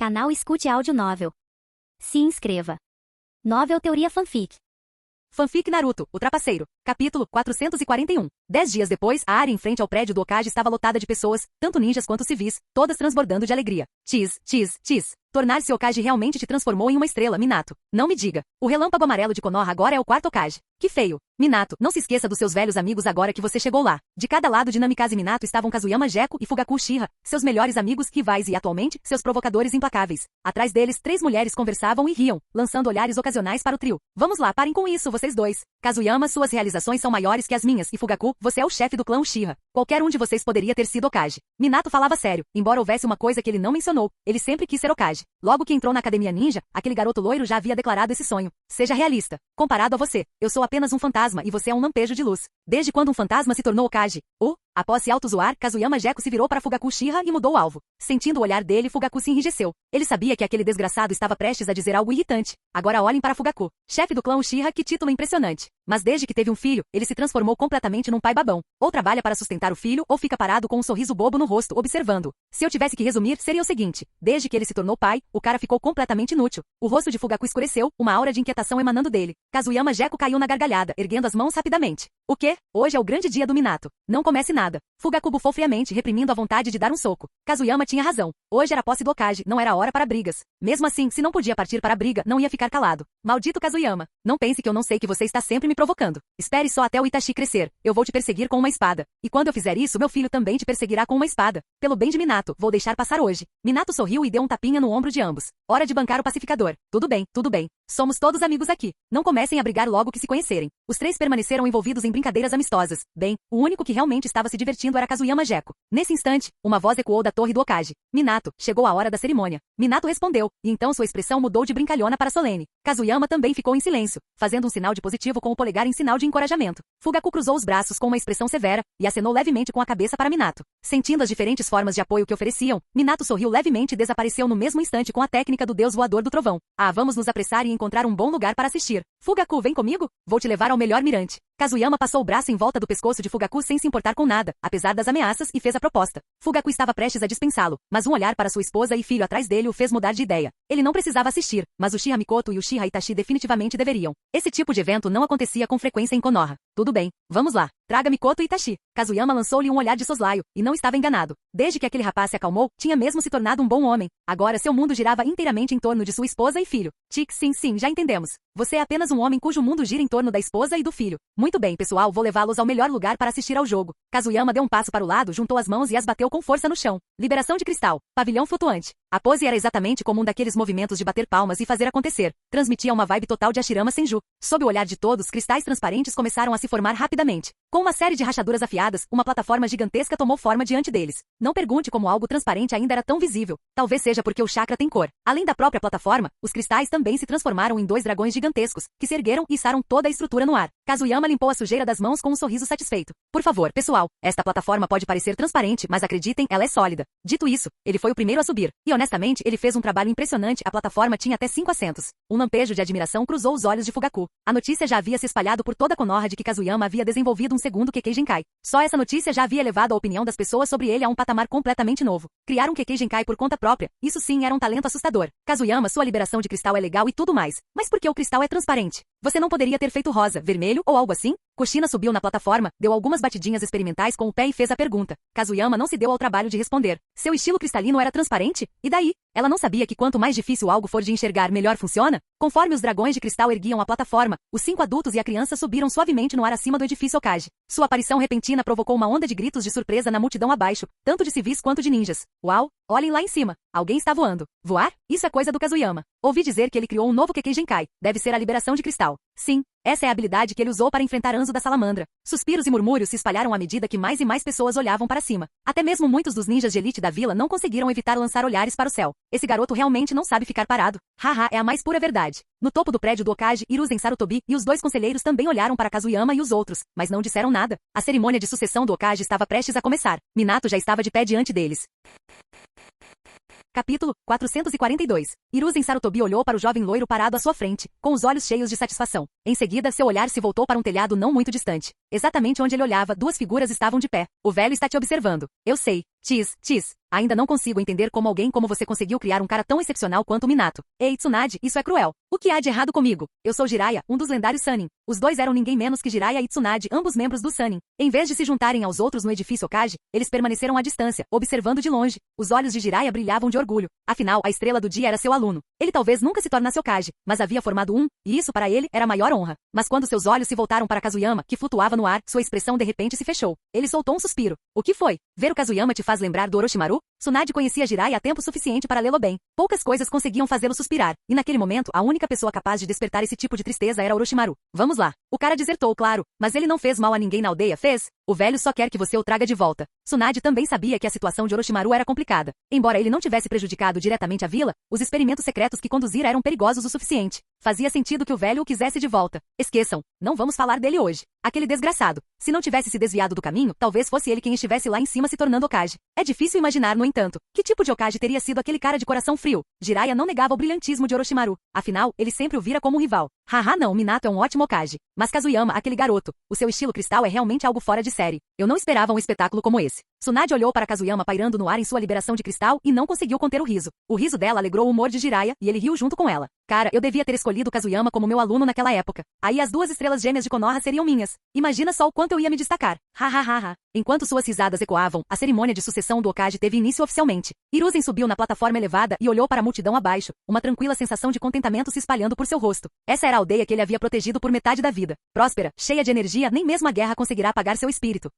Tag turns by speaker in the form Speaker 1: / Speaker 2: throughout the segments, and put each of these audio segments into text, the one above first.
Speaker 1: Canal Escute Áudio Novel. Se inscreva. Novel Teoria Fanfic.
Speaker 2: Fanfic Naruto, o Trapaceiro. Capítulo 441. 10 dias depois, a área em frente ao prédio do Hokage estava lotada de pessoas, tanto ninjas quanto civis, todas transbordando de alegria. Tis. Tornar-se Hokage realmente te transformou em uma estrela, Minato. Não me diga. O relâmpago amarelo de Konoha agora é o quarto Hokage. Que feio. Minato, não se esqueça dos seus velhos amigos agora que você chegou lá. De cada lado de Namikaze Minato estavam Kazuyama Gekko e Fugaku Uchiha, seus melhores amigos rivais e, atualmente, seus provocadores implacáveis. Atrás deles, 3 mulheres conversavam e riam, lançando olhares ocasionais para o trio. Vamos lá, parem com isso, vocês dois. Kazuyama, suas realizações são maiores que as minhas, e Fugaku, você é o chefe do clã Uchiha. Qualquer um de vocês poderia ter sido Hokage. Minato falava sério, embora houvesse uma coisa que ele não mencionou, ele sempre quis ser Hokage. Logo que entrou na Academia Ninja, aquele garoto loiro já havia declarado esse sonho. Seja realista. Comparado a você, eu sou apenas um fantasma e você é um lampejo de luz. Desde quando um fantasma se tornou Hokage? Após se auto-zoar, Kazuyama Gekko se virou para Fugaku Uchiha e mudou o alvo. Sentindo o olhar dele, Fugaku se enrijeceu. Ele sabia que aquele desgraçado estava prestes a dizer algo irritante. Agora olhem para Fugaku. Chefe do clã Uchiha, que título impressionante. Mas desde que teve um filho, ele se transformou completamente num pai babão. Ou trabalha para sustentar o filho, ou fica parado com um sorriso bobo no rosto, observando. Se eu tivesse que resumir, seria o seguinte. Desde que ele se tornou pai, o cara ficou completamente inútil. O rosto de Fugaku escureceu, uma aura de inquietação emanando dele. Kazuyama Gekko caiu na gargalhada, erguendo as mãos rapidamente. O quê? Hoje é o grande dia do Minato. Não comece nada. Fugaku bufou friamente, reprimindo a vontade de dar um soco. Kazuyama tinha razão. Hoje era a posse do Hokage, não era hora para brigas. Mesmo assim, se não podia partir para a briga, não ia ficar calado. Maldito Kazuyama. Não pense que eu não sei que você está sempre me provocando. Espere só até o Itachi crescer. Eu vou te perseguir com uma espada. E quando eu fizer isso, meu filho também te perseguirá com uma espada. Pelo bem de Minato, vou deixar passar hoje. Minato sorriu e deu um tapinha no ombro de ambos. Hora de bancar o pacificador. Tudo bem. Somos todos amigos aqui. Não comecem a brigar logo que se conhecerem. Os 3 permaneceram envolvidos em brincadeiras amistosas. Bem, o único que realmente estava se divertindo era Kazuyama Gekko. Nesse instante, uma voz ecoou da torre do Hokage. Minato, chegou a hora da cerimônia. Minato respondeu, e então sua expressão mudou de brincalhona para solene. Kazuyama também ficou em silêncio, fazendo um sinal de positivo com o polegar em sinal de encorajamento. Fugaku cruzou os braços com uma expressão severa, e acenou levemente com a cabeça para Minato. Sentindo as diferentes formas de apoio que ofereciam, Minato sorriu levemente e desapareceu no mesmo instante com a técnica do deus voador do trovão. Vamos nos apressar e encontrar um bom lugar para assistir. Fugaku, vem comigo? Vou te levar ao melhor mirante. Kazuyama passou o braço em volta do pescoço de Fugaku sem se importar com nada, apesar das ameaças, e fez a proposta. Fugaku estava prestes a dispensá-lo, mas um olhar para sua esposa e filho atrás dele o fez mudar de ideia. Ele não precisava assistir, mas Uchiha Mikoto e Uchiha Itachi definitivamente deveriam. Esse tipo de evento não acontecia com frequência em Konoha. Tudo bem, vamos lá. Traga Mikoto e Itachi. Kazuyama lançou-lhe um olhar de soslaio, e não estava enganado. Desde que aquele rapaz se acalmou, tinha mesmo se tornado um bom homem. Agora seu mundo girava inteiramente em torno de sua esposa e filho. Sim, já entendemos. Você é apenas um homem cujo mundo gira em torno da esposa e do filho. Muito bem, pessoal, vou levá-los ao melhor lugar para assistir ao jogo. Kazuyama deu um passo para o lado, juntou as mãos e as bateu com força no chão. Liberação de cristal. Pavilhão flutuante. A pose era exatamente como um daqueles movimentos de bater palmas e fazer acontecer. Transmitia uma vibe total de Hashirama Senju. Sob o olhar de todos, cristais transparentes começaram a se formar rapidamente. Com uma série de rachaduras afiadas, uma plataforma gigantesca tomou forma diante deles. Não pergunte como algo transparente ainda era tão visível. Talvez seja porque o chakra tem cor. Além da própria plataforma, os cristais também se transformaram em 2 dragões gigantescos, que se ergueram e içaram toda a estrutura no ar. Kazuyama limpou a sujeira das mãos com um sorriso satisfeito. Por favor, pessoal, esta plataforma pode parecer transparente, mas acreditem, ela é sólida. Dito isso, ele foi o primeiro a subir. E honestamente, ele fez um trabalho impressionante, a plataforma tinha até 5 assentos. Um lampejo de admiração cruzou os olhos de Fugaku. A notícia já havia se espalhado por toda Konoha de que Kazuyama havia desenvolvido um segundo Kekkei Genkai. Só essa notícia já havia elevado a opinião das pessoas sobre ele a um patamar completamente novo. Criar um Kekkei Genkai por conta própria, isso sim era um talento assustador. Kazuyama, sua liberação de cristal é legal e tudo mais. Mas por que o cristal é transparente? Você não poderia ter feito rosa, vermelho ou algo assim? Kushina subiu na plataforma, deu algumas batidinhas experimentais com o pé e fez a pergunta. Kazuyama não se deu ao trabalho de responder. Seu estilo cristalino era transparente? E daí? Ela não sabia que quanto mais difícil algo for de enxergar, melhor funciona? Conforme os dragões de cristal erguiam a plataforma, os 5 adultos e a criança subiram suavemente no ar acima do edifício Hokage. Sua aparição repentina provocou uma onda de gritos de surpresa na multidão abaixo, tanto de civis quanto de ninjas. Uau! Olhem lá em cima. Alguém está voando. Voar? Isso é coisa do Kazuyama. Ouvi dizer que ele criou um novo Kekkei Genkai. Deve ser a liberação de cristal. Sim, essa é a habilidade que ele usou para enfrentar Anzo da Salamandra. Suspiros e murmúrios se espalharam à medida que mais e mais pessoas olhavam para cima. Até mesmo muitos dos ninjas de elite da vila não conseguiram evitar lançar olhares para o céu. Esse garoto realmente não sabe ficar parado. Haha, é a mais pura verdade. No topo do prédio do Hokage, Hiruzen Sarutobi e os 2 conselheiros também olharam para Kazuyama e os outros, mas não disseram nada. A cerimônia de sucessão do Hokage estava prestes a começar. Minato já estava de pé diante deles. Capítulo 442. Hiruzen Sarutobi olhou para o jovem loiro parado à sua frente, com os olhos cheios de satisfação. Em seguida, seu olhar se voltou para um telhado não muito distante. Exatamente onde ele olhava, 2 figuras estavam de pé. O velho está te observando. Eu sei. Tis. Ainda não consigo entender como alguém como você conseguiu criar um cara tão excepcional quanto o Minato. Ei, Tsunade, isso é cruel. O que há de errado comigo? Eu sou Jiraiya, um dos lendários Sannin. Os dois eram ninguém menos que Jiraiya e Tsunade, ambos membros do Sannin. Em vez de se juntarem aos outros no edifício Hokage, eles permaneceram à distância, observando de longe. Os olhos de Jiraiya brilhavam de orgulho. Afinal, a estrela do dia era seu aluno. Ele talvez nunca se tornasse Hokage, mas havia formado um, e isso para ele era a maior honra. Mas quando seus olhos se voltaram para Kazuyama, que flutuava no ar, sua expressão de repente se fechou. Ele soltou um suspiro. O que foi? Ver o Kazuyama te faz lembrar do Orochimaru? Tsunade conhecia Jiraiya há tempo suficiente para lê-lo bem. Poucas coisas conseguiam fazê-lo suspirar, e naquele momento a única pessoa capaz de despertar esse tipo de tristeza era Orochimaru. Vamos lá. O cara desertou, claro, mas ele não fez mal a ninguém na aldeia, fez? O velho só quer que você o traga de volta. Tsunade também sabia que a situação de Orochimaru era complicada. Embora ele não tivesse prejudicado diretamente a vila, os experimentos secretos que conduzira eram perigosos o suficiente. Fazia sentido que o velho o quisesse de volta. Esqueçam, não vamos falar dele hoje. Aquele desgraçado. Se não tivesse se desviado do caminho, talvez fosse ele quem estivesse lá em cima se tornando Hokage. É difícil imaginar, no entanto, que tipo de Hokage teria sido aquele cara de coração frio. Jiraiya não negava o brilhantismo de Orochimaru. Afinal, ele sempre o vira como um rival. Haha não, Minato é um ótimo Hokage. Mas Kazuyama, aquele garoto, o seu estilo cristal é realmente algo fora de série. Eu não esperava um espetáculo como esse. Tsunade olhou para Kazuyama pairando no ar em sua liberação de cristal e não conseguiu conter o riso. O riso dela alegrou o humor de Jiraiya e ele riu junto com ela. Cara, eu devia ter escolhido Kazuyama como meu aluno naquela época. Aí as duas estrelas gêmeas de Konoha seriam minhas. Imagina só o quanto eu ia me destacar. Hahaha. Enquanto suas risadas ecoavam, a cerimônia de sucessão do Hokage teve início oficialmente. Hiruzen subiu na plataforma elevada e olhou para a multidão abaixo, uma tranquila sensação de contentamento se espalhando por seu rosto. Essa era a aldeia que ele havia protegido por metade da vida. Próspera, cheia de energia, nem mesmo a guerra conseguirá apagar seu espírito.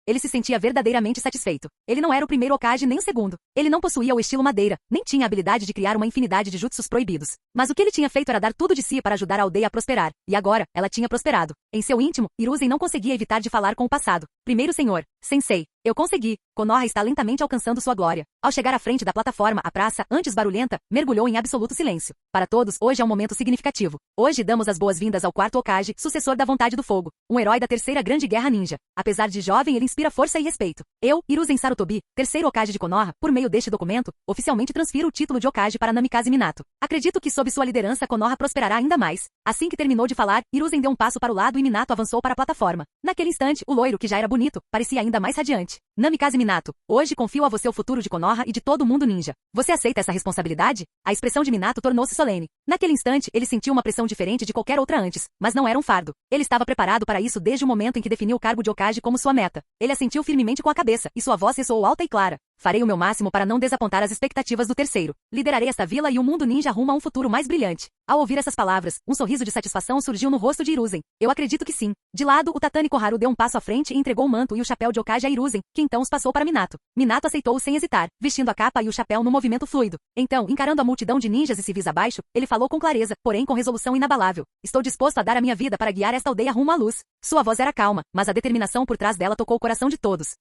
Speaker 2: Ele se sentia verdadeiramente satisfeito. Ele não era o primeiro Hokage nem o segundo. Ele não possuía o estilo madeira, nem tinha a habilidade de criar uma infinidade de jutsus proibidos. Mas o que ele tinha feito era dar tudo de si para ajudar a aldeia a prosperar. E agora, ela tinha prosperado. Em seu íntimo, Hiruzen não conseguia evitar de falar com o passado. Primeiro senhor, sensei. Eu consegui. Konoha está lentamente alcançando sua glória. Ao chegar à frente da plataforma, a praça, antes barulhenta, mergulhou em absoluto silêncio. Para todos, hoje é um momento significativo. Hoje damos as boas-vindas ao quarto Hokage, sucessor da Vontade do Fogo, um herói da terceira grande guerra ninja. Apesar de jovem, ele inspira força e respeito. Eu, Hiruzen Sarutobi, terceiro Hokage de Konoha, por meio deste documento, oficialmente transfiro o título de Hokage para Namikaze Minato. Acredito que sob sua liderança Konoha prosperará ainda mais. Assim que terminou de falar, Hiruzen deu um passo para o lado e Minato avançou para a plataforma. Naquele instante, o loiro, que já era bonito, parecia ainda mais radiante. Namikaze Minato, hoje confio a você o futuro de Konoha e de todo o mundo ninja. Você aceita essa responsabilidade? A expressão de Minato tornou-se solene. Naquele instante, ele sentiu uma pressão diferente de qualquer outra antes, mas não era um fardo. Ele estava preparado para isso desde o momento em que definiu o cargo de Hokage como sua meta. Ele assentiu firmemente com a cabeça, e sua voz ressoou alta e clara. Farei o meu máximo para não desapontar as expectativas do terceiro. Liderarei esta vila e o mundo ninja rumo a um futuro mais brilhante. Ao ouvir essas palavras, um sorriso de satisfação surgiu no rosto de Hiruzen. Eu acredito que sim. De lado, o Tatani Koharu deu um passo à frente e entregou o manto e o chapéu de Hokage a Hiruzen, que então os passou para Minato. Minato aceitou sem hesitar, vestindo a capa e o chapéu no movimento fluido. Então, encarando a multidão de ninjas e civis abaixo, ele falou com clareza, porém com resolução inabalável. Estou disposto a dar a minha vida para guiar esta aldeia rumo à luz. Sua voz era calma, mas a determinação por trás dela tocou o coração de todos.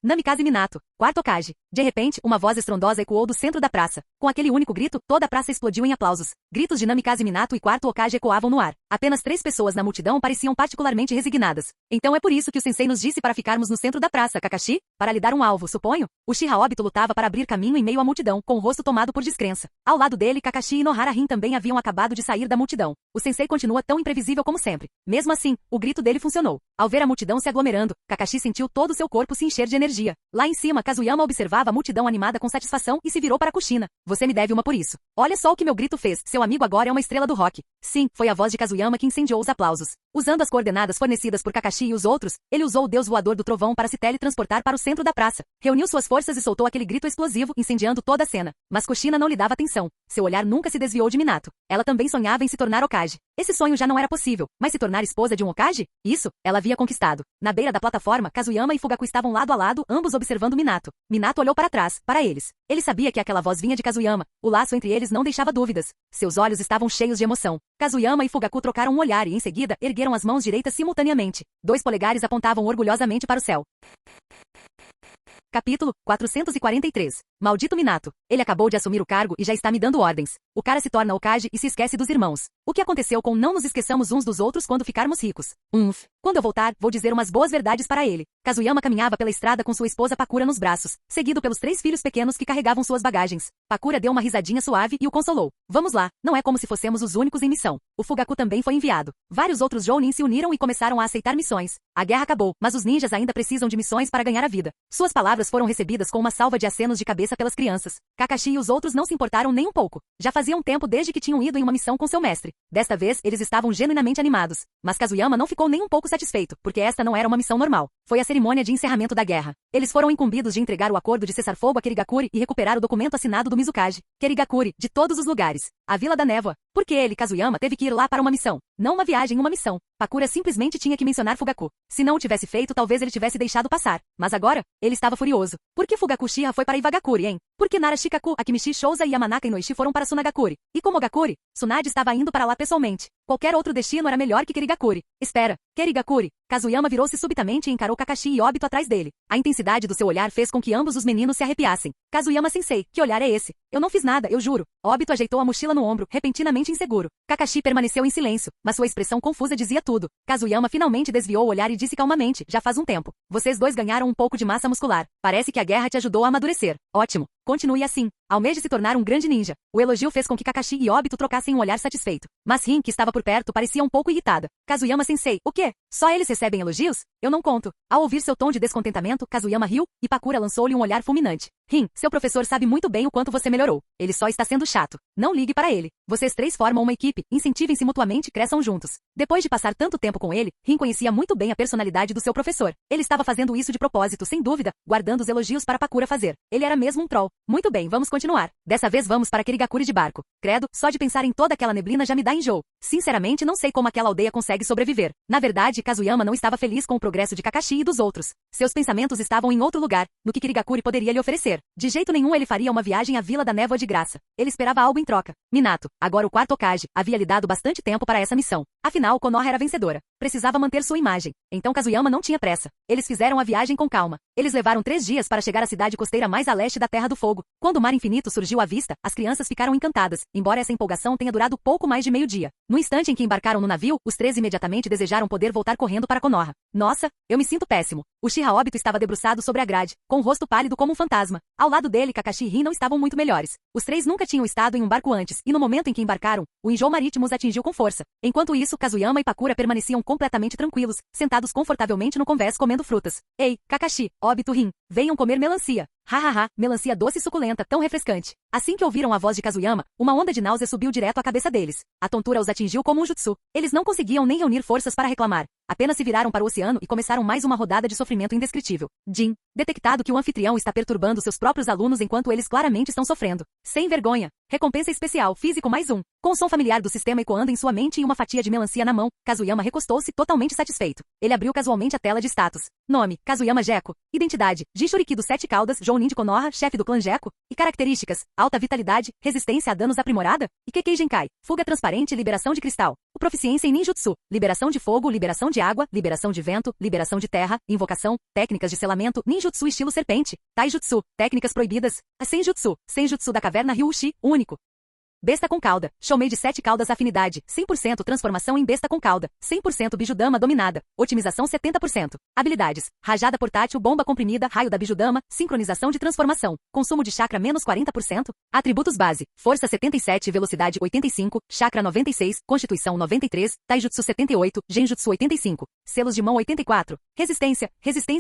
Speaker 2: Namikaze Minato, quarto Hokage. De repente, uma voz estrondosa ecoou do centro da praça. Com aquele único grito, toda a praça explodiu em aplausos. Gritos de Namikaze Minato e quarto Hokage ecoavam no ar. Apenas 3 pessoas na multidão pareciam particularmente resignadas. Então é por isso que o sensei nos disse para ficarmos no centro da praça, Kakashi? Para lhe dar um alvo, suponho? O Uchiha Obito lutava para abrir caminho em meio à multidão, com o rosto tomado por descrença. Ao lado dele, Kakashi e Nohara Rin também haviam acabado de sair da multidão. O sensei continua tão imprevisível como sempre. Mesmo assim, o grito dele funcionou. Ao ver a multidão se aglomerando, Kakashi sentiu todo o seu corpo se encher de energia. Lá em cima, Kazuyama observava a multidão animada com satisfação e se virou para Kushina. Você me deve uma por isso. Olha só o que meu grito fez. Seu amigo agora é uma estrela do rock. Sim, foi a voz de Kazuyama que incendiou os aplausos. Usando as coordenadas fornecidas por Kakashi e os outros, ele usou o deus voador do trovão para se teletransportar para o centro da praça. Reuniu suas forças e soltou aquele grito explosivo, incendiando toda a cena. Mas Kushina não lhe dava atenção. Seu olhar nunca se desviou de Minato. Ela também sonhava em se tornar Hokage. Esse sonho já não era possível, mas se tornar esposa de um Hokage? Isso, ela havia conquistado. Na beira da plataforma, Kazuyama e Fugaku estavam lado a lado, ambos observando Minato. Minato olhou para trás, para eles. Ele sabia que aquela voz vinha de Kazuyama. O laço entre eles não deixava dúvidas. Seus olhos estavam cheios de emoção. Kazuyama e Fugaku trocaram um olhar e, em seguida, ergueram as mãos direitas simultaneamente. 2 polegares apontavam orgulhosamente para o céu. Capítulo 443. Maldito Minato. Ele acabou de assumir o cargo e já está me dando ordens. O cara se torna Hokage e se esquece dos irmãos. O que aconteceu com não nos esqueçamos uns dos outros quando ficarmos ricos? Quando eu voltar, vou dizer umas boas verdades para ele. Kazuyama caminhava pela estrada com sua esposa Pakura nos braços, seguido pelos 3 filhos pequenos que carregavam suas bagagens. Pakura deu uma risadinha suave e o consolou. Vamos lá, não é como se fossemos os únicos em missão. O Fugaku também foi enviado. Vários outros Jounin se uniram e começaram a aceitar missões. A guerra acabou, mas os ninjas ainda precisam de missões para ganhar a vida. Suas palavras foram recebidas com uma salva de acenos de cabeça pelas crianças. Kakashi e os outros não se importaram nem um pouco. Já fazia um tempo desde que tinham ido em uma missão com seu mestre. Desta vez, eles estavam genuinamente animados. Mas Kazuyama não ficou nem um pouco satisfeito, porque esta não era uma missão normal. Foi a cerimônia de encerramento da guerra. Eles foram incumbidos de entregar o acordo de cessar-fogo a Kirigakuri e recuperar o documento assinado do Mizukage. Kirigakuri, de todos os lugares. A Vila da Névoa. Por que ele, Kazuyama, teve que ir lá para uma missão? Não uma viagem, uma missão. Pakura simplesmente tinha que mencionar Fugaku. Se não o tivesse feito, talvez ele tivesse deixado passar. Mas agora, ele estava furioso. Por que Fugaku Uchiha foi para Iwagakuri, hein? Por que Nara Shikaku, Akimichi Shouza e Yamanaka Inoishi foram para Sunagakuri? E Komogakuri? Tsunade estava indo para lá pessoalmente. Qualquer outro destino era melhor que Kirigakuri. Espera, Kirigakuri. Kazuyama virou-se subitamente e encarou Kakashi e Obito atrás dele. A intensidade do seu olhar fez com que ambos os meninos se arrepiassem. Kazuyama-sensei, que olhar é esse? Eu não fiz nada, eu juro. Obito ajeitou a mochila no ombro, repentinamente inseguro. Kakashi permaneceu em silêncio, mas sua expressão confusa dizia tudo. Kazuyama finalmente desviou o olhar e disse calmamente, já faz um tempo. Vocês dois ganharam um pouco de massa muscular. Parece que a guerra te ajudou a amadurecer. Ótimo. Continue assim. Almeje se tornar um grande ninja. O elogio fez com que Kakashi e Obito trocassem um olhar satisfeito. Mas Rin, que estava por perto, parecia um pouco irritada. Kazuyama-sensei, o quê? Só eles recebem elogios? Eu não conto. Ao ouvir seu tom de descontentamento, Kazuyama riu, e Pakura lançou-lhe um olhar fulminante. Rin, seu professor sabe muito bem o quanto você melhorou. Ele só está sendo chato. Não ligue para ele. Vocês 3 formam uma equipe, incentivem-se mutuamente e cresçam juntos. Depois de passar tanto tempo com ele, Rin conhecia muito bem a personalidade do seu professor. Ele estava fazendo isso de propósito, sem dúvida, guardando os elogios para Pakura fazer. Ele era mesmo um troll. Muito bem, vamos continuar. Dessa vez vamos para Kirigakuri de barco. Credo, só de pensar em toda aquela neblina já me dá enjoo. Sinceramente, não sei como aquela aldeia consegue sobreviver. Na verdade, Kazuyama não estava feliz com o progresso de Kakashi e dos outros. Seus pensamentos estavam em outro lugar, no que Kirigakuri poderia lhe oferecer. De jeito nenhum ele faria uma viagem à Vila da Névoa de graça. Ele esperava algo em troca. Minato, agora o quarto Hokage, havia lhe dado bastante tempo para essa missão. Afinal, Konoha era vencedora. Precisava manter sua imagem. Então Kazuyama não tinha pressa. Eles fizeram a viagem com calma. Eles levaram 3 dias para chegar à cidade costeira mais a leste da Terra do Fogo. Quando o mar infinito surgiu à vista, as crianças ficaram encantadas, embora essa empolgação tenha durado pouco mais de meio-dia. No instante em que embarcaram no navio, os 3 imediatamente desejaram poder voltar correndo para Konoha. Nossa, eu me sinto péssimo. Uchiha Obito estava debruçado sobre a grade, com o rosto pálido como um fantasma. Ao lado dele, Kakashi e Rin não estavam muito melhores. Os 3 nunca tinham estado em um barco antes, e no momento em que embarcaram, o enjoo marítimo os atingiu com força. Enquanto isso, Kazuyama e Pakura permaneciam completamente tranquilos, sentados confortavelmente no convés comendo frutas. Ei, Kakashi, Obito, Rin, venham comer melancia. Hahaha, melancia doce e suculenta, tão refrescante. Assim que ouviram a voz de Kazuyama, uma onda de náusea subiu direto à cabeça deles. A tontura os atingiu como um jutsu. Eles não conseguiam nem reunir forças para reclamar. Apenas se viraram para o oceano e começaram mais uma rodada de sofrimento indescritível. Jin, detectado que o anfitrião está perturbando seus próprios alunos enquanto eles claramente estão sofrendo. Sem vergonha. Recompensa especial, físico mais um. Com o som familiar do sistema ecoando em sua mente e uma fatia de melancia na mão, Kazuyama recostou-se totalmente satisfeito. Ele abriu casualmente a tela de status. Nome, Kazuyama Gecko. Identidade, Jinchuriki dos 7 caudas, Jounin de Konoha, chefe do clã Gecko. E características, alta vitalidade, resistência a danos aprimorada, Ikekei Genkai, fuga transparente e liberação de cristal. O proficiência em ninjutsu, liberação de fogo, liberação de água, liberação de vento, liberação de terra, invocação, técnicas de selamento, ninjutsu estilo serpente, taijutsu, técnicas proibidas, senjutsu da caverna Ryushi, único. Besta com cauda, Shoumei de 7 caudas afinidade, 100% transformação em besta com cauda, 100% Bijudama dominada, otimização 70%. Habilidades, rajada portátil, bomba comprimida, raio da Bijudama, sincronização de transformação, consumo de chakra menos 40%. Atributos base, força 77, velocidade 85, chakra 96, constituição 93, taijutsu 78, genjutsu 85, selos de mão 84, resistência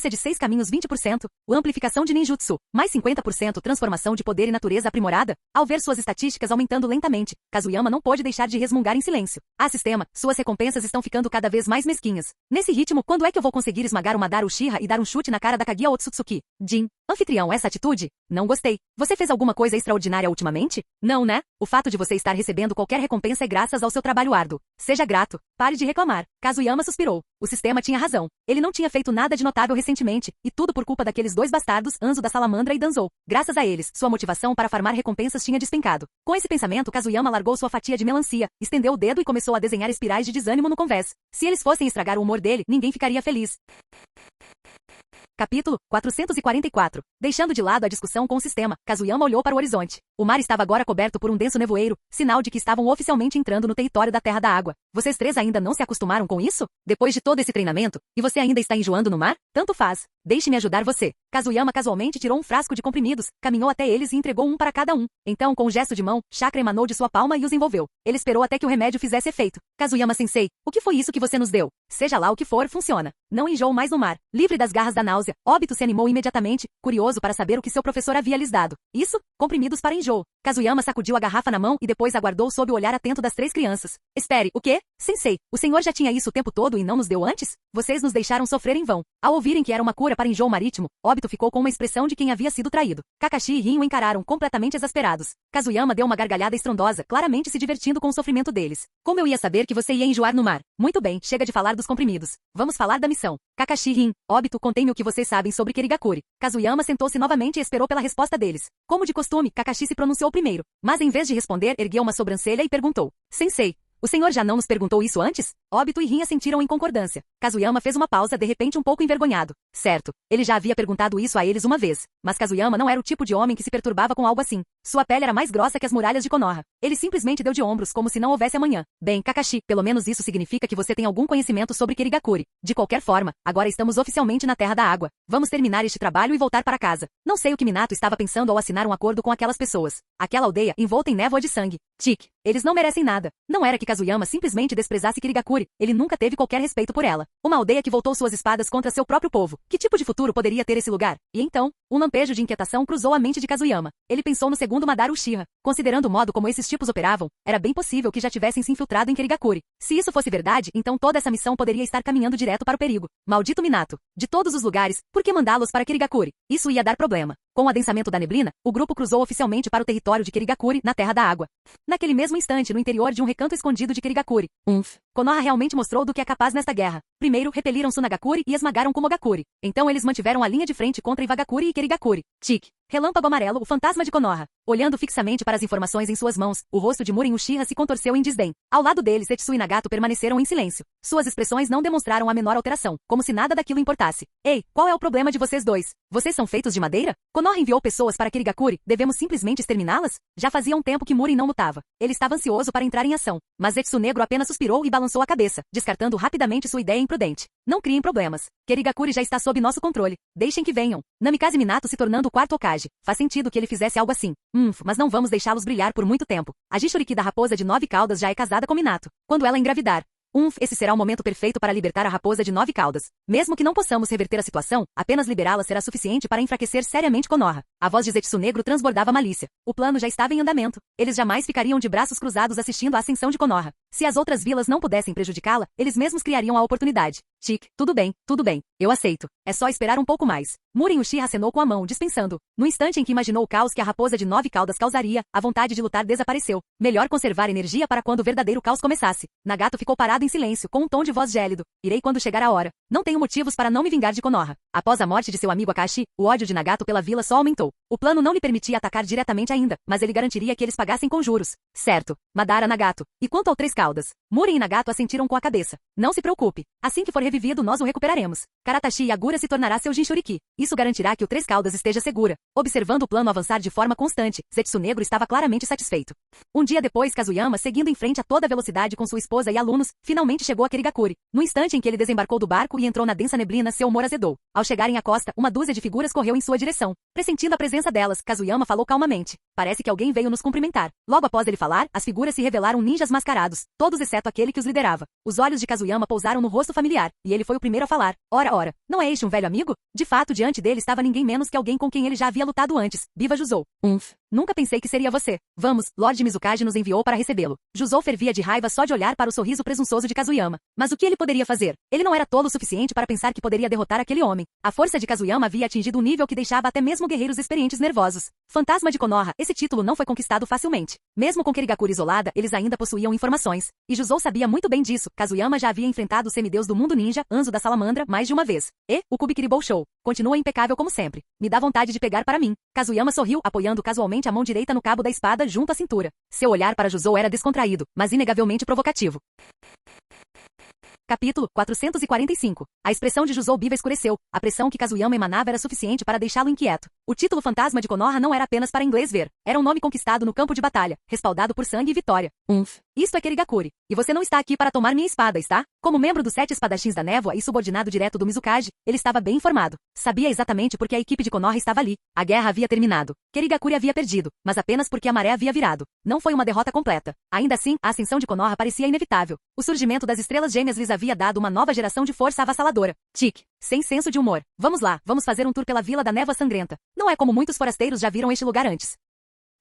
Speaker 2: de 6 caminhos 20%, amplificação de ninjutsu, mais 50% transformação de poder e natureza aprimorada. Ao ver suas estatísticas aumentando lentamente, Kazuyama não pôde deixar de resmungar em silêncio. Ah, sistema, suas recompensas estão ficando cada vez mais mesquinhas. Nesse ritmo, quando é que eu vou conseguir esmagar o Madara Uchiha e dar um chute na cara da Kaguya Otsutsuki? Jin, anfitrião, essa atitude? Não gostei. Você fez alguma coisa extraordinária ultimamente? Não, né? O fato de você estar recebendo qualquer recompensa é graças ao seu trabalho árduo. Seja grato. Pare de reclamar. Kazuyama suspirou. O sistema tinha razão. Ele não tinha feito nada de notável recentemente, e tudo por culpa daqueles 2 bastardos, Anzo da Salamandra e Danzou. Graças a eles, sua motivação para farmar recompensas tinha despencado. Com esse pensamento, Kazuyama largou sua fatia de melancia, estendeu o dedo e começou a desenhar espirais de desânimo no convés. Se eles fossem estragar o humor dele, ninguém ficaria feliz. Capítulo 444. Deixando de lado a discussão com o sistema, Kazuyama olhou para o horizonte. O mar estava agora coberto por um denso nevoeiro, sinal de que estavam oficialmente entrando no território da Terra da Água. Vocês três ainda não se acostumaram com isso? Depois de todo esse treinamento, e você ainda está enjoando no mar? Tanto faz. Deixe-me ajudar você. Kazuyama casualmente tirou um frasco de comprimidos, caminhou até eles e entregou um para cada um. Então, com um gesto de mão, Chakra emanou de sua palma e os envolveu. Ele esperou até que o remédio fizesse efeito. Kazuyama-sensei, o que foi isso que você nos deu? Seja lá o que for, funciona. Não enjoo mais no mar. Livre das garras da náusea, Obito se animou imediatamente, curioso para saber o que seu professor havia lhes dado. Isso? Comprimidos para enjoo. Kazuyama sacudiu a garrafa na mão e depois aguardou sob o olhar atento das três crianças. Espere, o quê? Sensei, o senhor já tinha isso o tempo todo e não nos deu antes? Vocês nos deixaram sofrer em vão. Ao ouvirem que era uma cura para enjoo marítimo, Obito ficou com uma expressão de quem havia sido traído. Kakashi e Rin o encararam completamente exasperados. Kazuyama deu uma gargalhada estrondosa, claramente se divertindo com o sofrimento deles. Como eu ia saber que você ia enjoar no mar? Muito bem, chega de falar dos comprimidos. Vamos falar da missão. Kakashi e Rin, Obito, contem-me o que vocês sabem sobre Kirigakuri. Kazuyama sentou-se novamente e esperou pela resposta deles. Como de costume, Kakashi se pronunciou primeiro, mas em vez de responder, ergueu uma sobrancelha e perguntou. Sensei, o senhor já não nos perguntou isso antes? Obito e Rin assentiram em concordância. Kazuyama fez uma pausa de repente um pouco envergonhado. Certo, ele já havia perguntado isso a eles uma vez, mas Kazuyama não era o tipo de homem que se perturbava com algo assim. Sua pele era mais grossa que as muralhas de Konoha. Ele simplesmente deu de ombros como se não houvesse amanhã. Bem, Kakashi, pelo menos isso significa que você tem algum conhecimento sobre Kirigakuri. De qualquer forma, agora estamos oficialmente na Terra da Água. Vamos terminar este trabalho e voltar para casa. Não sei o que Minato estava pensando ao assinar um acordo com aquelas pessoas. Aquela aldeia envolta em névoa de sangue. Tique, eles não merecem nada. Não era que Kazuyama simplesmente desprezasse Kirigakuri, ele nunca teve qualquer respeito por ela. Uma aldeia que voltou suas espadas contra seu próprio povo. Que tipo de futuro poderia ter esse lugar? E então, um lampejo de inquietação cruzou a mente de Kazuyama. Ele pensou no segundo Madara Uchiha. Considerando o modo como esses tipos operavam, era bem possível que já tivessem se infiltrado em Kirigakuri. Se isso fosse verdade, então toda essa missão poderia estar caminhando direto para o perigo. Maldito Minato. De todos os lugares, por que mandá-los para Kirigakuri? Isso ia dar problema. Com o adensamento da neblina, o grupo cruzou oficialmente para o território de Kirigakuri, na Terra da Água. Naquele mesmo instante, no interior de um recanto escondido de Kirigakuri. Konoha realmente mostrou do que é capaz nesta guerra. Primeiro, repeliram Tsunagakuri e esmagaram Kumogakuri. Então eles mantiveram a linha de frente contra Iwagakuri e Kirigakuri. Tique. Relâmpago amarelo, o fantasma de Konoha. Olhando fixamente para as informações em suas mãos, o rosto de Murin Uchiha se contorceu em desdém. Ao lado deles, Tetsu e Nagato permaneceram em silêncio. Suas expressões não demonstraram a menor alteração, como se nada daquilo importasse. Ei, qual é o problema de vocês dois? Vocês são feitos de madeira? Konoha enviou pessoas para Kirigakuri, devemos simplesmente exterminá-las? Já fazia um tempo que Murin não lutava. Ele estava ansioso para entrar em ação, mas Zetsu Negro apenas suspirou e balançou a cabeça, descartando rapidamente sua ideia imprudente. Não criem problemas. Kirigakuri já está sob nosso controle. Deixem que venham. Namikaze Minato se tornando o quarto Hokage. Faz sentido que ele fizesse algo assim. Mas não vamos deixá-los brilhar por muito tempo. A Jinchuriki da raposa de 9 caudas já é casada com Minato. Quando ela engravidar, esse será o momento perfeito para libertar a raposa de 9 caudas. Mesmo que não possamos reverter a situação, apenas liberá-la será suficiente para enfraquecer seriamente Konoha. A voz de Zetsu Negro transbordava malícia. O plano já estava em andamento. Eles jamais ficariam de braços cruzados assistindo à ascensão de Konoha. Se as outras vilas não pudessem prejudicá-la, eles mesmos criariam a oportunidade. Tique, tudo bem, eu aceito. É só esperar um pouco mais. Murin Uchiha acenou com a mão, dispensando. No instante em que imaginou o caos que a raposa de 9 caudas causaria, a vontade de lutar desapareceu. Melhor conservar energia para quando o verdadeiro caos começasse. Nagato ficou parado em silêncio, com um tom de voz gélido. Irei quando chegar a hora. Não tenho motivos para não me vingar de Konoha. Após a morte de seu amigo Akashi, o ódio de Nagato pela vila só aumentou. O plano não lhe permitia atacar diretamente ainda, mas ele garantiria que eles pagassem com juros. Certo. Madara Nagato. E quanto ao 3 caudas? Murin e Nagato assentiram com a cabeça. Não se preocupe. Assim que for revivido, nós o recuperaremos. Karatashi Yagura se tornará seu Jinchuriki. Isso garantirá que o 3 caudas esteja segura. Observando o plano avançar de forma constante, Zetsu Negro estava claramente satisfeito. Um dia depois, Kazuyama, seguindo em frente a toda velocidade com sua esposa e alunos, finalmente chegou a Kirigakuri. No instante em que ele desembarcou do barco e entrou na densa neblina, seu humor azedou. Ao chegarem à costa, uma dúzia de figuras correu em sua direção. Pressentindo a presença delas, Kazuyama falou calmamente. Parece que alguém veio nos cumprimentar. Logo após ele falar, as figuras se revelaram ninjas mascarados, todos exceto aquele que os liderava. Os olhos de Kazuyama pousaram no rosto familiar, e ele foi o primeiro a falar. Ora, não é este um velho amigo? De fato, diante dele estava ninguém menos que alguém com quem ele já havia lutado antes, Biva Juzou. Nunca pensei que seria você. Vamos, Lord Mizukage nos enviou para recebê-lo. Juzou fervia de raiva só de olhar para o sorriso presunçoso de Kazuyama. Mas o que ele poderia fazer? Ele não era tolo o suficiente para pensar que poderia derrotar aquele homem. A força de Kazuyama havia atingido um nível que deixava até mesmo guerreiros experientes nervosos. Fantasma de Konoha, esse título não foi conquistado facilmente. Mesmo com Kirigakuri isolada, eles ainda possuíam informações. E Juzou sabia muito bem disso. Kazuyama já havia enfrentado o semideus do mundo ninja, Anzo da Salamandra, mais de uma vez. E, o Kubikiri Show. Continua impecável como sempre. Me dá vontade de pegar para mim. Kazuyama sorriu, apoiando casualmente a mão direita no cabo da espada junto à cintura. Seu olhar para Juzou era descontraído, mas inegavelmente provocativo. Capítulo 445. A expressão de Juzou Biva escureceu. A pressão que Kazuyama emanava era suficiente para deixá-lo inquieto. O título Fantasma de Konoha não era apenas para inglês ver. Era um nome conquistado no campo de batalha, respaldado por sangue e vitória. Isto é Kerigakuri. E você não está aqui para tomar minha espada, está? Como membro dos 7 espadachins da névoa e subordinado direto do Mizukage, ele estava bem informado. Sabia exatamente porque a equipe de Konoha estava ali. A guerra havia terminado. Kerigakuri havia perdido, mas apenas porque a maré havia virado. Não foi uma derrota completa. Ainda assim, a ascensão de Konoha parecia inevitável. O surgimento das estrelas gêmeas lhes havia dado uma nova geração de força avassaladora. Tic, sem senso de humor. Vamos lá, vamos fazer um tour pela Vila da Névoa Sangrenta. Não é como muitos forasteiros já viram este lugar antes.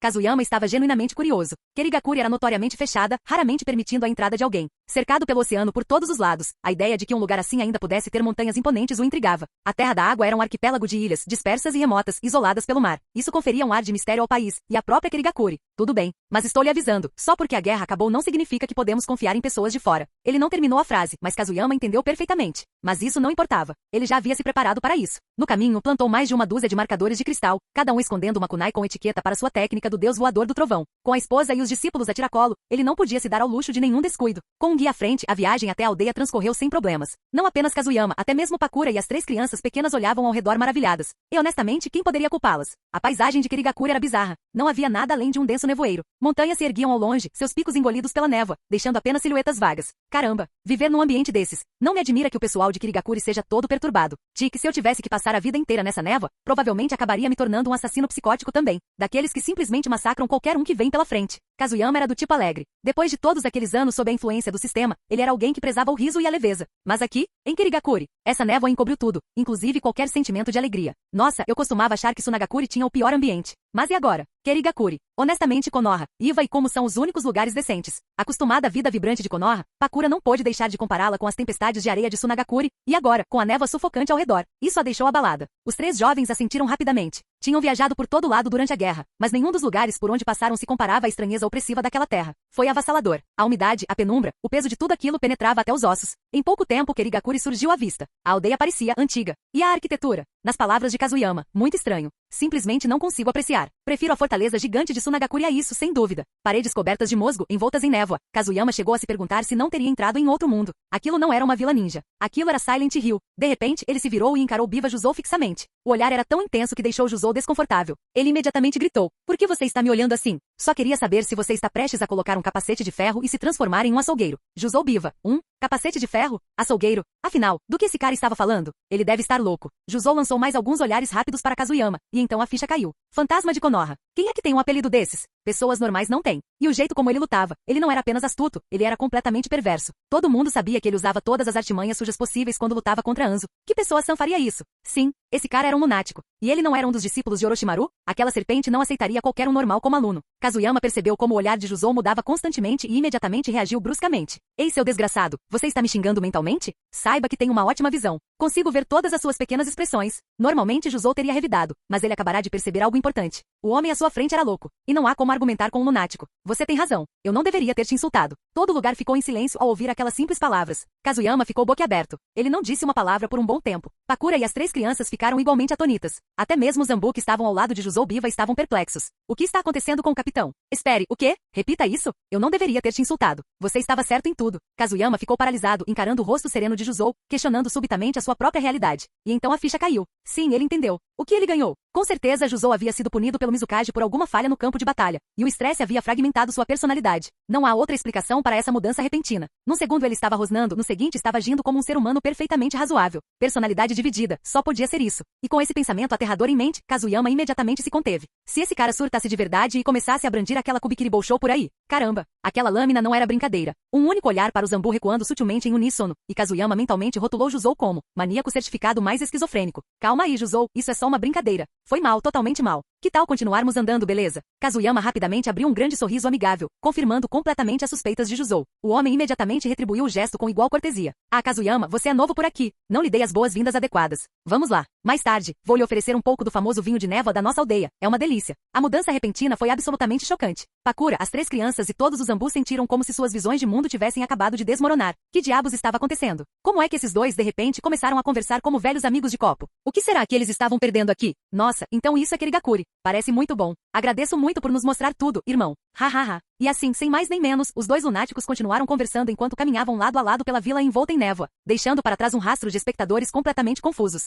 Speaker 2: Kazuyama estava genuinamente curioso. Kerigakuri era notoriamente fechada, raramente permitindo a entrada de alguém. Cercado pelo oceano por todos os lados, a ideia de que um lugar assim ainda pudesse ter montanhas imponentes o intrigava. A Terra da Água era um arquipélago de ilhas, dispersas e remotas, isoladas pelo mar. Isso conferia um ar de mistério ao país, e à própria Kerigakuri. Tudo bem, mas estou lhe avisando, só porque a guerra acabou não significa que podemos confiar em pessoas de fora. Ele não terminou a frase, mas Kazuyama entendeu perfeitamente. Mas isso não importava. Ele já havia se preparado para isso. No caminho, plantou mais de uma dúzia de marcadores de cristal, cada um escondendo uma kunai com etiqueta para sua técnica do deus voador do trovão. Com a esposa e os discípulos a tiracolo, ele não podia se dar ao luxo de nenhum descuido. Com um guia à frente, a viagem até a aldeia transcorreu sem problemas. Não apenas Kazuyama, até mesmo Pakura e as 3 crianças pequenas olhavam ao redor maravilhadas. E honestamente, quem poderia culpá-las? A paisagem de Kerigakuri era bizarra. Não havia nada além de um denso nevoeiro. Montanhas se erguiam ao longe, seus picos engolidos pela névoa, deixando apenas silhuetas vagas. Caramba, viver num ambiente desses. Não me admira que o pessoal de Kerigakuri seja todo perturbado. Tique, se eu tivesse que passar a vida inteira nessa névoa, provavelmente acabaria me tornando um assassino psicótico também. Daqueles que simplesmente massacram qualquer um que vem pela frente. Kazuyama era do tipo alegre. Depois de todos aqueles anos sob a influência do sistema, ele era alguém que prezava o riso e a leveza. Mas aqui, em Kerigakuri, essa névoa encobriu tudo, inclusive qualquer sentimento de alegria. Nossa, eu costumava achar que Sunagakuri tinha o pior ambiente. Mas e agora? Kerigakuri. Honestamente, Konoha, Iva e Kumo são os únicos lugares decentes. Acostumada à vida vibrante de Konoha, Pakura não pôde deixar de compará-la com as tempestades de areia de Sunagakuri, e agora, com a névoa sufocante ao redor. Isso a deixou abalada. Os 3 jovens a sentiram rapidamente. Tinham viajado por todo lado durante a guerra, mas nenhum dos lugares por onde passaram se comparava à estranheza opressiva daquela terra. Foi avassalador. A umidade, a penumbra, o peso de tudo aquilo penetrava até os ossos. Em pouco tempo, Kerigakuri surgiu à vista. A aldeia parecia antiga. E a arquitetura? Nas palavras de Kazuyama, muito estranho. Simplesmente não consigo apreciar. Prefiro a fortaleza gigante de Sunagakuri a isso, sem dúvida. Paredes cobertas de musgo, envoltas em névoa. Kazuyama chegou a se perguntar se não teria entrado em outro mundo. Aquilo não era uma vila ninja. Aquilo era Silent Hill. De repente, ele se virou e encarou Biva Juzou fixamente. O olhar era tão intenso que deixou Juzou desconfortável. Ele imediatamente gritou. Por que você está me olhando assim? Só queria saber se você está prestes a colocar um capacete de ferro e se transformar em um açougueiro. Juzou Biva. Capacete de ferro? Açougueiro? Afinal, do que esse cara estava falando? Ele deve estar louco. Juzou lançou mais alguns olhares rápidos para Kazuyama, e então a ficha caiu. Fantasma de Konoha. Quem é que tem um apelido desses? Pessoas normais não têm. E o jeito como ele lutava, ele não era apenas astuto, ele era completamente perverso. Todo mundo sabia que ele usava todas as artimanhas sujas possíveis quando lutava contra Anzo. Que pessoa sã faria isso? Sim, esse cara era um lunático. E ele não era um dos discípulos de Orochimaru? Aquela serpente não aceitaria qualquer um normal como aluno. Kazuyama percebeu como o olhar de Juzou mudava constantemente e imediatamente reagiu bruscamente. Ei, seu desgraçado, você está me xingando mentalmente? Saiba que tenho uma ótima visão. Consigo ver todas as suas pequenas expressões. Normalmente Juzou teria revidado, mas ele acabará de perceber algo importante. O homem à sua frente era louco, e não há como argumentar com um lunático. Você tem razão. Eu não deveria ter te insultado. Todo lugar ficou em silêncio ao ouvir aquelas simples palavras. Kazuyama ficou boquiaberto. Ele não disse uma palavra por um bom tempo. Pakura e as 3 crianças ficaram igualmente atonitas. Até mesmo os Zambu que estavam ao lado de Juzou Biva estavam perplexos. O que está acontecendo com o capitão? Espere, o quê? Repita isso? Eu não deveria ter te insultado. Você estava certo em tudo. Kazuyama ficou paralisado, encarando o rosto sereno de Juzou, questionando subitamente a sua própria realidade. E então a ficha caiu. Sim, ele entendeu. O que ele ganhou? Com certeza Juzou havia sido punido pelo Mizukage por alguma falha no campo de batalha, e o estresse havia fragmentado sua personalidade. Não há outra explicação para essa mudança repentina. Num segundo ele estava rosnando, no seguinte estava agindo como um ser humano perfeitamente razoável. Personalidade dividida, só podia ser isso. E com esse pensamento aterrador em mente, Kazuyama imediatamente se conteve. Se esse cara surtasse de verdade e começasse a brandir aquela Kubikiri Show por aí, caramba, aquela lâmina não era brincadeira. Um único olhar para o Zambu recuando sutilmente em uníssono, e Kazuyama mentalmente rotulou Juzou como maníaco certificado mais esquizofrênico. Calma aí, Juzou, isso é só uma brincadeira. Foi mal, totalmente mal. Que tal continuarmos andando, beleza? Kazuyama rapidamente abriu um grande sorriso amigável, confirmando completamente as suspeitas de Juzou. O homem imediatamente retribuiu o gesto com igual cortesia. Ah, Kazuyama, você é novo por aqui. Não lhe dei as boas-vindas adequadas. Vamos lá. Mais tarde, vou lhe oferecer um pouco do famoso vinho de névoa da nossa aldeia. É uma delícia. A mudança repentina foi absolutamente chocante. Pakura, as 3 crianças e todos os Zambu sentiram como se suas visões de mundo tivessem acabado de desmoronar. Que diabos estava acontecendo? Como é que esses dois, de repente, começaram a conversar como velhos amigos de copo? O que será que eles estavam perdendo aqui? Nós, Nossa, então isso é Kirigakuri. Parece muito bom. Agradeço muito por nos mostrar tudo, irmão. Hahaha. E assim, sem mais nem menos, os dois lunáticos continuaram conversando enquanto caminhavam lado a lado pela vila envolta em névoa, deixando para trás um rastro de espectadores completamente confusos.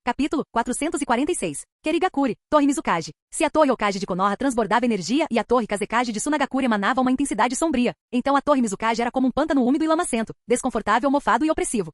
Speaker 2: Capítulo 446. Kirigakuri, Torre Mizukage. Se a Torre Hokage de Konoha transbordava energia e a Torre Kazekage de Sunagakure emanava uma intensidade sombria, então a Torre Mizukage era como um pântano úmido e lamacento, desconfortável, mofado e opressivo.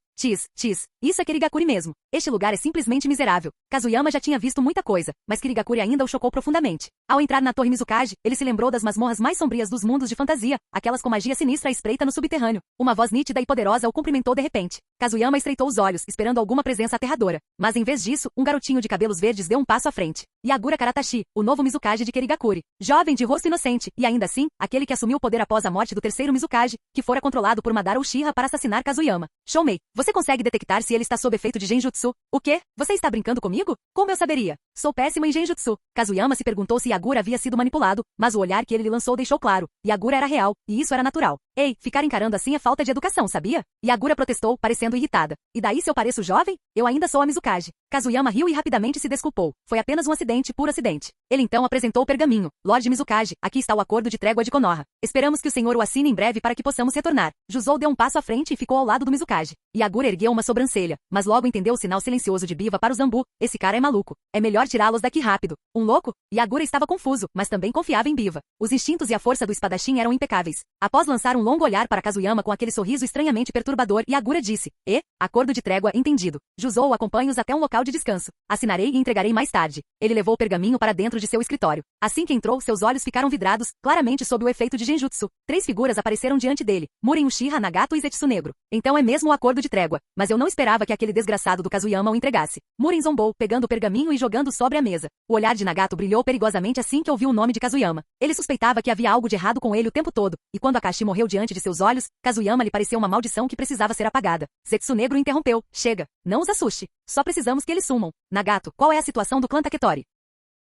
Speaker 2: Isso é Kirigakuri mesmo. Este lugar é simplesmente miserável. Kazuyama já tinha visto muita coisa, mas Kirigakuri ainda o chocou profundamente. Ao entrar na Torre Mizukage, ele se lembrou das masmorras mais sombrias dos mundos de fantasia, aquelas com magia sinistra à espreita no subterrâneo. Uma voz nítida e poderosa o cumprimentou de repente. Kazuyama estreitou os olhos, esperando alguma presença aterradora, mas em vez disso, um garotinho de cabelos verdes deu um passo à frente. Yagura Karatashi, o novo Mizukage de Kirigakuri. Jovem de rosto inocente, e ainda assim, aquele que assumiu o poder após a morte do terceiro Mizukage, que fora controlado por Madara Uchiha para assassinar Kazuyama. Shoumei, você consegue detectar se ele está sob efeito de Genjutsu? O quê? Você está brincando comigo? Como eu saberia? Sou péssimo em Genjutsu. Kazuyama se perguntou se Yagura havia sido manipulado, mas o olhar que ele lhe lançou deixou claro. Yagura era real, e isso era natural. Ei, ficar encarando assim é falta de educação, sabia? Yagura protestou, parecendo irritada. E daí se eu pareço jovem? Eu ainda sou a Mizukage. Kazuyama riu e rapidamente se desculpou. Foi apenas um acidente, puro acidente. Ele então apresentou o pergaminho. Lorde Mizukage, aqui está o acordo de trégua de Konoha. Esperamos que o senhor o assine em breve para que possamos retornar. Juzou deu um passo à frente e ficou ao lado do Mizukage. Yagura ergueu uma sobrancelha, mas logo entendeu o sinal silencioso de Biva para o Zambu. Esse cara é maluco. É melhor tirá-los daqui rápido. Um louco? Yagura estava confuso, mas também confiava em Biva. Os instintos e a força do espadachim eram impecáveis. Após lançar um longo olhar para Kazuyama com aquele sorriso estranhamente perturbador, Yagura disse: acordo de trégua, entendido. Juzou acompanhe-os até um local de descanso. Assinarei e entregarei mais tarde. Ele levou o pergaminho para dentro de seu escritório. Assim que entrou, seus olhos ficaram vidrados, claramente sob o efeito de Genjutsu. 3 figuras apareceram diante dele: Muren Uchiha, Nagato e Zetsu Negro. Então é mesmo o acordo de trégua, mas eu não esperava que aquele desgraçado do Kazuyama o entregasse. Muren zombou, pegando o pergaminho e jogando sobre a mesa. O olhar de Nagato brilhou perigosamente assim que ouviu o nome de Kazuyama. Ele suspeitava que havia algo de errado com ele o tempo todo, e quando Akashi morreu diante de seus olhos, Kazuyama lhe pareceu uma maldição que precisava ser apagada. Zetsu Negro interrompeu: chega, não os assuste. Só precisamos que eles sumam. Nagato, qual é a situação do clã Taketori?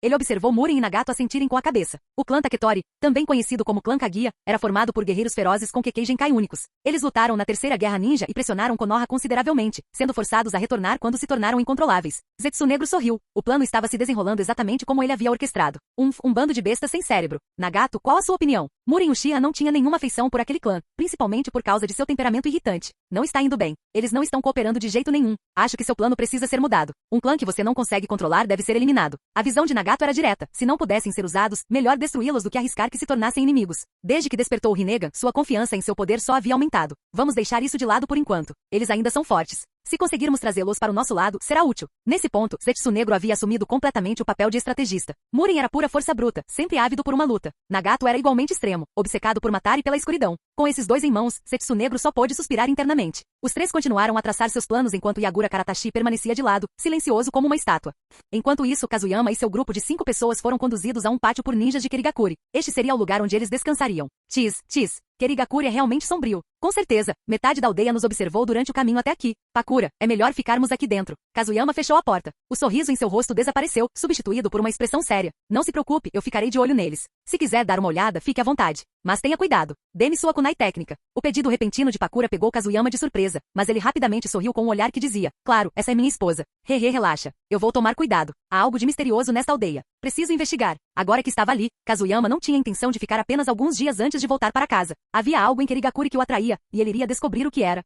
Speaker 2: Ele observou Muren e Nagato assentirem com a cabeça. O clã Taketori, também conhecido como clã Kaguya, era formado por guerreiros ferozes com Kekkei Genkai únicos. Eles lutaram na Terceira Guerra Ninja e pressionaram Konoha consideravelmente, sendo forçados a retornar quando se tornaram incontroláveis. Zetsu Negro sorriu. O plano estava se desenrolando exatamente como ele havia orquestrado. Um bando de bestas sem cérebro. Nagato, qual a sua opinião? Muren Uchiha não tinha nenhuma afeição por aquele clã, principalmente por causa de seu temperamento irritante. Não está indo bem. Eles não estão cooperando de jeito nenhum. Acho que seu plano precisa ser mudado. Um clã que você não consegue controlar deve ser eliminado. A visão de Nagato era direta. Se não pudessem ser usados, melhor destruí-los do que arriscar que se tornassem inimigos. Desde que despertou o Rinnegan, sua confiança em seu poder só havia aumentado. Vamos deixar isso de lado por enquanto. Eles ainda são fortes. Se conseguirmos trazê-los para o nosso lado, será útil. Nesse ponto, Zetsu Negro havia assumido completamente o papel de estrategista. Muren era pura força bruta, sempre ávido por uma luta. Nagato era igualmente extremo, obcecado por matar e pela escuridão. Com esses dois em mãos, Zetsu Negro só pôde suspirar internamente. Os três continuaram a traçar seus planos enquanto Yagura Karatashi permanecia de lado, silencioso como uma estátua. Enquanto isso, Kazuyama e seu grupo de 5 pessoas foram conduzidos a um pátio por ninjas de Kirigakuri. Este seria o lugar onde eles descansariam. Kirigakuri é realmente sombrio. Com certeza, metade da aldeia nos observou durante o caminho até aqui. Pakura, é melhor ficarmos aqui dentro. Kazuyama fechou a porta. O sorriso em seu rosto desapareceu, substituído por uma expressão séria. Não se preocupe, eu ficarei de olho neles. Se quiser dar uma olhada, fique à vontade. Mas tenha cuidado. Dê-me sua kunai técnica. O pedido repentino de Pakura pegou Kazuyama de surpresa, mas ele rapidamente sorriu com um olhar que dizia: claro, essa é minha esposa. Relaxa. Eu vou tomar cuidado. Há algo de misterioso nesta aldeia. Preciso investigar. Agora que estava ali, Kazuyama não tinha intenção de ficar apenas alguns dias antes de voltar para casa. Havia algo em Kirigakuri que o atraía, e ele iria descobrir o que era.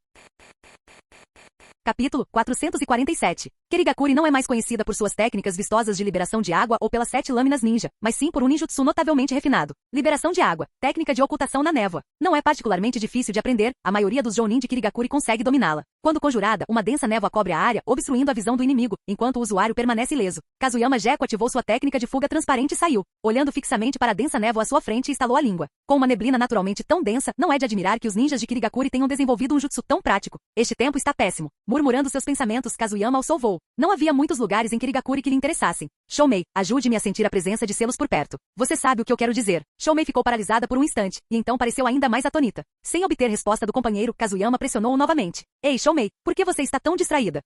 Speaker 2: Capítulo 447. Kirigakuri não é mais conhecida por suas técnicas vistosas de liberação de água ou pelas 7 lâminas ninja, mas sim por um ninjutsu notavelmente refinado. Liberação de água, técnica de ocultação na névoa. Não é particularmente difícil de aprender, a maioria dos jounin de Kirigakuri consegue dominá-la. Quando conjurada, uma densa névoa cobre a área, obstruindo a visão do inimigo, enquanto o usuário permanece ileso. Kazuyama Jeko ativou sua técnica de fuga transparente e saiu. Olhando fixamente para a densa névoa à sua frente, estalou a língua. Com uma neblina naturalmente tão densa, não é de admirar que os ninjas de Kirigakuri tenham desenvolvido um jutsu tão prático. Este tempo está péssimo. Murmurando seus pensamentos, Kazuyama alçou voo. Não havia muitos lugares em Kirigakuri que lhe interessassem. Shoumei, ajude-me a sentir a presença de selos por perto. Você sabe o que eu quero dizer. Shoumei ficou paralisada por um instante, e então pareceu ainda mais atonita. Sem obter resposta do companheiro, Kazuyama pressionou-o novamente. Ei, Shoumei, por que você está tão distraída?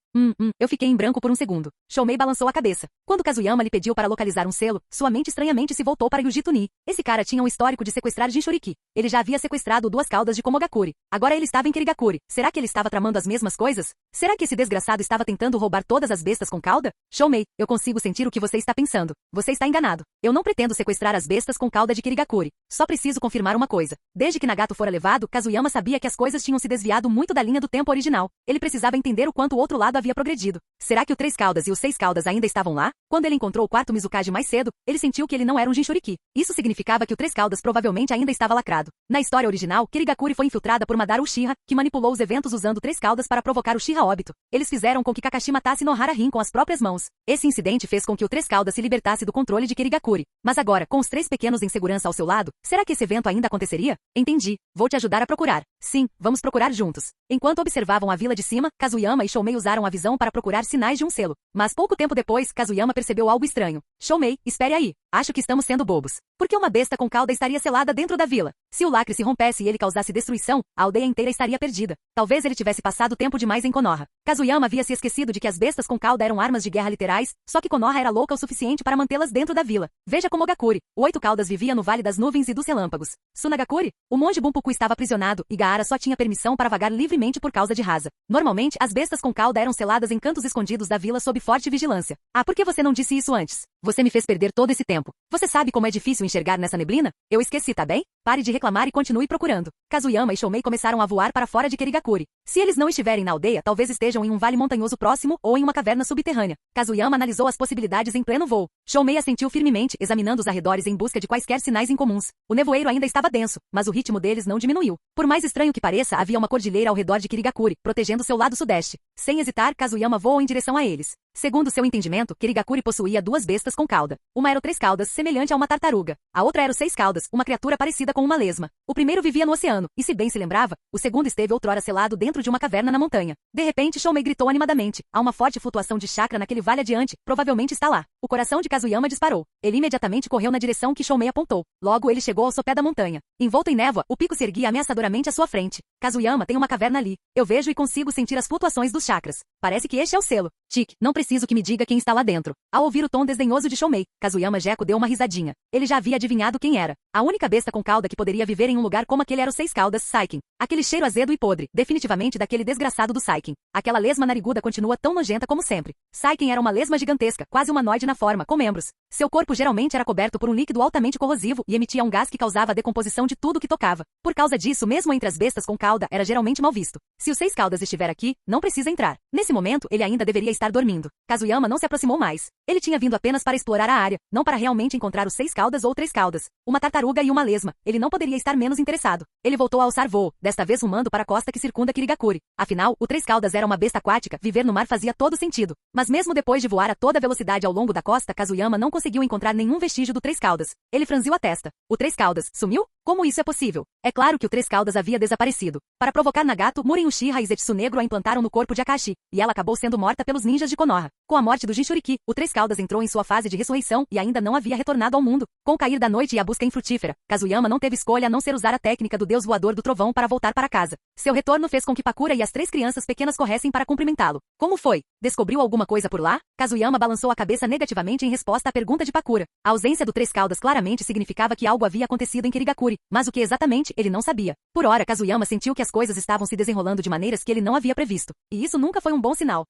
Speaker 2: Eu fiquei em branco por um segundo. Shoumei balançou a cabeça. Quando Kazuyama lhe pediu para localizar um selo, sua mente estranhamente se voltou para Yuji Tuni. Esse cara tinha um histórico de sequestrar Jinchuriki. Ele já havia sequestrado Duas Caudas de Komogakuri. Agora ele estava em Kirigakuri. Será que ele estava tramando as mesmas coisas? Será que esse desgraçado estava tentando roubar todas as bestas com cauda? Shoumei, eu consigo sentir o que você está pensando. Você está enganado. Eu não pretendo sequestrar as bestas com cauda de Kirigakuri. Só preciso confirmar uma coisa. Desde que Nagato fora levado, Kazuyama sabia que as coisas tinham se desviado muito da linha do tempo original. Ele precisava entender o quanto o outro lado havia progredido. Será que o Três Caudas e os Seis Caudas ainda estavam lá? Quando ele encontrou o quarto Mizukage mais cedo, ele sentiu que ele não era um Jinchuriki. Isso significava que o Três Caudas provavelmente ainda estava lacrado. Na história original, Kirigakuri foi infiltrada por Madara Uchiha, que manipulou os eventos usando Três Caudas para provocar Uchiha óbito. Eles fizeram com que Kakashi matasse Nohara Rin com as próprias mãos. Esse incidente fez com que o Três Caudas se libertasse do controle de Kirigakuri. Mas agora, com os três pequenos em segurança ao seu lado, será que esse evento ainda aconteceria? Entendi. Vou te ajudar a procurar. Sim, vamos procurar juntos. Enquanto observavam a vila de cima, Kazuyama e Shoumei usaram a visão para procurar sinais de um selo. Mas pouco tempo depois, Kazuyama percebeu algo estranho. Shoumei, espere aí. Acho que estamos sendo bobos. Por que uma besta com cauda estaria selada dentro da vila? Se o lacre se rompesse e ele causasse destruição, a aldeia inteira estaria perdida. Talvez ele tivesse passado tempo demais em Konoha. Kazuyama havia se esquecido de que as bestas com cauda eram armas de guerra literais, só que Konoha era louca o suficiente para mantê-las dentro da vila. Veja como Gakuri, o Oito Caudas vivia no Vale das Nuvens e dos Relâmpagos. Sunagakuri, o monge Bunpuku estava aprisionado e Gaara só tinha permissão para vagar livremente por causa de Rasa. Normalmente, as bestas com cauda eram seladas em cantos escondidos da vila sob forte vigilância. Ah, por que você não disse isso antes? Você me fez perder todo esse tempo. Você sabe como é difícil enxergar nessa neblina? Eu esqueci, tá bem? Pare de reclamar e continue procurando. Kazuyama e Shoumei começaram a voar para fora de Kirigakuri. Se eles não estiverem na aldeia, talvez estejam em um vale montanhoso próximo ou em uma caverna subterrânea. Kazuyama analisou as possibilidades em pleno voo. Shoumei assentiu firmemente, examinando os arredores em busca de quaisquer sinais incomuns. O nevoeiro ainda estava denso, mas o ritmo deles não diminuiu. Por mais estranho que pareça, havia uma cordilheira ao redor de Kirigakuri, protegendo seu lado sudeste. Sem hesitar, Kazuyama voou em direção a eles. Segundo seu entendimento, Kirigakuri possuía duas bestas com cauda. Uma era o Três Caudas, semelhante a uma tartaruga. A outra era o Seis Caudas, uma criatura parecida com uma lesma. O primeiro vivia no oceano, e se bem se lembrava, o segundo esteve outrora selado dentro de uma caverna na montanha. De repente, Shoumei gritou animadamente. Há uma forte flutuação de chakra naquele vale adiante, provavelmente está lá. O coração de Kazuyama disparou. Ele imediatamente correu na direção que Shoumei apontou. Logo ele chegou ao sopé da montanha. Envolto em névoa, o pico se erguia ameaçadoramente à sua frente. Kazuyama tem uma caverna ali. Eu vejo e consigo sentir as flutuações dos chakras. Parece que este é o selo. Tic, não preciso que me diga quem está lá dentro. Ao ouvir o tom desdenhoso de Shoumei, Kazuyama Jeko deu uma risadinha. Ele já havia adivinhado quem era. A única besta com cauda que poderia viver em um lugar como aquele era o Seis Caudas, Saiken. Aquele cheiro azedo e podre, definitivamente daquele desgraçado do Saiken. Aquela lesma nariguda continua tão nojenta como sempre. Saiken era uma lesma gigantesca, quase humanoide na forma, com membros. Seu corpo geralmente era coberto por um líquido altamente corrosivo e emitia um gás que causava a decomposição de tudo que tocava. Por causa disso, mesmo entre as bestas com cauda, era geralmente mal visto. Se o Seis Caudas estiver aqui, não precisa entrar. Nesse momento, ele ainda deveria estar dormindo. Kazuyama não se aproximou mais. Ele tinha vindo apenas para explorar a área, não para realmente encontrar os Seis Caudas ou Três Caudas. Uma tartaruga e uma lesma. Ele não poderia estar menos interessado. Ele voltou a alçar voo, desta vez rumando para a costa que circunda Kirigakuri. Afinal, o Três Caudas era uma besta aquática, viver no mar fazia todo sentido. Mas mesmo depois de voar a toda velocidade ao longo da costa, Kazuyama não conseguiu encontrar nenhum vestígio do Três Caudas. Ele franziu a testa. O Três Caudas sumiu? Como isso é possível? É claro que o Três Caudas havia desaparecido. Para provocar Nagato, Muren Uchiha e Zetsu Negro a implantaram no corpo de Akashi, e ela acabou sendo morta pelos ninjas de Konoha. Com a morte do Jinchuriki, o Três Caudas entrou em sua fase de ressurreição e ainda não havia retornado ao mundo. Com o cair da noite e a busca infrutífera, Kazuyama não teve escolha a não ser usar a técnica do deus voador do trovão para voltar para casa. Seu retorno fez com que Pakura e as três crianças pequenas corressem para cumprimentá-lo. Como foi? Descobriu alguma coisa por lá? Kazuyama balançou a cabeça negativamente em resposta à pergunta de Pakura. A ausência do Três Caudas claramente significava que algo havia acontecido em Kirigakuri, mas o que exatamente ele não sabia. Por hora, Kazuyama sentiu que as coisas estavam se desenrolando de maneiras que ele não havia previsto. E isso nunca foi um bom sinal.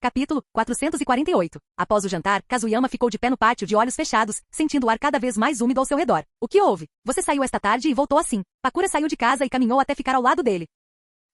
Speaker 2: Capítulo 448. Após o jantar, Kazuyama ficou de pé no pátio de olhos fechados, sentindo o ar cada vez mais úmido ao seu redor. O que houve? Você saiu esta tarde e voltou assim. Pakura saiu de casa e caminhou até ficar ao lado dele.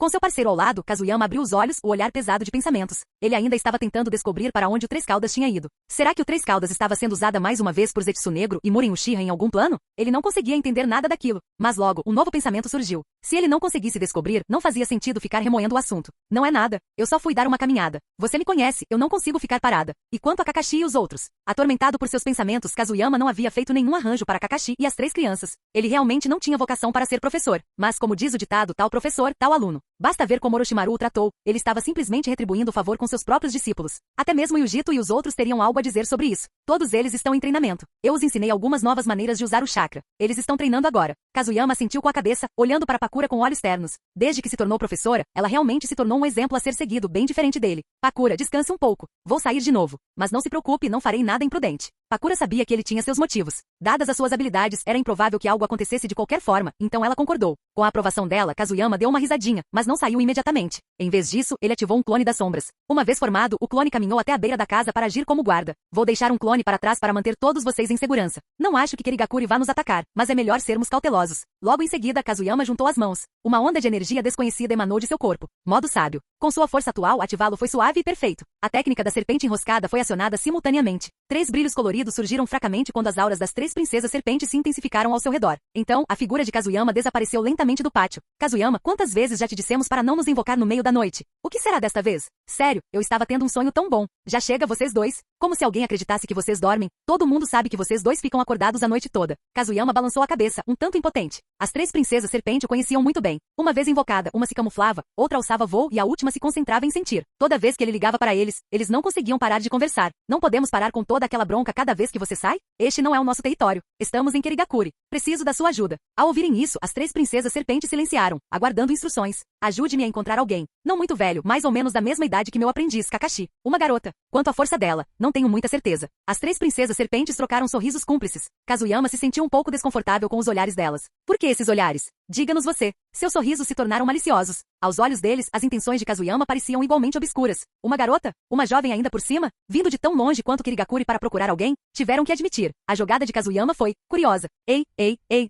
Speaker 2: Com seu parceiro ao lado, Kazuyama abriu os olhos, o olhar pesado de pensamentos. Ele ainda estava tentando descobrir para onde o Três Caudas tinha ido. Será que o Três Caudas estava sendo usada mais uma vez por Zetsu Negro e Muren Uchiha em algum plano? Ele não conseguia entender nada daquilo. Mas logo, um novo pensamento surgiu. Se ele não conseguisse descobrir, não fazia sentido ficar remoendo o assunto. Não é nada. Eu só fui dar uma caminhada. Você me conhece, eu não consigo ficar parada. E quanto a Kakashi e os outros? Atormentado por seus pensamentos, Kazuyama não havia feito nenhum arranjo para Kakashi e as três crianças. Ele realmente não tinha vocação para ser professor. Mas como diz o ditado, tal professor, tal aluno. Basta ver como Orochimaru o tratou, ele estava simplesmente retribuindo o favor com seus próprios discípulos. Até mesmo Yujito e os outros teriam algo a dizer sobre isso. Todos eles estão em treinamento. Eu os ensinei algumas novas maneiras de usar o chakra. Eles estão treinando agora. Kazuyama assentiu com a cabeça, olhando para Pakura com olhos ternos. Desde que se tornou professora, ela realmente se tornou um exemplo a ser seguido, bem diferente dele. Pakura, descanse um pouco. Vou sair de novo. Mas não se preocupe, não farei nada imprudente. Pakura sabia que ele tinha seus motivos. Dadas as suas habilidades, era improvável que algo acontecesse de qualquer forma, então ela concordou. Com a aprovação dela, Kazuyama deu uma risadinha, mas não saiu imediatamente. Em vez disso, ele ativou um clone das sombras. Uma vez formado, o clone caminhou até a beira da casa para agir como guarda. Vou deixar um clone para trás para manter todos vocês em segurança. Não acho que Kirigakuri vá nos atacar, mas é melhor sermos cautelosos. Logo em seguida, Kazuyama juntou as mãos. Uma onda de energia desconhecida emanou de seu corpo. Modo sábio. Com sua força atual, ativá-lo foi suave e perfeito. A técnica da serpente enroscada foi acionada simultaneamente. 3 brilhos coloridos surgiram fracamente quando as auras das 3 princesas serpentes se intensificaram ao seu redor. Então, a figura de Kazuyama desapareceu lentamente do pátio. Kazuyama, quantas vezes já te dissemos para não nos invocar no meio da noite? O que será desta vez? Sério, eu estava tendo um sonho tão bom. Já chega vocês dois. Como se alguém acreditasse que vocês dormem. Todo mundo sabe que vocês dois ficam acordados a noite toda. Kazuyama balançou a cabeça, um tanto impotente. As 3 princesas serpente o conheciam muito bem. Uma vez invocada, uma se camuflava, outra alçava voo e a última se concentrava em sentir. Toda vez que ele ligava para eles, eles não conseguiam parar de conversar. Não podemos parar com toda aquela bronca cada vez que você sai? Este não é o nosso território. Estamos em Kirigakuri. Preciso da sua ajuda. Ao ouvirem isso, as 3 princesas serpente silenciaram, aguardando instruções. Ajude-me a encontrar alguém. Não muito velho, mais ou menos da mesma idade que meu aprendiz, Kakashi. Uma garota. Quanto à força dela, não tenho muita certeza. As 3 princesas serpentes trocaram sorrisos cúmplices. Kazuyama se sentiu um pouco desconfortável com os olhares delas. Por que esses olhares? Diga-nos você. Seus sorrisos se tornaram maliciosos. Aos olhos deles, as intenções de Kazuyama pareciam igualmente obscuras. Uma garota? Uma jovem ainda por cima? Vindo de tão longe quanto Kirigakuri para procurar alguém? Tiveram que admitir. A jogada de Kazuyama foi curiosa. Ei,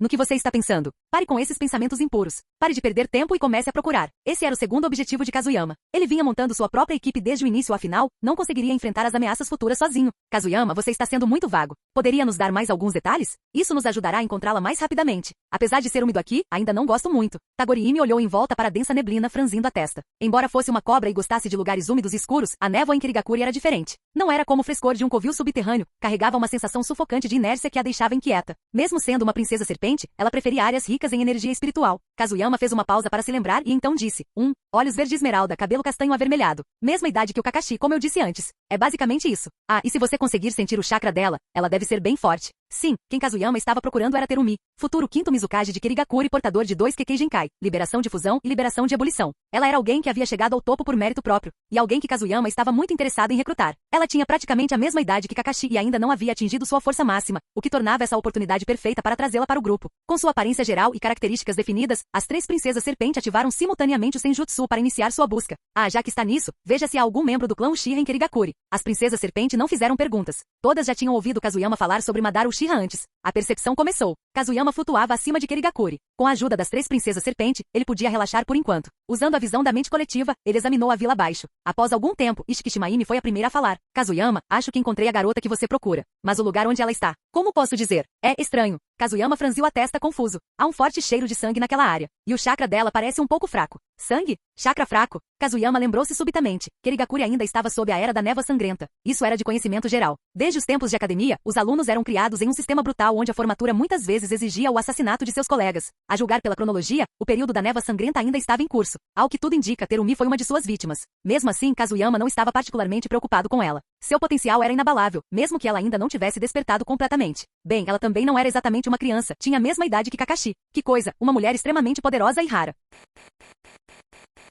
Speaker 2: no que você está pensando? Pare com esses pensamentos impuros. Pare de perder tempo e comece a procurar. Esse era o segundo objetivo de Kazuyama. Ele vinha montando sua própria equipe desde o início, afinal, não conseguiria enfrentar as ameaças futuras sozinho. Kazuyama, você está sendo muito vago. Poderia nos dar mais alguns detalhes? Isso nos ajudará a encontrá-la mais rapidamente. Apesar de ser úmido aqui, ainda não gosto muito. Tagorimi olhou em volta para a densa neblina, franzindo a testa. Embora fosse uma cobra e gostasse de lugares úmidos e escuros, a névoa em Kirigakuri era diferente. Não era como o frescor de um covil subterrâneo, carregava uma sensação sufocante de inércia que a deixava inquieta. Mesmo sendo uma princesa serpente, ela preferia áreas ricas em energia espiritual. Kazuyama fez uma pausa para se lembrar e então disse: olhos verde esmeralda, cabelo castanho avermelhado. Mesma idade que o Kakashi, como eu disse antes. É basicamente isso. Ah, e se você conseguir sentir o chakra dela, ela deve ser bem forte. Sim, quem Kazuyama estava procurando era Terumi, futuro quinto Mizukage de Kirigakuri, portador de 2 Kekkei Genkai, liberação de fusão e liberação de ebulição. Ela era alguém que havia chegado ao topo por mérito próprio, e alguém que Kazuyama estava muito interessado em recrutar. Ela tinha praticamente a mesma idade que Kakashi e ainda não havia atingido sua força máxima, o que tornava essa oportunidade perfeita para trazê-la para o grupo. Com sua aparência geral e características definidas, as 3 princesas serpente ativaram simultaneamente o Senjutsu para iniciar sua busca. Ah, já que está nisso, veja se há algum membro do clã Uchiha em Kirigakuri. As princesas serpente não fizeram perguntas. Todas já tinham ouvido Kazuyama falar sobre Madara Uchiha antes. A percepção começou. Kazuyama flutuava acima de Kirigakuri. Com a ajuda das 3 princesas serpente, ele podia relaxar por enquanto. Usando a visão da mente coletiva, ele examinou a vila abaixo. Após algum tempo, Ishikishimaime foi a primeira a falar. Kazuyama, acho que encontrei a garota que você procura. Mas o lugar onde ela está, como posso dizer? É estranho. Kazuyama franziu a testa confuso. Há um forte cheiro de sangue naquela área. E o chakra dela parece um pouco fraco. Sangue? Chakra fraco? Kazuyama lembrou-se subitamente. Kirigakuri ainda estava sob a era da névoa sangrenta. Isso era de conhecimento geral. Desde os tempos de academia, os alunos eram criados em um sistema brutal onde a formatura muitas vezes exigia o assassinato de seus colegas. A julgar pela cronologia, o período da névoa sangrenta ainda estava em curso. Ao que tudo indica, Terumi foi uma de suas vítimas. Mesmo assim, Kazuyama não estava particularmente preocupado com ela. Seu potencial era inabalável, mesmo que ela ainda não tivesse despertado completamente. Bem, ela também não era exatamente uma criança, tinha a mesma idade que Kakashi. Que coisa, uma mulher extremamente poderosa e rara.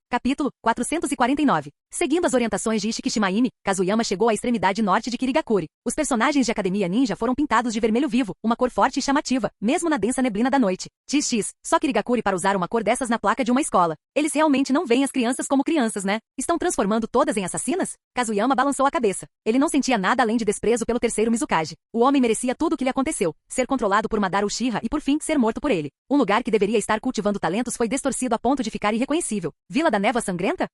Speaker 2: Capítulo 449. Seguindo as orientações de Ishikishimaime, Kazuyama chegou à extremidade norte de Kirigakuri. Os personagens de Academia Ninja foram pintados de vermelho vivo, uma cor forte e chamativa, mesmo na densa neblina da noite. XX, só Kirigakuri para usar uma cor dessas na placa de uma escola. Eles realmente não veem as crianças como crianças, né? Estão transformando todas em assassinas? Kazuyama balançou a cabeça. Ele não sentia nada além de desprezo pelo terceiro Mizukage. O homem merecia tudo o que lhe aconteceu, ser controlado por Madara Uchiha e por fim ser morto por ele. Um lugar que deveria estar cultivando talentos foi distorcido a ponto de ficar irreconhecível. Vila da Névoa Sangrenta?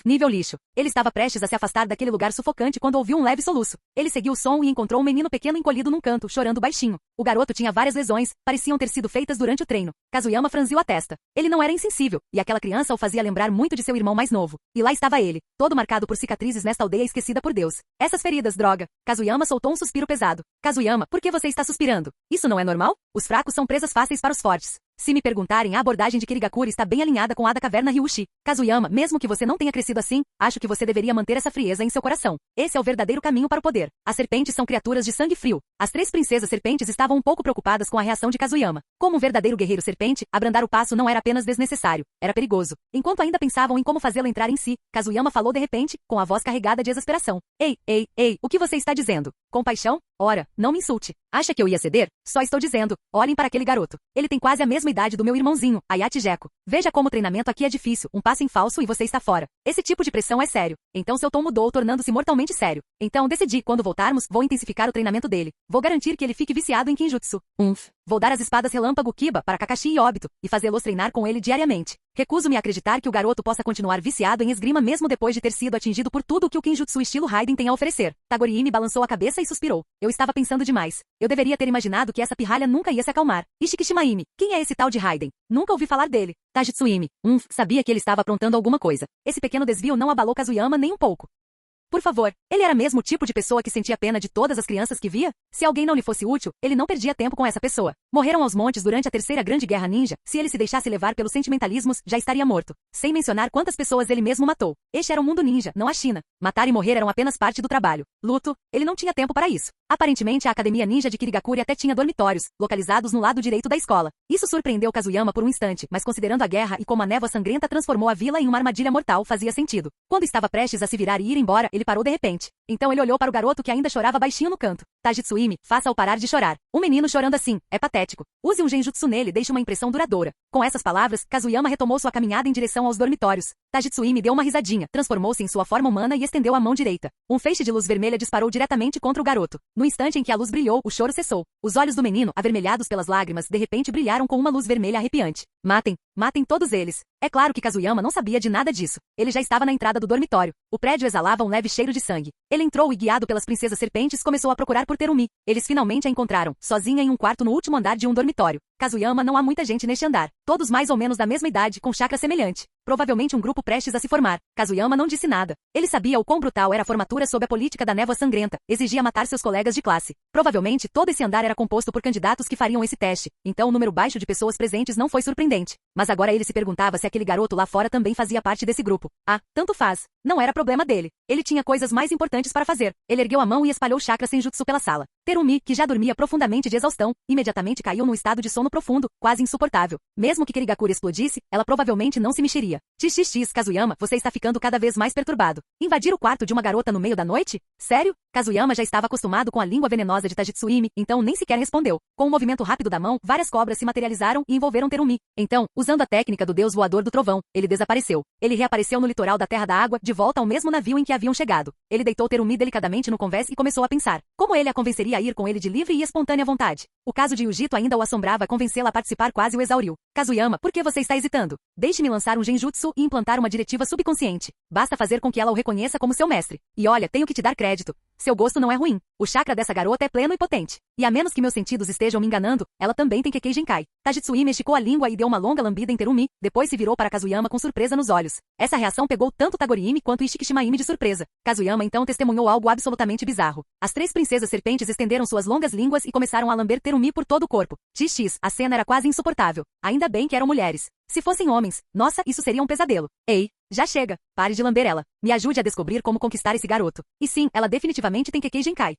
Speaker 2: Nível lixo. Ele estava prestes a se afastar daquele lugar sufocante quando ouviu um leve soluço. Ele seguiu o som e encontrou um menino pequeno encolhido num canto, chorando baixinho. O garoto tinha várias lesões, pareciam ter sido feitas durante o treino. Kazuyama franziu a testa. Ele não era insensível, e aquela criança o fazia lembrar muito de seu irmão mais novo. E lá estava ele, todo marcado por cicatrizes nesta aldeia esquecida por Deus. Essas feridas, droga. Kazuyama soltou um suspiro pesado. Kazuyama, por que você está suspirando? Isso não é normal? Os fracos são presas fáceis para os fortes. Se me perguntarem, a abordagem de Kirigakure está bem alinhada com a da caverna Ryushi. Kazuyama, mesmo que você não tenha crescido assim, acho que você deveria manter essa frieza em seu coração. Esse é o verdadeiro caminho para o poder. As serpentes são criaturas de sangue frio. As 3 princesas serpentes estavam um pouco preocupadas com a reação de Kazuyama. Como um verdadeiro guerreiro serpente, abrandar o passo não era apenas desnecessário, era perigoso. Enquanto ainda pensavam em como fazê-lo entrar em si, Kazuyama falou de repente, com a voz carregada de exasperação. Ei, o que você está dizendo? Compaixão? Ora, não me insulte. Acha que eu ia ceder? Só estou dizendo. Olhem para aquele garoto. Ele tem quase a mesma idade do meu irmãozinho, Ayate Jeko. Veja como o treinamento aqui é difícil, um passo em falso e você está fora. Esse tipo de pressão é sério. Então seu tom mudou, tornando-se mortalmente sério. Então decidi, quando voltarmos, vou intensificar o treinamento dele. Vou garantir que ele fique viciado em Kinjutsu. Vou dar as espadas relâmpago Kiba para Kakashi e Obito, e fazê-los treinar com ele diariamente. Recuso-me a acreditar que o garoto possa continuar viciado em esgrima mesmo depois de ter sido atingido por tudo o que o Kinjutsu estilo Raiden tem a oferecer. Tagorimi balançou a cabeça e suspirou. Eu estava pensando demais. Eu deveria ter imaginado que essa pirralha nunca ia se acalmar. Ishikishimaime, quem é esse tal de Raiden? Nunca ouvi falar dele. Tajitsuimi, sabia que ele estava aprontando alguma coisa. Esse pequeno desvio não abalou Kazuyama nem um pouco. Por favor, ele era mesmo o tipo de pessoa que sentia pena de todas as crianças que via? Se alguém não lhe fosse útil, ele não perdia tempo com essa pessoa. Morreram aos montes durante a terceira grande guerra ninja, se ele se deixasse levar pelos sentimentalismos, já estaria morto. Sem mencionar quantas pessoas ele mesmo matou. Este era o mundo ninja, não a China. Matar e morrer eram apenas parte do trabalho. Luto, ele não tinha tempo para isso. Aparentemente a Academia Ninja de Kirigakure até tinha dormitórios, localizados no lado direito da escola. Isso surpreendeu Kazuyama por um instante, mas considerando a guerra e como a névoa sangrenta transformou a vila em uma armadilha mortal, fazia sentido. Quando estava prestes a se virar e ir embora, ele parou de repente. Então ele olhou para o garoto que ainda chorava baixinho no canto. Tajitsuimi, faça-o parar de chorar. Um menino chorando assim, é patético. Use um genjutsu nele e deixe uma impressão duradoura. Com essas palavras, Kazuyama retomou sua caminhada em direção aos dormitórios. Tajitsuimi deu uma risadinha, transformou-se em sua forma humana e estendeu a mão direita. Um feixe de luz vermelha disparou diretamente contra o garoto. No instante em que a luz brilhou, o choro cessou. Os olhos do menino, avermelhados pelas lágrimas, de repente brilharam com uma luz vermelha arrepiante. Matem todos eles. É claro que Kazuyama não sabia de nada disso. Ele já estava na entrada do dormitório. O prédio exalava um leve cheiro de sangue. Ele entrou e, guiado pelas princesas serpentes, começou a procurar por Terumi. Eles finalmente a encontraram, sozinha em um quarto no último andar de um dormitório. Kazuyama, não há muita gente neste andar. Todos mais ou menos da mesma idade, com chakra semelhante. Provavelmente um grupo prestes a se formar. Kazuyama não disse nada. Ele sabia o quão brutal era a formatura sob a política da névoa sangrenta. Exigia matar seus colegas de classe. Provavelmente todo esse andar era composto por candidatos que fariam esse teste. Então o número baixo de pessoas presentes não foi surpreendente. Mas agora ele se perguntava se aquele garoto lá fora também fazia parte desse grupo. Tanto faz. Não era problema dele. Ele tinha coisas mais importantes para fazer. Ele ergueu a mão e espalhou chakra senjutsu pela sala. Terumi, que já dormia profundamente de exaustão, imediatamente caiu num estado de sono profundo, quase insuportável. Mesmo que Kirigakure explodisse, ela provavelmente não se mexeria. Kazuyama, você está ficando cada vez mais perturbado. Invadir o quarto de uma garota no meio da noite? Sério? Kazuyama já estava acostumado com a língua venenosa de Tajitsuimi, então nem sequer respondeu. Com um movimento rápido da mão, várias cobras se materializaram e envolveram Terumi. Então, usando a técnica do deus voador do trovão, ele desapareceu. Ele reapareceu no litoral da Terra da Água, de volta ao mesmo navio em que haviam chegado. Ele deitou Terumi delicadamente no convés e começou a pensar. Como ele a convenceria a ir com ele de livre e espontânea vontade? O caso de Yujito ainda o assombrava, convencê-la a participar quase o exauriu. Kazuyama, por que você está hesitando? Deixe-me lançar um genjutsu e implantar uma diretiva subconsciente. Basta fazer com que ela o reconheça como seu mestre. E olha, tenho que te dar crédito. Seu gosto não é ruim. O chakra dessa garota é pleno e potente. E a menos que meus sentidos estejam me enganando, ela também tem Kekkei Genkai. Tajitsuimi esticou a língua e deu uma longa lambida em Terumi, depois se virou para Kazuyama com surpresa nos olhos. Essa reação pegou tanto Tagorimi quanto Ishikishimaime de surpresa. Kazuyama então testemunhou algo absolutamente bizarro. As 3 princesas serpentes estenderam suas longas línguas e começaram a lamber Terumi por todo o corpo. A cena era quase insuportável. Ainda bem que eram mulheres. Se fossem homens, nossa, isso seria um pesadelo. Ei, já chega. Pare de lamber ela. Me ajude a descobrir como conquistar esse garoto. E sim, ela definitivamente tem Kekkei Genkai.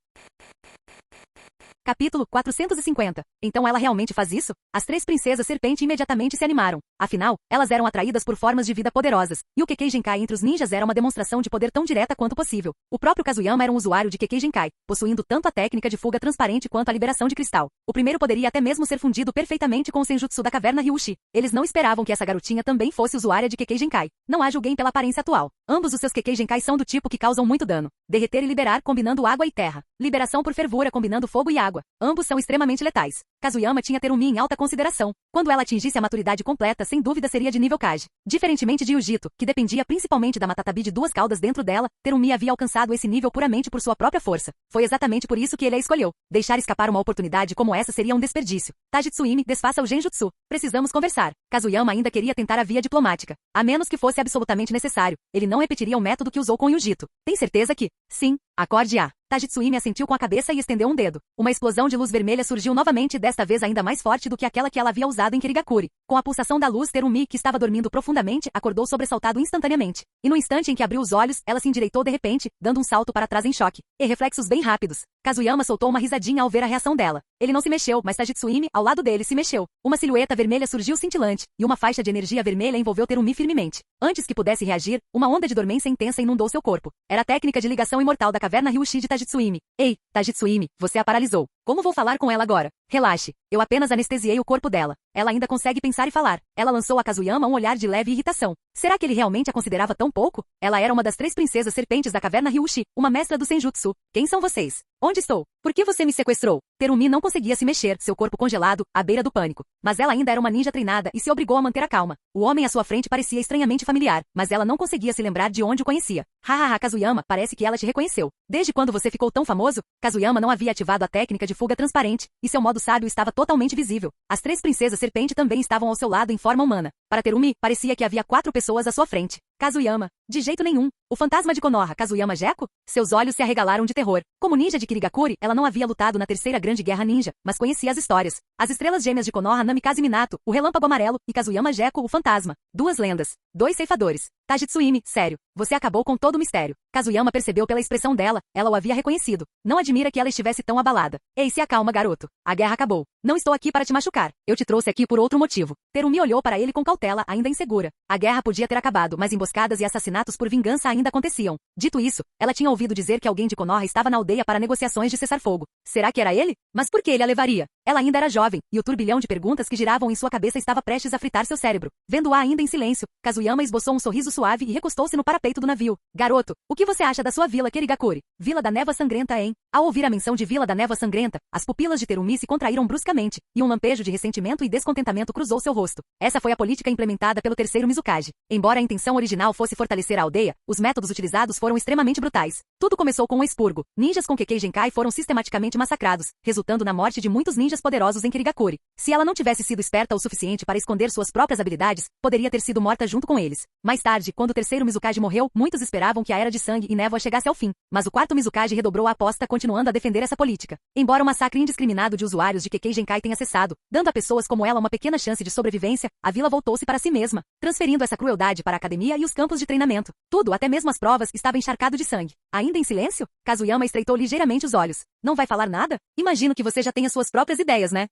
Speaker 2: Capítulo 450. Então ela realmente faz isso? As 3 princesas serpente imediatamente se animaram. Afinal, elas eram atraídas por formas de vida poderosas, e o Kekkei Genkai entre os ninjas era uma demonstração de poder tão direta quanto possível. O próprio Kazuyama era um usuário de Kekkei Genkai, possuindo tanto a técnica de fuga transparente quanto a liberação de cristal. O primeiro poderia até mesmo ser fundido perfeitamente com o senjutsu da caverna Ryushi. Eles não esperavam que essa garotinha também fosse usuária de Kekkei Genkai. Não a julguem pela aparência atual. Ambos os seus Kekkei Genkai são do tipo que causam muito dano. Derreter e liberar combinando água e terra. Liberação por fervura combinando fogo e água. Ambos são extremamente letais. Kazuyama tinha Terumi em alta consideração. Quando ela atingisse a maturidade completa, sem dúvida seria de nível Kage. Diferentemente de Yujito, que dependia principalmente da Matatabi de 2 caudas dentro dela, Terumi havia alcançado esse nível puramente por sua própria força. Foi exatamente por isso que ele a escolheu. Deixar escapar uma oportunidade como essa seria um desperdício. Tajitsuimi, desfaça o genjutsu. Precisamos conversar. Kazuyama ainda queria tentar a via diplomática. A menos que fosse absolutamente necessário. Ele não repetiria o método que usou com Yujito. Tem certeza que? Sim. Acorde A. Tajitsuimi assentiu com a cabeça e estendeu um dedo. Uma explosão de luz vermelha surgiu novamente, desta vez ainda mais forte do que aquela que ela havia usado em Kirigakuri. Com a pulsação da luz, Terumi, que estava dormindo profundamente, acordou sobressaltado instantaneamente. E no instante em que abriu os olhos, ela se endireitou de repente, dando um salto para trás em choque. E reflexos bem rápidos. Kazuyama soltou uma risadinha ao ver a reação dela. Ele não se mexeu, mas Tajitsuimi, ao lado dele, se mexeu. Uma silhueta vermelha surgiu cintilante, e uma faixa de energia vermelha envolveu Terumi firmemente. Antes que pudesse reagir, uma onda de dormência intensa inundou seu corpo. Era a técnica de ligação imortal da caverna Ryushi de Tajitsuimi. Ei, Tajitsuimi, você a paralisou. Como vou falar com ela agora? Relaxe. Eu apenas anestesiei o corpo dela. Ela ainda consegue pensar e falar. Ela lançou a Kazuyama um olhar de leve irritação. Será que ele realmente a considerava tão pouco? Ela era uma das 3 princesas serpentes da caverna Ryushi, uma mestra do Senjutsu. Quem são vocês? Onde estou? Por que você me sequestrou? Terumi não conseguia se mexer, seu corpo congelado, à beira do pânico. Mas ela ainda era uma ninja treinada e se obrigou a manter a calma. O homem à sua frente parecia estranhamente familiar, mas ela não conseguia se lembrar de onde o conhecia. Hahaha, Kazuyama, parece que ela te reconheceu. Desde quando você ficou tão famoso? Kazuyama não havia ativado a técnica de fuga transparente, e seu modo sábio estava totalmente visível. As 3 princesas serpente também estavam ao seu lado em forma humana. Para Terumi, parecia que havia 4 pessoas à sua frente. Kazuyama. De jeito nenhum. O fantasma de Konoha, Kazuyama Gecko? Seus olhos se arregalaram de terror. Como ninja de Kirigakuri, ela não havia lutado na terceira grande guerra ninja, mas conhecia as histórias. As estrelas gêmeas de Konoha, Namikaze Minato, o relâmpago amarelo, e Kazuyama Gecko, o fantasma. 2 lendas. 2 ceifadores. Tajitsuimi, sério. Você acabou com todo o mistério. Kazuyama percebeu pela expressão dela, ela o havia reconhecido. Não admira que ela estivesse tão abalada. Ei, se acalma, garoto. A guerra acabou. Não estou aqui para te machucar. Eu te trouxe aqui por outro motivo. Terumi olhou para ele com cautela, ainda insegura. A guerra podia ter acabado, mas emboscadas e assassinatos por vingança ainda aconteciam. Dito isso, ela tinha ouvido dizer que alguém de Konoha estava na aldeia para negociações de cessar-fogo. Será que era ele? Mas por que ele a levaria? Ela ainda era jovem, e o turbilhão de perguntas que giravam em sua cabeça estava prestes a fritar seu cérebro. Vendo-a ainda em silêncio, Kazuyama esboçou um sorriso suave e recostou-se no parapeito do navio. Garoto, o que você acha da sua vila Kirigakuri? Vila da Névoa Sangrenta, hein? Ao ouvir a menção de Vila da Névoa Sangrenta, as pupilas de Terumi se contraíram bruscamente, e um lampejo de ressentimento e descontentamento cruzou seu rosto. Essa foi a política implementada pelo terceiro Mizukage. Embora a intenção original fosse fortalecer a aldeia, os métodos utilizados foram extremamente brutais. Tudo começou com um expurgo. Ninjas com Kekkei Genkai foram sistematicamente massacrados, resultando na morte de muitos ninjas poderosos em Kirigakuri. Se ela não tivesse sido esperta o suficiente para esconder suas próprias habilidades, poderia ter sido morta junto com eles. Mais tarde, quando o terceiro Mizukage morreu, muitos esperavam que a Era de Sangue e Névoa chegasse ao fim. Mas o quarto Mizukage redobrou a aposta, continuando a defender essa política. Embora o massacre indiscriminado de usuários de Kekkei Genkai tenha cessado, dando a pessoas como ela uma pequena chance de sobrevivência, a vila voltou-se para si mesma, transferindo essa crueldade para a academia e os campos de treinamento. Tudo, até mesmo as provas, estava encharcado de sangue. Ainda em silêncio? Kazuyama estreitou ligeiramente os olhos. Não vai falar nada? Imagino que você já tenha suas próprias ideias, né?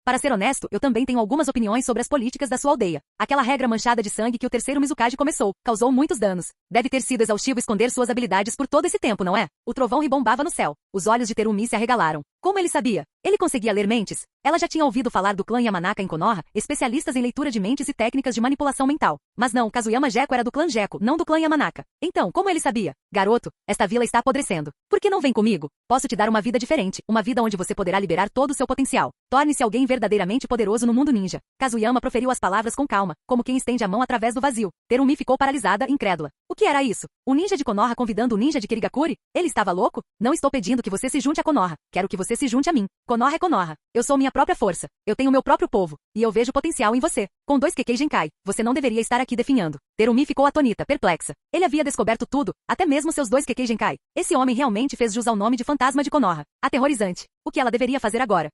Speaker 2: Para ser honesto, eu também tenho algumas opiniões sobre as políticas da sua aldeia. Aquela regra manchada de sangue que o terceiro Mizukage começou, causou muitos danos. Deve ter sido exaustivo esconder suas habilidades por todo esse tempo, não é? O trovão ribombava no céu. Os olhos de Terumi se arregalaram. Como ele sabia? Ele conseguia ler mentes? Ela já tinha ouvido falar do clã Yamanaka em Konoha, especialistas em leitura de mentes e técnicas de manipulação mental. Mas não, Kazuyama Gecko era do clã Gecko, não do clã Yamanaka. Então, como ele sabia? Garoto, esta vila está apodrecendo. Por que não vem comigo? Posso te dar uma vida diferente, uma vida onde você poderá liberar todo o seu potencial. Torne-se alguém verdadeiramente poderoso no mundo ninja. Kazuyama proferiu as palavras com calma, como quem estende a mão através do vazio. Terumi ficou paralisada, incrédula. O que era isso? O ninja de Konoha convidando o ninja de Kirigakuri? Ele estava louco? Não estou pedindo que você se junte a Konoha. Quero que você se junte a mim. Konoha é Konoha. Eu sou minha própria força. Eu tenho meu próprio povo. E eu vejo potencial em você. Com 2 Kekkei Genkai, você não deveria estar aqui definhando. Terumi ficou atonita, perplexa. Ele havia descoberto tudo, até mesmo seus 2 Kekkei Genkai. Esse homem realmente fez jus ao nome de fantasma de Konoha. Aterrorizante. O que ela deveria fazer agora?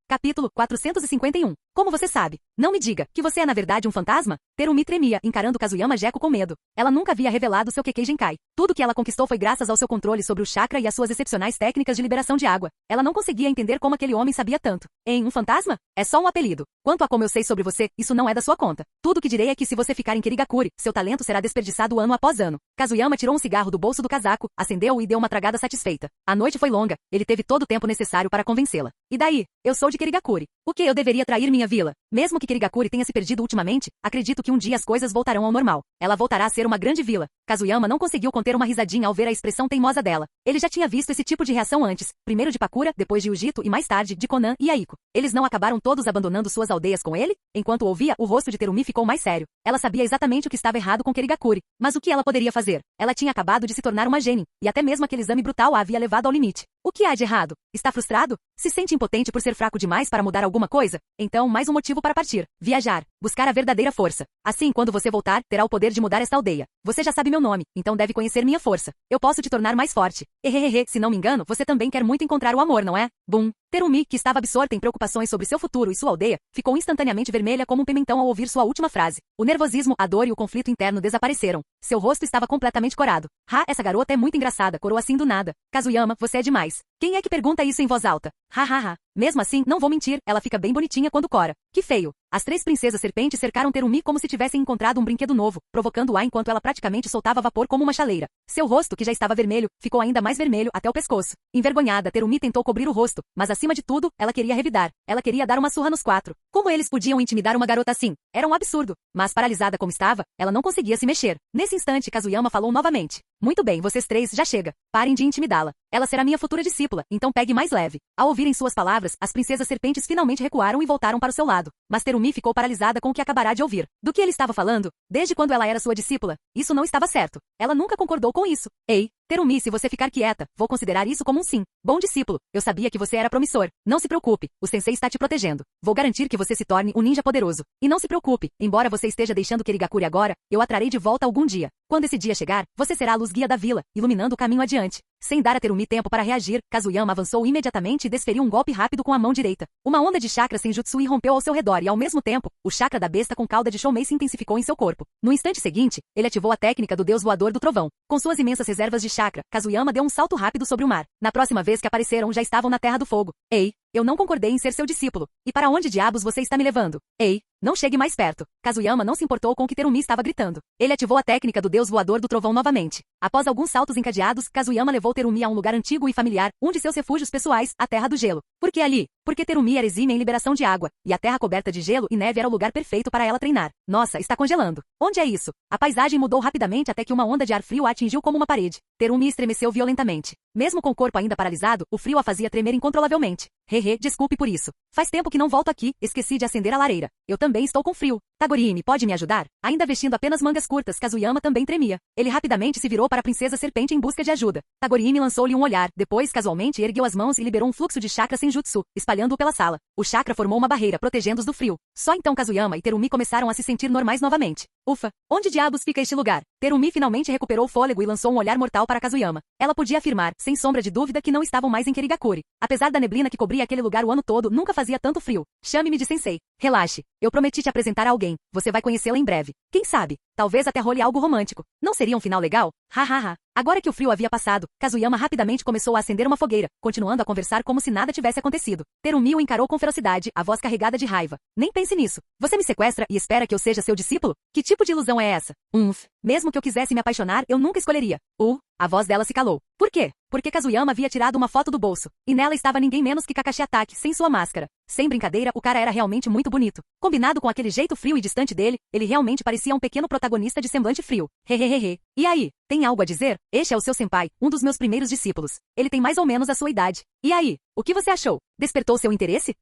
Speaker 2: Capítulo 451. Como você sabe? Não me diga que você é na verdade um fantasma? Terumi tremia, encarando Kazuyama Gecko com medo. Ela nunca havia revelado seu Kekkei Genkai. Tudo que ela conquistou foi graças ao seu controle sobre o chakra e às suas excepcionais técnicas de liberação de água. Ela não conseguia entender como aquele homem sabia tanto. Um fantasma? É só um apelido. Quanto a como eu sei sobre você, isso não é da sua conta. Tudo que direi é que se você ficar em Kirigakuri, seu talento será desperdiçado ano após ano. Kazuyama tirou um cigarro do bolso do casaco, acendeu-o e deu uma tragada satisfeita. A noite foi longa, ele teve todo o tempo necessário para convencê-la. E daí? Eu sou de Kirigakuri. O que eu deveria trair minha vila? Mesmo que Kirigakuri tenha se perdido ultimamente, acredito que um dia as coisas voltarão ao normal. Ela voltará a ser uma grande vila. Kazuyama não conseguiu conter uma risadinha ao ver a expressão teimosa dela. Ele já tinha visto esse tipo de reação antes, primeiro de Pakura, depois de Ujito e mais tarde, de Konan e Aiko. Eles não acabaram todos abandonando suas aldeias com ele? Enquanto ouvia, o rosto de Terumi ficou mais sério. Ela sabia exatamente o que estava errado com Kirigakuri. Mas o que ela poderia fazer? Ela tinha acabado de se tornar uma genin, e até mesmo aquele exame brutal a havia levado ao limite. O que há de errado? Está frustrado? Se sente impotente por ser fraco demais para mudar alguma coisa? Então, mais um motivo para partir. Viajar. Buscar a verdadeira força. Assim, quando você voltar, terá o poder de mudar esta aldeia. Você já sabe meu nome, então deve conhecer minha força. Eu posso te tornar mais forte. Ehehehe, se não me engano, você também quer muito encontrar o amor, não é? Bum. Terumi, que estava absorta em preocupações sobre seu futuro e sua aldeia, ficou instantaneamente vermelha como um pimentão ao ouvir sua última frase. O nervosismo, a dor e o conflito interno desapareceram. Seu rosto estava completamente corado. Essa garota é muito engraçada, corou assim do nada. Kazuyama, você é demais. Quem é que pergunta isso em voz alta? Mesmo assim, não vou mentir, ela fica bem bonitinha quando cora. Que feio. As 3 princesas serpentes cercaram Terumi como se tivessem encontrado um brinquedo novo, provocando-a enquanto ela praticamente soltava vapor como uma chaleira. Seu rosto, que já estava vermelho, ficou ainda mais vermelho até o pescoço. Envergonhada, Terumi tentou cobrir o rosto, mas acima de tudo, ela queria revidar. Ela queria dar uma surra nos 4. Como eles podiam intimidar uma garota assim? Era um absurdo. Mas paralisada como estava, ela não conseguia se mexer. Nesse instante, Kazuyama falou novamente. Muito bem, vocês 3, já chega. Parem de intimidá-la. Ela será minha futura discípula, então pegue mais leve. Ao ouvirem suas palavras, as princesas serpentes finalmente recuaram e voltaram para o seu lado. Mas Terumi ficou paralisada com o que acabará de ouvir. Do que ele estava falando? Desde quando ela era sua discípula? Isso não estava certo. Ela nunca concordou com isso. Ei, Terumi, se você ficar quieta, vou considerar isso como um sim. Bom discípulo, eu sabia que você era promissor. Não se preocupe, o sensei está te protegendo. Vou garantir que você se torne um ninja poderoso. E não se preocupe, embora você esteja deixando Kirigakuri agora, eu a trarei de volta algum dia. Quando esse dia chegar, você será a luz guia da vila, iluminando o caminho adiante. Sem dar a Terumi tempo para reagir, Kazuyama avançou imediatamente e desferiu um golpe rápido com a mão direita. Uma onda de chakra senjutsu irrompeu ao seu redor e, ao mesmo tempo, o chakra da besta com cauda de Shoumei se intensificou em seu corpo. No instante seguinte, ele ativou a técnica do deus voador do trovão. Com suas imensas reservas de chakra, Kazuyama deu um salto rápido sobre o mar. Na próxima vez que apareceram, já estavam na Terra do Fogo. Ei, eu não concordei em ser seu discípulo. E para onde diabos você está me levando? Ei, não chegue mais perto. Kazuyama não se importou com o que Terumi estava gritando. Ele ativou a técnica do deus voador do trovão novamente. Após alguns saltos encadeados, Kazuyama levou Terumi a um lugar antigo e familiar, um de seus refúgios pessoais, a Terra do Gelo. Por que ali? Porque Terumi era exímia em liberação de água, e a terra coberta de gelo e neve era o lugar perfeito para ela treinar. Nossa, está congelando. Onde é isso? A paisagem mudou rapidamente até que uma onda de ar frio a atingiu como uma parede. Terumi estremeceu violentamente. Mesmo com o corpo ainda paralisado, o frio a fazia tremer incontrolavelmente. Desculpe por isso. Faz tempo que não volto aqui, esqueci de acender a lareira. Eu também estou com frio. Tagorimi, pode me ajudar? Ainda vestindo apenas mangas curtas, Kazuyama também tremia. Ele rapidamente se virou para a princesa serpente em busca de ajuda. Tagorimi lançou-lhe um olhar, depois, casualmente, ergueu as mãos e liberou um fluxo de chakra senjutsu, espalhando-o pela sala. O chakra formou uma barreira, protegendo-os do frio. Só então Kazuyama e Terumi começaram a se sentir normais novamente. Ufa! Onde diabos fica este lugar? Terumi finalmente recuperou o fôlego e lançou um olhar mortal para Kazuyama. Ela podia afirmar, sem sombra de dúvida, que não estavam mais em Kirigakuri. Apesar da neblina que cobria aquele lugar o ano todo, nunca fazia tanto frio. Chame-me de sensei. Relaxe. Eu prometi te apresentar a alguém. Você vai conhecê-la em breve. Quem sabe? Talvez até role algo romântico. Não seria um final legal? Agora que o frio havia passado, Kazuyama rapidamente começou a acender uma fogueira, continuando a conversar como se nada tivesse acontecido. Terumi o encarou com ferocidade, a voz carregada de raiva. Nem pense nisso. Você me sequestra e espera que eu seja seu discípulo? Que tipo de ilusão é essa? Mesmo que eu quisesse me apaixonar, eu nunca escolheria. A voz dela se calou. Por quê? Porque Kazuyama havia tirado uma foto do bolso. E nela estava ninguém menos que Kakashi Atake, sem sua máscara. Sem brincadeira, o cara era realmente muito bonito. Combinado com aquele jeito frio e distante dele, ele realmente parecia um pequeno protagonista de semblante frio. E aí? Tem algo a dizer? Este é o seu senpai, um dos meus primeiros discípulos. Ele tem mais ou menos a sua idade. E aí? O que você achou? Despertou seu interesse?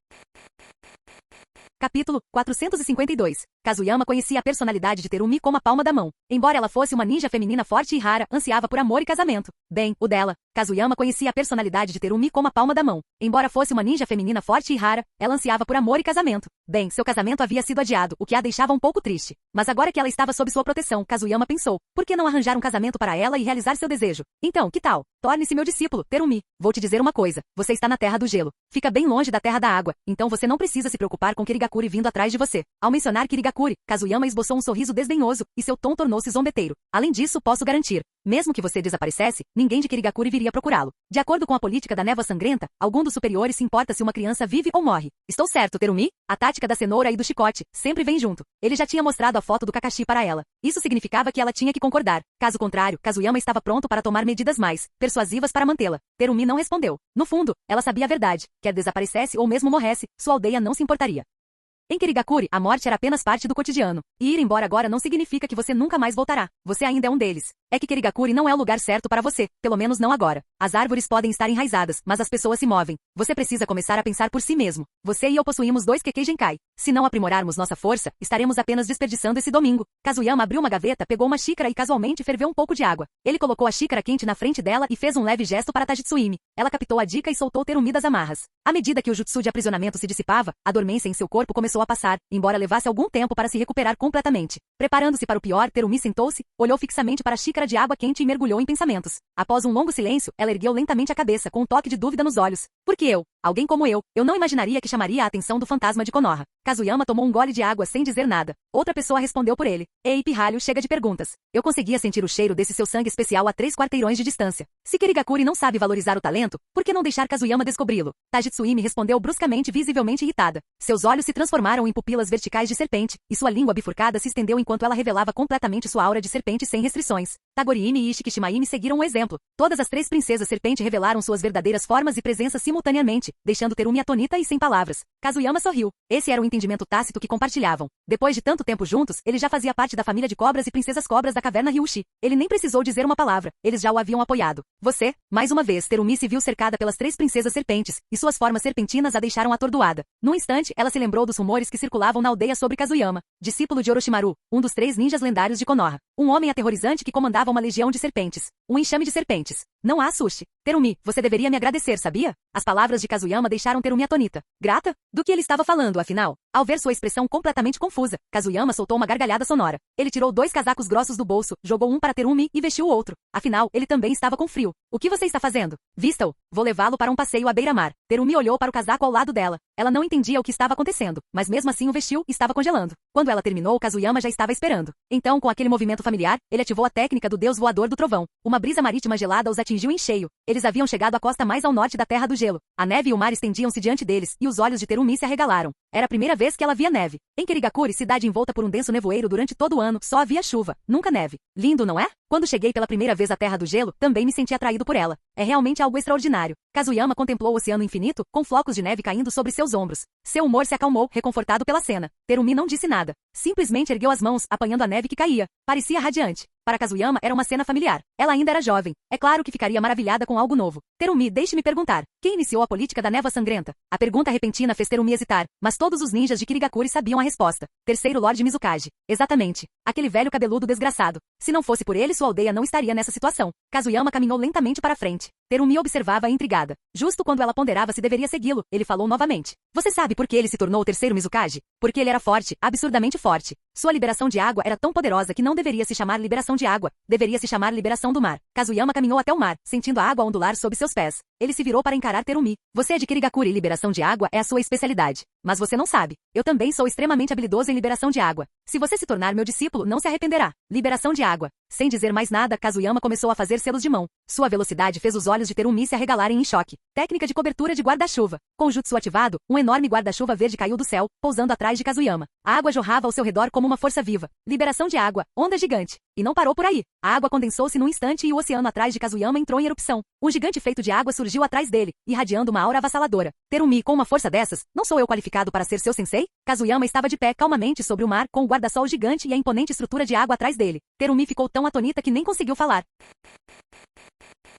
Speaker 2: Capítulo 452. Kazuyama conhecia a personalidade de Terumi como a palma da mão. Embora ela fosse uma ninja feminina forte e rara, ansiava por amor e casamento. Bem, o dela. Kazuyama conhecia a personalidade de Terumi como a palma da mão. Embora fosse uma ninja feminina forte e rara, ela ansiava por amor e casamento. Bem, seu casamento havia sido adiado, o que a deixava um pouco triste. Mas agora que ela estava sob sua proteção, Kazuyama pensou, por que não arranjar um casamento para ela e realizar seu desejo? Então, que tal? Torne-se meu discípulo, Terumi. Vou te dizer uma coisa, você está na Terra do Gelo. Fica bem longe da Terra da Água, então você não precisa se preocupar com Kirigakuri vindo atrás de você. Ao mencionar Kirigakuri, Kazuyama esboçou um sorriso desdenhoso, e seu tom tornou-se zombeteiro. Além disso, posso garantir, mesmo que você desaparecesse, ninguém de Kirigakuri viria procurá-lo. De acordo com a política da névoa sangrenta, algum dos superiores se importa se uma criança vive ou morre. Estou certo, Terumi? A tática da cenoura e do chicote sempre vem junto. Ele já tinha mostrado a foto do Kakashi para ela. Isso significava que ela tinha que concordar. Caso contrário, Kazuyama estava pronto para tomar medidas mais persuasivas para mantê-la. Terumi não respondeu. No fundo, ela sabia a verdade. Quer desaparecesse ou mesmo morresse, sua aldeia não se importaria. Em Kirigakuri, a morte era apenas parte do cotidiano. E ir embora agora não significa que você nunca mais voltará. Você ainda é um deles. É que Kirigakuri não é o lugar certo para você, pelo menos não agora. As árvores podem estar enraizadas, mas as pessoas se movem. Você precisa começar a pensar por si mesmo. Você e eu possuímos 2 Kekkei Se não aprimorarmos nossa força, estaremos apenas desperdiçando esse domingo. Kazuyama abriu uma gaveta, pegou uma xícara e casualmente ferveu um pouco de água. Ele colocou a xícara quente na frente dela e fez um leve gesto para Tajitsuimi. Ela captou a dica e soltou Terumi das amarras. À medida que o jutsu de aprisionamento se dissipava, a dormência em seu corpo começou a passar, embora levasse algum tempo para se recuperar completamente. Preparando-se para o pior, Terumi sentou-se, olhou fixamente para a xícara de água quente e mergulhou em pensamentos. Após um longo silêncio, ela ergueu lentamente a cabeça, com um toque de dúvida nos olhos. Por que eu? Alguém como eu não imaginaria que chamaria a atenção do fantasma de Konoha. Kazuyama tomou um gole de água sem dizer nada. Outra pessoa respondeu por ele. Ei, pirralho, chega de perguntas. Eu conseguia sentir o cheiro desse seu sangue especial a 3 quarteirões de distância. Se Kirigakuri não sabe valorizar o talento, por que não deixar Kazuyama descobri-lo? Tajitsuimi respondeu bruscamente, visivelmente irritada. Seus olhos se transformaram em pupilas verticais de serpente, e sua língua bifurcada se estendeu enquanto ela revelava completamente sua aura de serpente sem restrições. Tagoriimi e Ishikishimaimi seguiram o exemplo. Todas as 3 princesas serpente revelaram suas verdadeiras formas e presença simultaneamente, deixando Terumi atonita e sem palavras. Kazuyama sorriu. Esse era o entendimento tácito que compartilhavam. Depois de tanto tempo juntos, ele já fazia parte da família de cobras e princesas cobras da caverna Ryushi. Ele nem precisou dizer uma palavra, eles já o haviam apoiado. Você, mais uma vez, Terumi se viu cercada pelas 3 princesas serpentes, e suas formas serpentinas a deixaram atordoada. Num instante, ela se lembrou dos rumores que circulavam na aldeia sobre Kazuyama, discípulo de Orochimaru, um dos 3 ninjas lendários de Konoha. Um homem aterrorizante que comandava uma legião de serpentes. Um enxame de serpentes. Não a assuste. Terumi, você deveria me agradecer, sabia? As palavras de Kazuyama deixaram Terumi atonita. Grata? Do que ele estava falando, afinal? Ao ver sua expressão completamente confusa, Kazuyama soltou uma gargalhada sonora. Ele tirou 2 casacos grossos do bolso, jogou um para Terumi e vestiu o outro. Afinal, ele também estava com frio. O que você está fazendo? Vista-o. Vou levá-lo para um passeio à beira-mar. Terumi olhou para o casaco ao lado dela. Ela não entendia o que estava acontecendo, mas mesmo assim o vestiu e estava congelando. Quando ela terminou, Kazuyama já estava esperando. Então, com aquele movimento familiar, ele ativou a técnica do deus voador do trovão. Uma brisa marítima gelada os atingiu em cheio. Eles haviam chegado à costa mais ao norte da Terra do Gelo. A neve e o mar estendiam-se diante deles, e os olhos de Terumi se arregalaram. Era a primeira vez que ela via neve. Em Kirigakuri, cidade envolta por um denso nevoeiro durante todo o ano, só havia chuva, nunca neve. Lindo, não é? Quando cheguei pela primeira vez à Terra do Gelo, também me senti atraído por ela. É realmente algo extraordinário. Kazuyama contemplou o oceano infinito, com flocos de neve caindo sobre seus ombros. Seu humor se acalmou, reconfortado pela cena. Terumi não disse nada. Simplesmente ergueu as mãos, apanhando a neve que caía. Parecia radiante. Para Kazuyama era uma cena familiar. Ela ainda era jovem. É claro que ficaria maravilhada com algo novo. Terumi, deixe-me perguntar. Quem iniciou a política da névoa sangrenta? A pergunta repentina fez Terumi hesitar, mas todos os ninjas de Kirigakuri sabiam a resposta. Terceiro Lorde Mizukage. Exatamente. Aquele velho cabeludo desgraçado. Se não fosse por ele, sua aldeia não estaria nessa situação. Kazuyama caminhou lentamente para frente. Terumi observava intrigada. Justo quando ela ponderava se deveria segui-lo, ele falou novamente. Você sabe por que ele se tornou o terceiro Mizukage? Porque ele era forte, absurdamente forte. Sua liberação de água era tão poderosa que não deveria se chamar liberação de água, deveria se chamar liberação do mar. Kazuyama caminhou até o mar, sentindo a água ondular sob seus pés. Ele se virou para encarar Terumi. Você é de Kirigakuri e liberação de água é a sua especialidade. Mas você não sabe. Eu também sou extremamente habilidoso em liberação de água. Se você se tornar meu discípulo, não se arrependerá. Liberação de água. Sem dizer mais nada, Kazuyama começou a fazer selos de mão. Sua velocidade fez os olhos de Terumi se arregalarem em choque. Técnica de cobertura de guarda-chuva. Com o jutsu ativado, um enorme guarda-chuva verde caiu do céu, pousando atrás de Kazuyama. A água jorrava ao seu redor como uma força viva. Liberação de água. Onda gigante. E não parou por aí. A água condensou-se num instante e o oceano atrás de Kazuyama entrou em erupção. Um gigante feito de água surgiu atrás dele, irradiando uma aura avassaladora. Terumi, com uma força dessas, não sou eu qualificado para ser seu sensei? Kazuyama estava de pé calmamente sobre o mar, com o guarda-sol gigante e a imponente estrutura de água atrás dele. Terumi ficou tão atonita que nem conseguiu falar.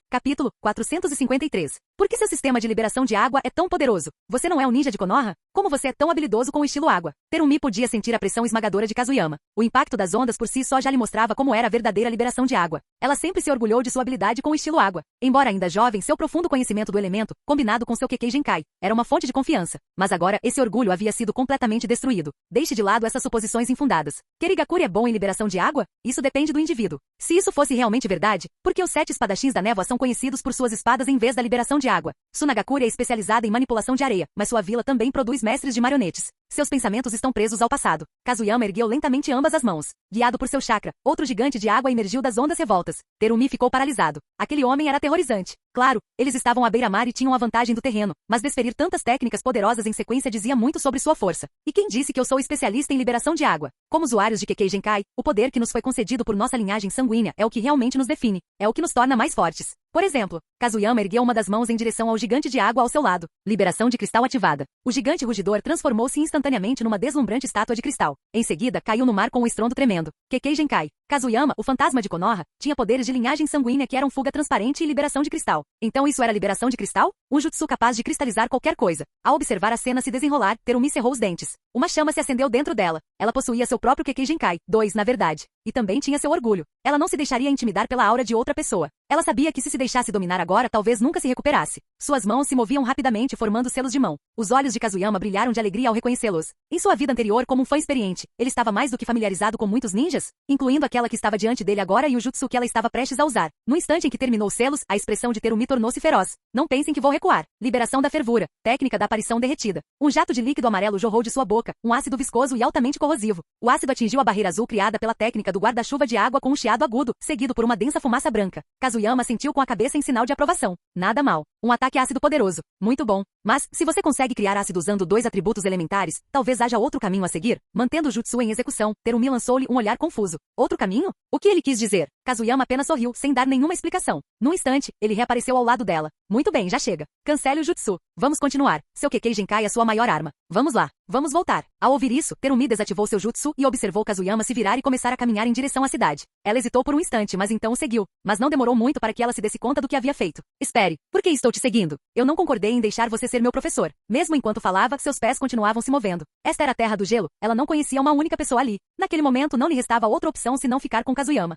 Speaker 2: Capítulo 453. Por que seu sistema de liberação de água é tão poderoso? Você não é um ninja de Konoha? Como você é tão habilidoso com o estilo água? Terumi podia sentir a pressão esmagadora de Kazuyama. O impacto das ondas por si só já lhe mostrava como era a verdadeira liberação de água. Ela sempre se orgulhou de sua habilidade com o estilo água. Embora ainda jovem, seu profundo conhecimento do elemento, combinado com seu Kekkei Genkai, era uma fonte de confiança. Mas agora, esse orgulho havia sido completamente destruído. Deixe de lado essas suposições infundadas. Kirigakuri é bom em liberação de água? Isso depende do indivíduo. Se isso fosse realmente verdade, por que os 7 espadachins da névoa são conhecidos por suas espadas em vez da liberação de água? Tsunagakuri é especializada em manipulação de areia, mas sua vila também produz mestres de marionetes. Seus pensamentos estão presos ao passado. Kazuyama ergueu lentamente ambas as mãos. Guiado por seu chakra, outro gigante de água emergiu das ondas revoltas. Terumi ficou paralisado. Aquele homem era aterrorizante. Claro, eles estavam à beira-mar e tinham a vantagem do terreno, mas desferir tantas técnicas poderosas em sequência dizia muito sobre sua força. E quem disse que eu sou especialista em liberação de água? Como usuários de Kekkei Genkai, o poder que nos foi concedido por nossa linhagem sanguínea é o que realmente nos define, é o que nos torna mais fortes. Por exemplo, Kazuyama ergueu uma das mãos em direção ao gigante de água ao seu lado. Liberação de cristal ativada. O gigante rugidor transformou-se instantaneamente numa deslumbrante estátua de cristal. Em seguida, caiu no mar com um estrondo tremendo. Kekkei Genkai. Kazuyama, o fantasma de Konoha, tinha poderes de linhagem sanguínea que eram fuga transparente e liberação de cristal. Então isso era liberação de cristal? Um jutsu capaz de cristalizar qualquer coisa. Ao observar a cena se desenrolar, Terumi cerrou os dentes. Uma chama se acendeu dentro dela. Ela possuía seu próprio Kekkei Genkai, 2 na verdade. E também tinha seu orgulho. Ela não se deixaria intimidar pela aura de outra pessoa. Ela sabia que se deixasse dominar agora talvez nunca se recuperasse. Suas mãos se moviam rapidamente formando selos de mão. Os olhos de Kazuyama brilharam de alegria ao reconhecê-los. Em sua vida anterior como um fã experiente, ele estava mais do que familiarizado com muitos ninjas, incluindo aquela que estava diante dele agora e o jutsu que ela estava prestes a usar. No instante em que terminou os selos, a expressão de Terumi tornou-se feroz. Não pensem que vou recuar. Liberação da fervura. Técnica da aparição derretida. Um jato de líquido amarelo jorrou de sua boca, um ácido viscoso e altamente corrosivo. O ácido atingiu a barreira azul criada pela técnica do guarda-chuva de água com um chiado agudo, seguido por uma densa fumaça branca. Kazuyama sentiu com a cabeça em sinal de aprovação. Nada mal. Um ataque ácido poderoso. Muito bom. Mas, se você consegue criar ácido usando 2 atributos elementares, talvez haja outro caminho a seguir. Mantendo o jutsu em execução, Terumi lançou-lhe um olhar confuso. Outro caminho? O que ele quis dizer? Kazuyama apenas sorriu, sem dar nenhuma explicação. Num instante, ele reapareceu ao lado dela. Muito bem, já chega. Cancele o jutsu. Vamos continuar. Seu Kekkei Genkai é sua maior arma. Vamos lá. Vamos voltar. Ao ouvir isso, Terumi desativou seu jutsu e observou Kazuyama se virar e começar a caminhar em direção à cidade. Ela hesitou por um instante, mas então o seguiu. Mas não demorou muito para que ela se desse conta do que havia feito. Espere. Por que estou te seguindo? Eu não concordei em deixar você ser meu professor. Mesmo enquanto falava, seus pés continuavam se movendo. Esta era a Terra do Gelo. Ela não conhecia uma única pessoa ali. Naquele momento não lhe restava outra opção senão ficar com Kazuyama.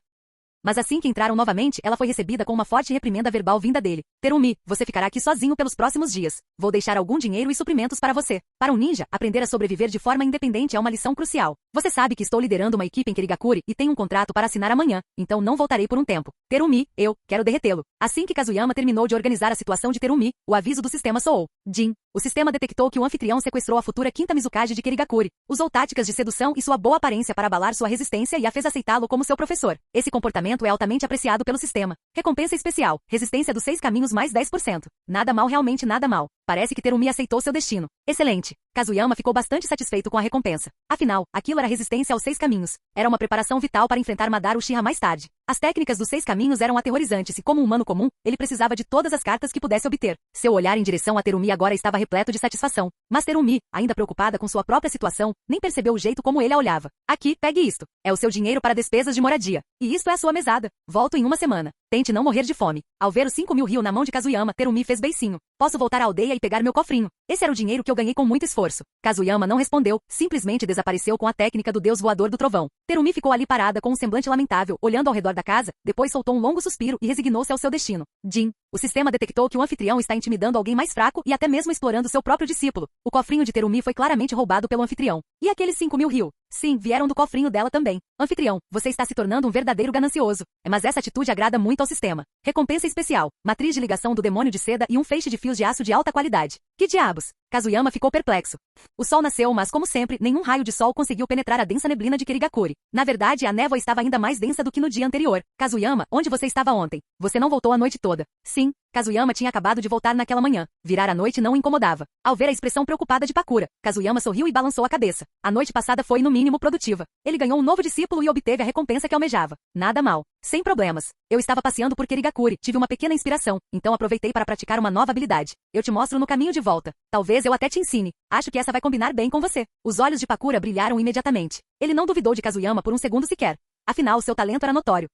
Speaker 2: Mas assim que entraram novamente, ela foi recebida com uma forte reprimenda verbal vinda dele. Terumi, você ficará aqui sozinho pelos próximos dias. Vou deixar algum dinheiro e suprimentos para você. Para um ninja, aprender a sobreviver de forma independente é uma lição crucial. Você sabe que estou liderando uma equipe em Kirigakuri e tenho um contrato para assinar amanhã, então não voltarei por um tempo. Terumi, eu quero derretê-lo. Assim que Kazuyama terminou de organizar a situação de Terumi, o aviso do sistema soou. Jin. O sistema detectou que o anfitrião sequestrou a futura quinta Mizukage de Kirigakuri. Usou táticas de sedução e sua boa aparência para abalar sua resistência e a fez aceitá-lo como seu professor. Esse comportamento é altamente apreciado pelo sistema. Recompensa especial. Resistência dos 6 caminhos mais 10%. Nada mal, realmente nada mal. Parece que Terumi aceitou seu destino. Excelente. Kazuyama ficou bastante satisfeito com a recompensa. Afinal, aquilo era resistência aos 6 caminhos. Era uma preparação vital para enfrentar Madara Uchiha mais tarde. As técnicas dos 6 caminhos eram aterrorizantes e, como um humano comum, ele precisava de todas as cartas que pudesse obter. Seu olhar em direção a Terumi agora estava repleto de satisfação. Mas Terumi, ainda preocupada com sua própria situação, nem percebeu o jeito como ele a olhava. Aqui, pegue isto. É o seu dinheiro para despesas de moradia. E isto é a sua mesada. Volto em uma semana. Tente não morrer de fome. Ao ver os 5.000 ryu na mão de Kazuyama, Terumi fez beicinho. Posso voltar à aldeia e pegar meu cofrinho. Esse era o dinheiro que eu ganhei com muito esforço. Kazuyama não respondeu, simplesmente desapareceu com a técnica do deus voador do trovão. Terumi ficou ali parada com um semblante lamentável, olhando ao redor da casa, depois soltou um longo suspiro e resignou-se ao seu destino. Jin. O sistema detectou que o anfitrião está intimidando alguém mais fraco e até mesmo explorando seu próprio discípulo. O cofrinho de Terumi foi claramente roubado pelo anfitrião. E aqueles 5.000 ryu? Sim, vieram do cofrinho dela também. Anfitrião, você está se tornando um verdadeiro ganancioso. Mas essa atitude agrada muito ao sistema. Recompensa especial. Matriz de ligação do demônio de seda e um feixe de fios de aço de alta qualidade. Que diabos? Kazuyama ficou perplexo. O sol nasceu, mas como sempre, nenhum raio de sol conseguiu penetrar a densa neblina de Kirigakuri. Na verdade, a névoa estava ainda mais densa do que no dia anterior. Kazuyama, onde você estava ontem? Você não voltou a noite toda. Sim, Kazuyama tinha acabado de voltar naquela manhã. Virar a noite não o incomodava. Ao ver a expressão preocupada de Pakura, Kazuyama sorriu e balançou a cabeça. A noite passada foi no mínimo produtiva. Ele ganhou um novo discípulo e obteve a recompensa que almejava. Nada mal. Sem problemas. Eu estava passeando por Kirigakuri, tive uma pequena inspiração, então aproveitei para praticar uma nova habilidade. Eu te mostro no caminho de volta. Talvez eu até te ensine. Acho que essa vai combinar bem com você. Os olhos de Pakura brilharam imediatamente. Ele não duvidou de Kazuyama por um segundo sequer. Afinal, seu talento era notório.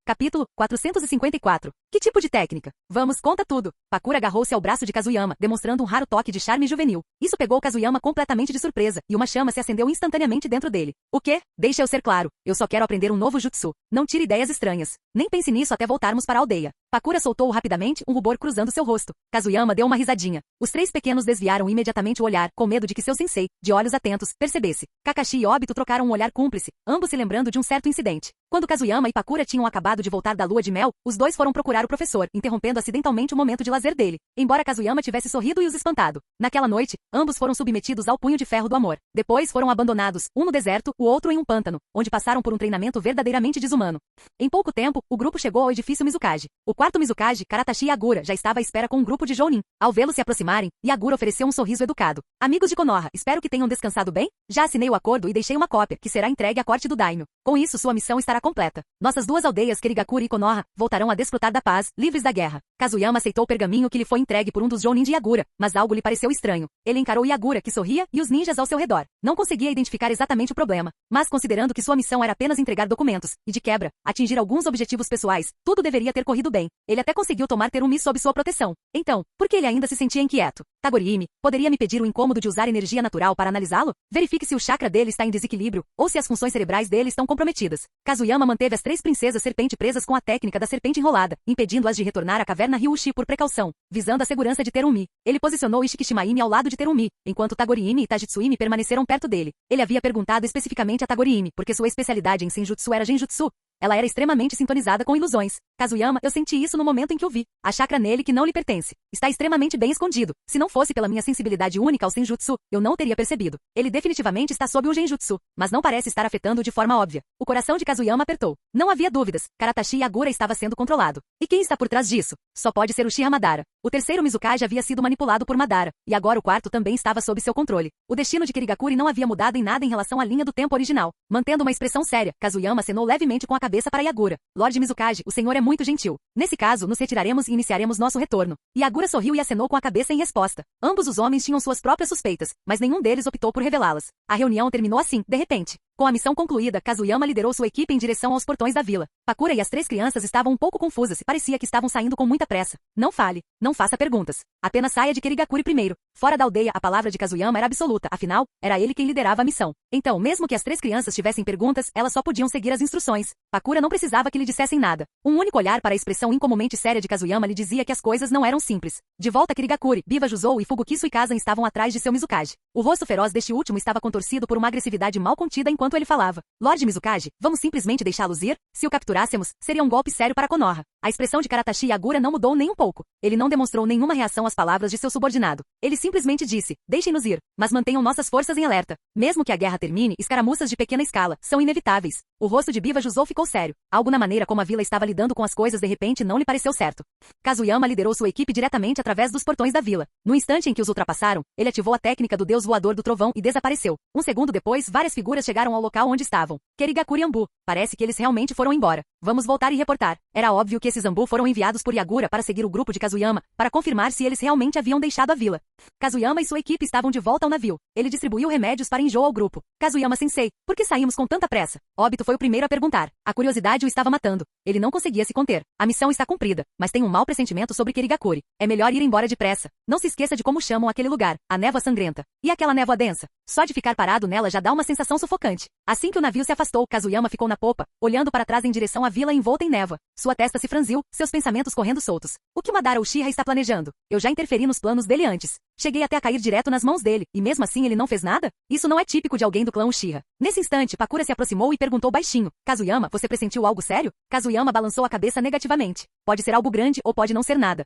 Speaker 2: Capítulo 454. Que tipo de técnica? Vamos, conta tudo. Pakura agarrou-se ao braço de Kazuyama, demonstrando um raro toque de charme juvenil. Isso pegou Kazuyama completamente de surpresa, e uma chama se acendeu instantaneamente dentro dele. O quê? Deixa eu ser claro. Eu só quero aprender um novo jutsu. Não tire ideias estranhas. Nem pense nisso até voltarmos para a aldeia. Pakura soltou rapidamente, um rubor cruzando seu rosto. Kazuyama deu uma risadinha. Os 3 pequenos desviaram imediatamente o olhar, com medo de que seu sensei, de olhos atentos, percebesse. Kakashi e Obito trocaram um olhar cúmplice, ambos se lembrando de um certo incidente. Quando Kazuyama e Pakura tinham acabado de voltar da lua de mel, os dois foram procurar o professor, interrompendo acidentalmente o momento de lazer dele. Embora Kazuyama tivesse sorrido e os espantado. Naquela noite, ambos foram submetidos ao punho de ferro do amor. Depois foram abandonados, um no deserto, o outro em um pântano, onde passaram por um treinamento verdadeiramente desumano. Em pouco tempo, o grupo chegou ao edifício Mizukage. O quarto Mizukage, Karatashi Yagura já estava à espera com um grupo de jounin. Ao vê-los se aproximarem, Yagura ofereceu um sorriso educado. Amigos de Konoha, espero que tenham descansado bem? Já assinei o acordo e deixei uma cópia, que será entregue à corte do Daimyo. Com isso sua missão estará completa. Nossas duas aldeias Kirigakuri e Konoha voltarão a desfrutar da paz, livres da guerra. Kazuyama aceitou o pergaminho que lhe foi entregue por um dos jounin de Yagura, mas algo lhe pareceu estranho. Ele encarou Yagura, que sorria, e os ninjas ao seu redor. Não conseguia identificar exatamente o problema, mas considerando que sua missão era apenas entregar documentos, e de quebra, atingir alguns objetivos pessoais, tudo deveria ter corrido bem. Ele até conseguiu tomar Terumi sob sua proteção. Então, por que ele ainda se sentia inquieto? Tagorimi, poderia me pedir o incômodo de usar energia natural para analisá-lo? Verifique se o chakra dele está em desequilíbrio, ou se as funções cerebrais dele estão comprometidas. Kazuyama manteve as 3 princesas serpente presas com a técnica da serpente enrolada, impedindo-as de retornar à caverna Ryushi por precaução, visando a segurança de Terumi. Ele posicionou Ishikishimaimi ao lado de Terumi, enquanto Tagorimi e Tajitsuimi permaneceram perto dele. Ele havia perguntado especificamente a Tagorimi, porque sua especialidade em Senjutsu era Genjutsu. Ela era extremamente sintonizada com ilusões. Kazuyama, eu senti isso no momento em que o vi. Há chakra nele que não lhe pertence. Está extremamente bem escondido. Se não fosse pela minha sensibilidade única ao Senjutsu, eu não teria percebido. Ele definitivamente está sob um Genjutsu, mas não parece estar afetando de forma óbvia. O coração de Kazuyama apertou. Não havia dúvidas. Karatashi Yagura estava sendo controlado. E quem está por trás disso? Só pode ser Uchiha Madara. O terceiro Mizukage havia sido manipulado por Madara, e agora o quarto também estava sob seu controle. O destino de Kirigakuri não havia mudado em nada em relação à linha do tempo original. Mantendo uma expressão séria, Kazuyama acenou levemente com a cabeça para Yagura. Lorde Mizukage, o senhor é muito gentil. Nesse caso, nos retiraremos e iniciaremos nosso retorno. Yagura sorriu e acenou com a cabeça em resposta. Ambos os homens tinham suas próprias suspeitas, mas nenhum deles optou por revelá-las. A reunião terminou assim, de repente. Com a missão concluída, Kazuyama liderou sua equipe em direção aos portões da vila. Pakura e as 3 crianças estavam um pouco confusas e parecia que estavam saindo com muita pressa. Não fale, não faça perguntas. Apenas saia de Kirigakuri primeiro. Fora da aldeia, a palavra de Kazuyama era absoluta, afinal, era ele quem liderava a missão. Então, mesmo que as 3 crianças tivessem perguntas, elas só podiam seguir as instruções. Pakura não precisava que lhe dissessem nada. Um único olhar para a expressão incomumente séria de Kazuyama lhe dizia que as coisas não eram simples. De volta a Kirigakuri, Biba Juzou e Fubukisu Ikazan estavam atrás de seu Mizukage. O rosto feroz deste último estava contorcido por uma agressividade mal contida enquanto ele falava. Lorde Mizukage, vamos simplesmente deixá-los ir? Se o capturássemos, seria um golpe sério para Konoha. A expressão de Karatashi Yagura não mudou nem um pouco. Ele não demonstrou nenhuma reação às palavras de seu subordinado. Ele simplesmente disse, deixem-nos ir, mas mantenham nossas forças em alerta. Mesmo que a guerra termine, escaramuças de pequena escala são inevitáveis. O rosto de Biba Juzou ficou sério. Algo na maneira como a vila estava lidando com as coisas de repente não lhe pareceu certo. Kazuyama liderou sua equipe diretamente através dos portões da vila. No instante em que os ultrapassaram, ele ativou a técnica do deus voador do trovão e desapareceu. Um segundo depois, várias figuras chegaram ao local onde estavam. Kirigakuri e Anbu. Parece que eles realmente foram embora. Vamos voltar e reportar. Era óbvio que esses Anbu foram enviados por Yagura para seguir o grupo de Kazuyama, para confirmar se eles realmente haviam deixado a vila. Kazuyama e sua equipe estavam de volta ao navio. Ele distribuiu remédios para enjoo ao grupo. Kazuyama-sensei, por que saímos com tanta pressa? Obito foi o primeiro a perguntar. A curiosidade o estava matando. Ele não conseguia se conter. A missão está cumprida, mas tem um mau pressentimento sobre Kirigakuri. É melhor ir embora depressa. Não se esqueça de como chamam aquele lugar, a névoa sangrenta. E aquela névoa densa? Só de ficar parado nela já dá uma sensação sufocante. Assim que o navio se afastou, Kazuyama ficou na popa, olhando para trás em direção à vila envolta em névoa. Sua testa se franziu, seus pensamentos correndo soltos. O que Madara Uchiha está planejando? Eu já interferi nos planos dele antes. Cheguei até a cair direto nas mãos dele, e mesmo assim ele não fez nada? Isso não é típico de alguém do clã Uchiha. Nesse instante, Pakura se aproximou e perguntou baixinho. Kazuyama, você pressentiu algo sério? Kazuyama balançou a cabeça negativamente. Pode ser algo grande ou pode não ser nada.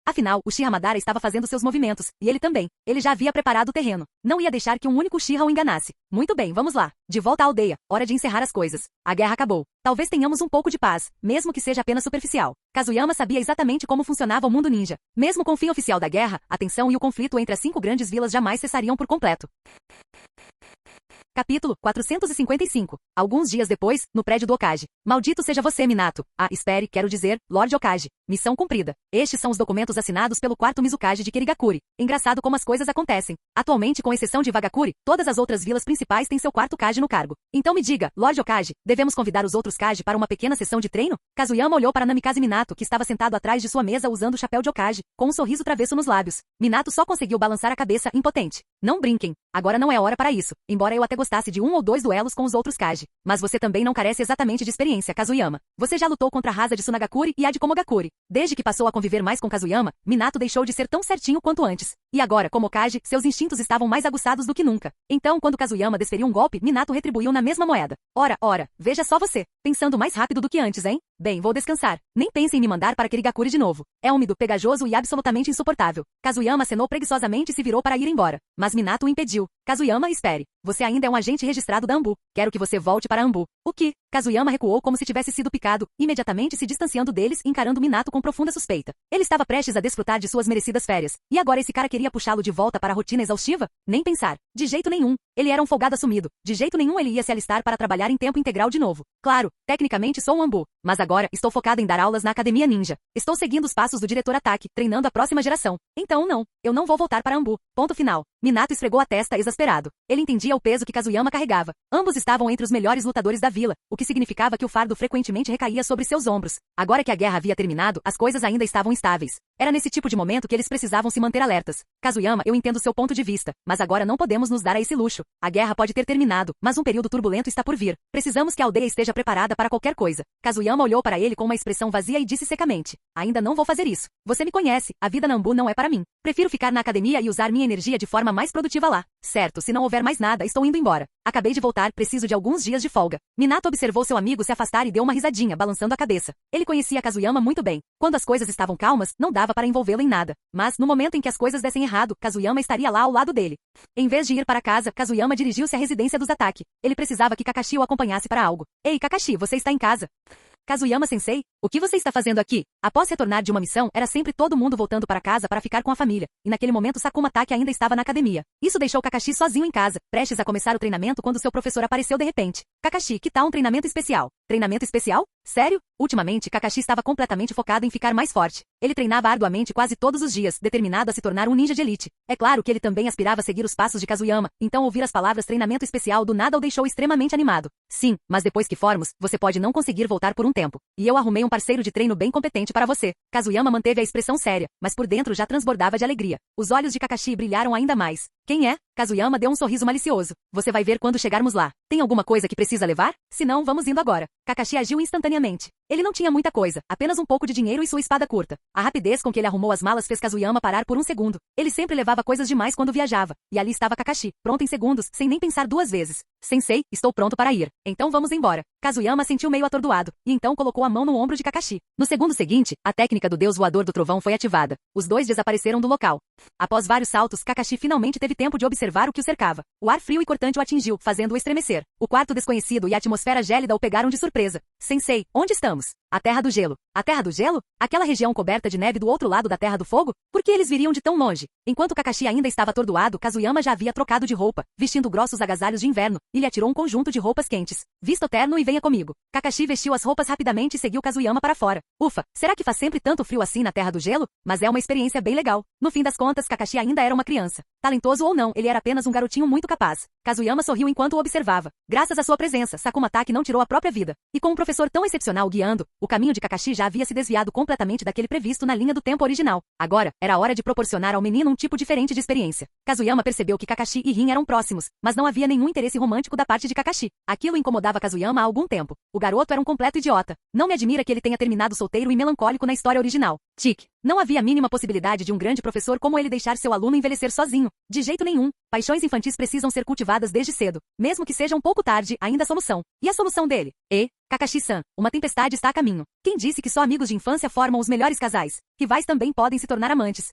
Speaker 2: Afinal, Uchiha Madara estava fazendo seus movimentos, e ele também. Ele já havia preparado o terreno. Não ia deixar que um único Uchiha o enganasse. Muito bem, vamos lá. De volta à aldeia. Hora de encerrar as coisas. A guerra acabou. Talvez tenhamos um pouco de paz, mesmo que seja apenas superficial. Kazuyama sabia exatamente como funcionava o mundo ninja. Mesmo com o fim oficial da guerra, a tensão e o conflito entre as 5 grandes vilas jamais cessariam por completo. Capítulo 455. Alguns dias depois, no prédio do Okage. Maldito seja você, Minato. Ah, espere, quero dizer, Lorde Okage. Missão cumprida. Estes são os documentos assinados pelo quarto Mizukage de Kirigakuri. Engraçado como as coisas acontecem. Atualmente, com exceção de Wagakuri, todas as outras vilas principais têm seu quarto Kage no cargo. Então me diga, Lorde Okage, devemos convidar os outros Kage para uma pequena sessão de treino? Kazuyama olhou para Namikaze Minato, que estava sentado atrás de sua mesa usando o chapéu de Okage, com um sorriso travesso nos lábios. Minato só conseguiu balançar a cabeça, impotente. Não brinquem. Agora não é hora para isso, embora eu até gostasse de 1 ou 2 duelos com os outros Kage. Mas você também não carece exatamente de experiência, Kazuyama. Você já lutou contra a Hasa de Sunagakuri e a de Komogakuri. Desde que passou a conviver mais com Kazuyama, Minato deixou de ser tão certinho quanto antes. E agora, como Kage, seus instintos estavam mais aguçados do que nunca. Então, quando Kazuyama desferiu um golpe, Minato retribuiu na mesma moeda. Ora, veja só você. Pensando mais rápido do que antes, hein? Bem, vou descansar. Nem pense em me mandar para Kirigakuri de novo. É úmido, pegajoso e absolutamente insuportável. Kazuyama acenou preguiçosamente e se virou para ir embora. Mas Minato o impediu. Kazuyama, espere. Você ainda é um agente registrado da Anbu. Quero que você volte para Anbu. O que? Kazuyama recuou como se tivesse sido picado, imediatamente se distanciando deles e encarando Minato com profunda suspeita. Ele estava prestes a desfrutar de suas merecidas férias. E agora esse cara queria puxá-lo de volta para a rotina exaustiva? Nem pensar. De jeito nenhum. Ele era um folgado assumido. De jeito nenhum ele ia se alistar para trabalhar em tempo integral de novo. Claro, tecnicamente sou um Anbu. Mas agora estou focada em dar aulas na Academia Ninja. Estou seguindo os passos do diretor Ataque, treinando a próxima geração. Então não, eu não vou voltar para Anbu. Ponto final. Minato esfregou a testa exasperado. Ele entendia o peso que Kazuyama carregava. Ambos estavam entre os melhores lutadores da vila, o que significava que o fardo frequentemente recaía sobre seus ombros. Agora que a guerra havia terminado, as coisas ainda estavam estáveis. Era nesse tipo de momento que eles precisavam se manter alertas. Kazuyama, eu entendo seu ponto de vista, mas agora não podemos nos dar a esse luxo. A guerra pode ter terminado, mas um período turbulento está por vir. Precisamos que a aldeia esteja preparada para qualquer coisa. Kazuyama olhou para ele com uma expressão vazia e disse secamente: ainda não vou fazer isso. Você me conhece, a vida na Anbu não é para mim. Prefiro ficar na academia e usar minha energia de forma mais produtiva lá. Certo, se não houver mais nada, estou indo embora. Acabei de voltar, preciso de alguns dias de folga. Minato observou seu amigo se afastar e deu uma risadinha, balançando a cabeça. Ele conhecia Kazuyama muito bem. Quando as coisas estavam calmas, não dava para envolvê-lo em nada. Mas, no momento em que as coisas dessem errado, Kazuyama estaria lá ao lado dele. Em vez de ir para casa, Kazuyama dirigiu-se à residência dos Ataque. Ele precisava que Kakashi o acompanhasse para algo. Ei, Kakashi, você está em casa? Kazuyama-sensei, o que você está fazendo aqui? Após retornar de uma missão, era sempre todo mundo voltando para casa para ficar com a família. E naquele momento Sakuma Taki ainda estava na academia. Isso deixou Kakashi sozinho em casa, prestes a começar o treinamento quando seu professor apareceu de repente. Kakashi, que tal um treinamento especial? Treinamento especial? Sério? Ultimamente, Kakashi estava completamente focado em ficar mais forte. Ele treinava arduamente quase todos os dias, determinado a se tornar um ninja de elite. É claro que ele também aspirava a seguir os passos de Kazuyama, então ouvir as palavras treinamento especial do nada o deixou extremamente animado. Sim, mas depois que formos, você pode não conseguir voltar por um tempo. E eu arrumei um parceiro de treino bem competente para você. Kazuyama manteve a expressão séria, mas por dentro já transbordava de alegria. Os olhos de Kakashi brilharam ainda mais. Quem é? Kazuyama deu um sorriso malicioso. Você vai ver quando chegarmos lá. Tem alguma coisa que precisa levar? Se não, vamos indo agora. Kakashi agiu instantaneamente. Ele não tinha muita coisa, apenas um pouco de dinheiro e sua espada curta. A rapidez com que ele arrumou as malas fez Kazuyama parar por um segundo. Ele sempre levava coisas demais quando viajava. E ali estava Kakashi, pronto em segundos, sem nem pensar duas vezes. Sensei, estou pronto para ir. Então vamos embora. Kazuyama sentiu meio atordoado, e então colocou a mão no ombro de Kakashi. No segundo seguinte, a técnica do deus voador do trovão foi ativada. Os dois desapareceram do local. Após vários saltos, Kakashi finalmente teve tempo de observar o que o cercava. O ar frio e cortante o atingiu, fazendo-o estremecer. O quarto desconhecido e a atmosfera gélida o pegaram de surpresa. Sensei, onde estamos? A Terra do Gelo. A Terra do Gelo? Aquela região coberta de neve do outro lado da Terra do Fogo? Por que eles viriam de tão longe? Enquanto Kakashi ainda estava atordoado, Kazuyama já havia trocado de roupa, vestindo grossos agasalhos de inverno, e lhe atirou um conjunto de roupas quentes. Vista o terno e venha comigo. Kakashi vestiu as roupas rapidamente e seguiu Kazuyama para fora. Ufa, será que faz sempre tanto frio assim na Terra do Gelo? Mas é uma experiência bem legal. No fim das contas, Kakashi ainda era uma criança. Talentoso ou não, ele era apenas um garotinho muito capaz. Kazuyama sorriu enquanto o observava. Graças à sua presença, Sakuma Taki não tirou a própria vida. E com um professor tão excepcional guiando, o caminho de Kakashi já havia se desviado completamente daquele previsto na linha do tempo original. Agora, era hora de proporcionar ao menino um tipo diferente de experiência. Kazuyama percebeu que Kakashi e Rin eram próximos, mas não havia nenhum interesse romântico da parte de Kakashi. Aquilo incomodava Kazuyama há algum tempo. O garoto era um completo idiota. Não me admira que ele tenha terminado solteiro e melancólico na história original. Tic. Não havia a mínima possibilidade de um grande professor como ele deixar seu aluno envelhecer sozinho. De jeito nenhum. Paixões infantis precisam ser cultivadas desde cedo. Mesmo que seja um pouco tarde, ainda há solução. E a solução dele? Kakashi-san, uma tempestade está a caminho. Quem disse que só amigos de infância formam os melhores casais? Rivais também podem se tornar amantes.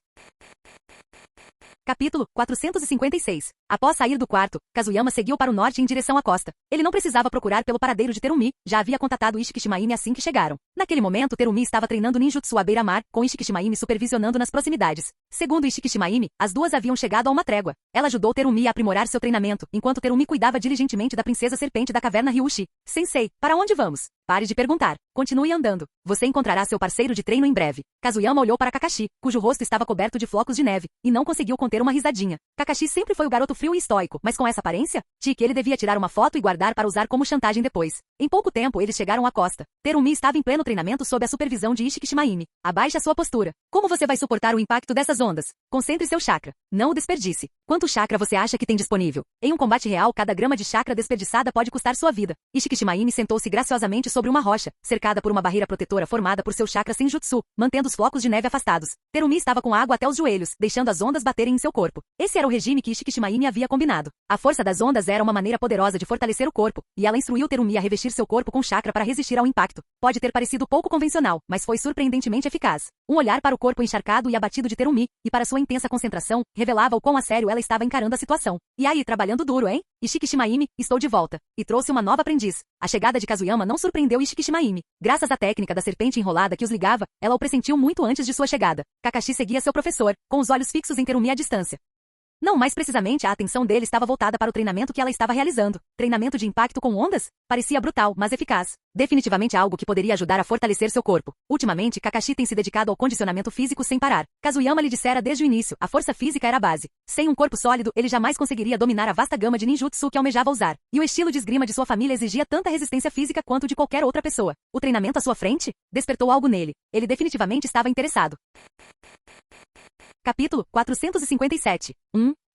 Speaker 2: Capítulo 456. Após sair do quarto, Kazuyama seguiu para o norte em direção à costa. Ele não precisava procurar pelo paradeiro de Terumi, já havia contatado Ishikishimaime assim que chegaram. Naquele momento, Terumi estava treinando ninjutsu à beira-mar, com Ishikishimaime supervisionando nas proximidades. Segundo Ishikishimaime, as duas haviam chegado a uma trégua. Ela ajudou Terumi a aprimorar seu treinamento, enquanto Terumi cuidava diligentemente da princesa serpente da caverna Ryushi. Sensei, para onde vamos? Pare de perguntar. Continue andando. Você encontrará seu parceiro de treino em breve. Kazuyama olhou para Kakashi, cujo rosto estava coberto de flocos de neve, e não conseguiu conter uma risadinha. Kakashi sempre foi o garoto frio e estoico, mas com essa aparência? Tique, ele devia tirar uma foto e guardar para usar como chantagem depois. Em pouco tempo, eles chegaram à costa. Terumi estava em pleno treinamento sob a supervisão de Ishikishimaime. Abaixe a sua postura. Como você vai suportar o impacto dessas ondas? Concentre seu chakra. Não o desperdice. Quanto chakra você acha que tem disponível? Em um combate real, cada grama de chakra desperdiçada pode custar sua vida. Ishikishimaime sentou-se graciosamente sobre uma rocha, cercada por uma barreira protetora formada por seu chakra senjutsu, mantendo os flocos de neve afastados. Terumi estava com água até os joelhos, deixando as ondas baterem em seu corpo. Esse era o regime que Ishikishimaime havia combinado. A força das ondas era uma maneira poderosa de fortalecer o corpo, e ela instruiu Terumi a revestir seu corpo com chakra para resistir ao impacto. Pode ter parecido pouco convencional, mas foi surpreendentemente eficaz. Um olhar para o corpo encharcado e abatido de Terumi, e para sua intensa concentração, revelava o quão a sério ela estava encarando a situação. E aí, trabalhando duro, hein? Ishikishimaime, estou de volta. E trouxe uma nova aprendiz. A chegada de Kazuyama não surpreendeu Ishikishimaime. Graças à técnica da serpente enrolada que os ligava, ela o pressentiu muito antes de sua chegada. Kakashi seguia seu professor, com os olhos fixos em Terumi à distância. Não, mais precisamente a atenção dele estava voltada para o treinamento que ela estava realizando. Treinamento de impacto com ondas? Parecia brutal, mas eficaz. Definitivamente algo que poderia ajudar a fortalecer seu corpo. Ultimamente, Kakashi tem se dedicado ao condicionamento físico sem parar. Kazuyama lhe dissera desde o início, a força física era a base. Sem um corpo sólido, ele jamais conseguiria dominar a vasta gama de ninjutsu que almejava usar. E o estilo de esgrima de sua família exigia tanta resistência física quanto de qualquer outra pessoa. O treinamento à sua frente? Despertou algo nele. Ele definitivamente estava interessado. Capítulo 457.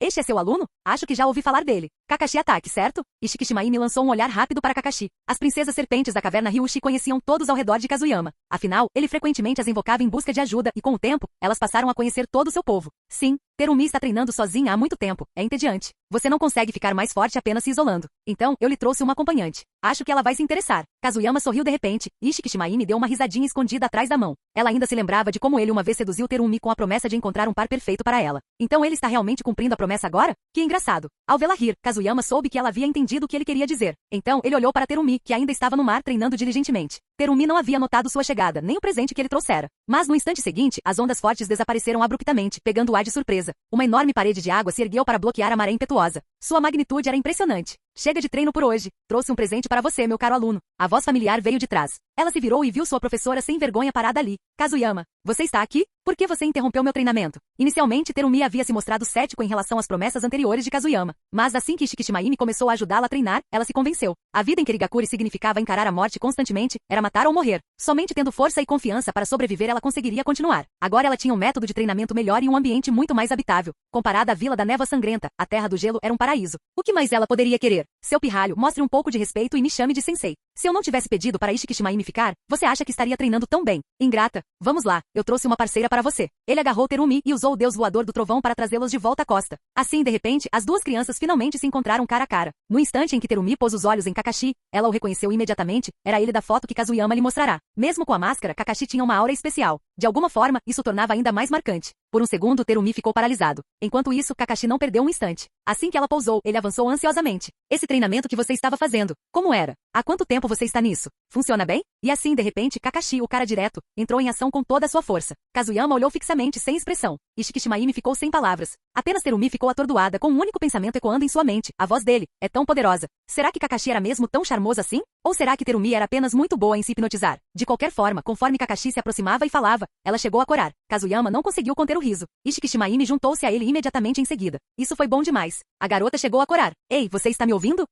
Speaker 2: Este é seu aluno? Acho que já ouvi falar dele. Kakashi ataque, certo? Ishikishimaime lançou um olhar rápido para Kakashi. As princesas serpentes da caverna Ryushi conheciam todos ao redor de Kazuyama. Afinal, ele frequentemente as invocava em busca de ajuda e com o tempo, elas passaram a conhecer todo o seu povo. Sim, Terumi está treinando sozinha há muito tempo. É entediante. Você não consegue ficar mais forte apenas se isolando. Então, eu lhe trouxe uma acompanhante. Acho que ela vai se interessar. Kazuyama sorriu de repente. Ishikishimaime deu uma risadinha escondida atrás da mão. Ela ainda se lembrava de como ele uma vez seduziu Terumi com a promessa de encontrar um par perfeito para ela. Então ele está realmente cumprindo a promessa agora? Que engraçado. Ao vê-la rir, Kazuyama soube que ela havia entendido o que ele queria dizer. Então, ele olhou para Terumi, que ainda estava no mar treinando diligentemente. Terumi não havia notado sua chegada, nem o presente que ele trouxera. Mas no instante seguinte, as ondas fortes desapareceram abruptamente, pegando o ar de surpresa. Uma enorme parede de água se ergueu para bloquear a maré impetuosa. Sua magnitude era impressionante. Chega de treino por hoje. Trouxe um presente para você, meu caro aluno. A voz familiar veio de trás. Ela se virou e viu sua professora sem vergonha parada ali. Kazuyama, você está aqui? Por que você interrompeu meu treinamento? Inicialmente, Terumi havia se mostrado cético em relação às promessas anteriores de Kazuyama. Mas assim que Ishikishimaime começou a ajudá-la a treinar, ela se convenceu. A vida em Kirigakuri significava encarar a morte constantemente, era matar ou morrer. Somente tendo força e confiança para sobreviver ela conseguiria continuar. Agora ela tinha um método de treinamento melhor e um ambiente muito mais habitável. Comparada à Vila da Névoa Sangrenta, a Terra do Gelo era um paraíso. O que mais ela poderia querer? Seu pirralho, mostre um pouco de respeito e me chame de sensei. Se eu não tivesse pedido para Ishikishimaime ficar, você acha que estaria treinando tão bem? Ingrata. Vamos lá, eu trouxe uma parceira para você. Ele agarrou Terumi e usou o deus voador do trovão para trazê-los de volta à costa. Assim, de repente, as duas crianças finalmente se encontraram cara a cara. No instante em que Terumi pôs os olhos em Kakashi, ela o reconheceu imediatamente, era ele da foto que Kazuyama lhe mostrará. Mesmo com a máscara, Kakashi tinha uma aura especial. De alguma forma, isso tornava ainda mais marcante. Por um segundo, Terumi ficou paralisado. Enquanto isso, Kakashi não perdeu um instante. Assim que ela pousou, ele avançou ansiosamente. Esse treinamento que você estava fazendo, como era? Há quanto tempo você está nisso? Funciona bem? E assim, de repente, Kakashi, o cara direto, entrou em ação com toda a sua força. Kazuyama olhou fixamente, sem expressão. Ishikishimaime ficou sem palavras. Apenas Terumi ficou atordoada, com um único pensamento ecoando em sua mente. A voz dele é tão poderosa. Será que Kakashi era mesmo tão charmoso assim? Ou será que Terumi era apenas muito boa em se hipnotizar? De qualquer forma, conforme Kakashi se aproximava e falava, ela chegou a corar. Kazuyama não conseguiu conter o riso. Ishikishimaime juntou-se a ele imediatamente em seguida. Isso foi bom demais. A garota chegou a corar. Ei, você está me ouvindo?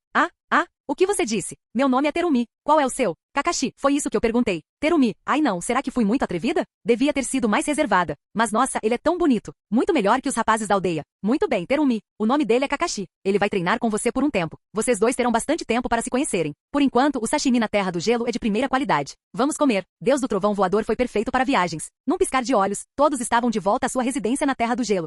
Speaker 2: O que você disse? Meu nome é Terumi. Qual é o seu? Kakashi, foi isso que eu perguntei. Terumi, ai não, será que fui muito atrevida? Devia ter sido mais reservada. Mas nossa, ele é tão bonito. Muito melhor que os rapazes da aldeia. Muito bem, Terumi. O nome dele é Kakashi. Ele vai treinar com você por um tempo. Vocês dois terão bastante tempo para se conhecerem. Por enquanto, o sashimi na Terra do Gelo é de primeira qualidade. Vamos comer. Deus do trovão voador foi perfeito para viagens. Num piscar de olhos, todos estavam de volta à sua residência na Terra do Gelo.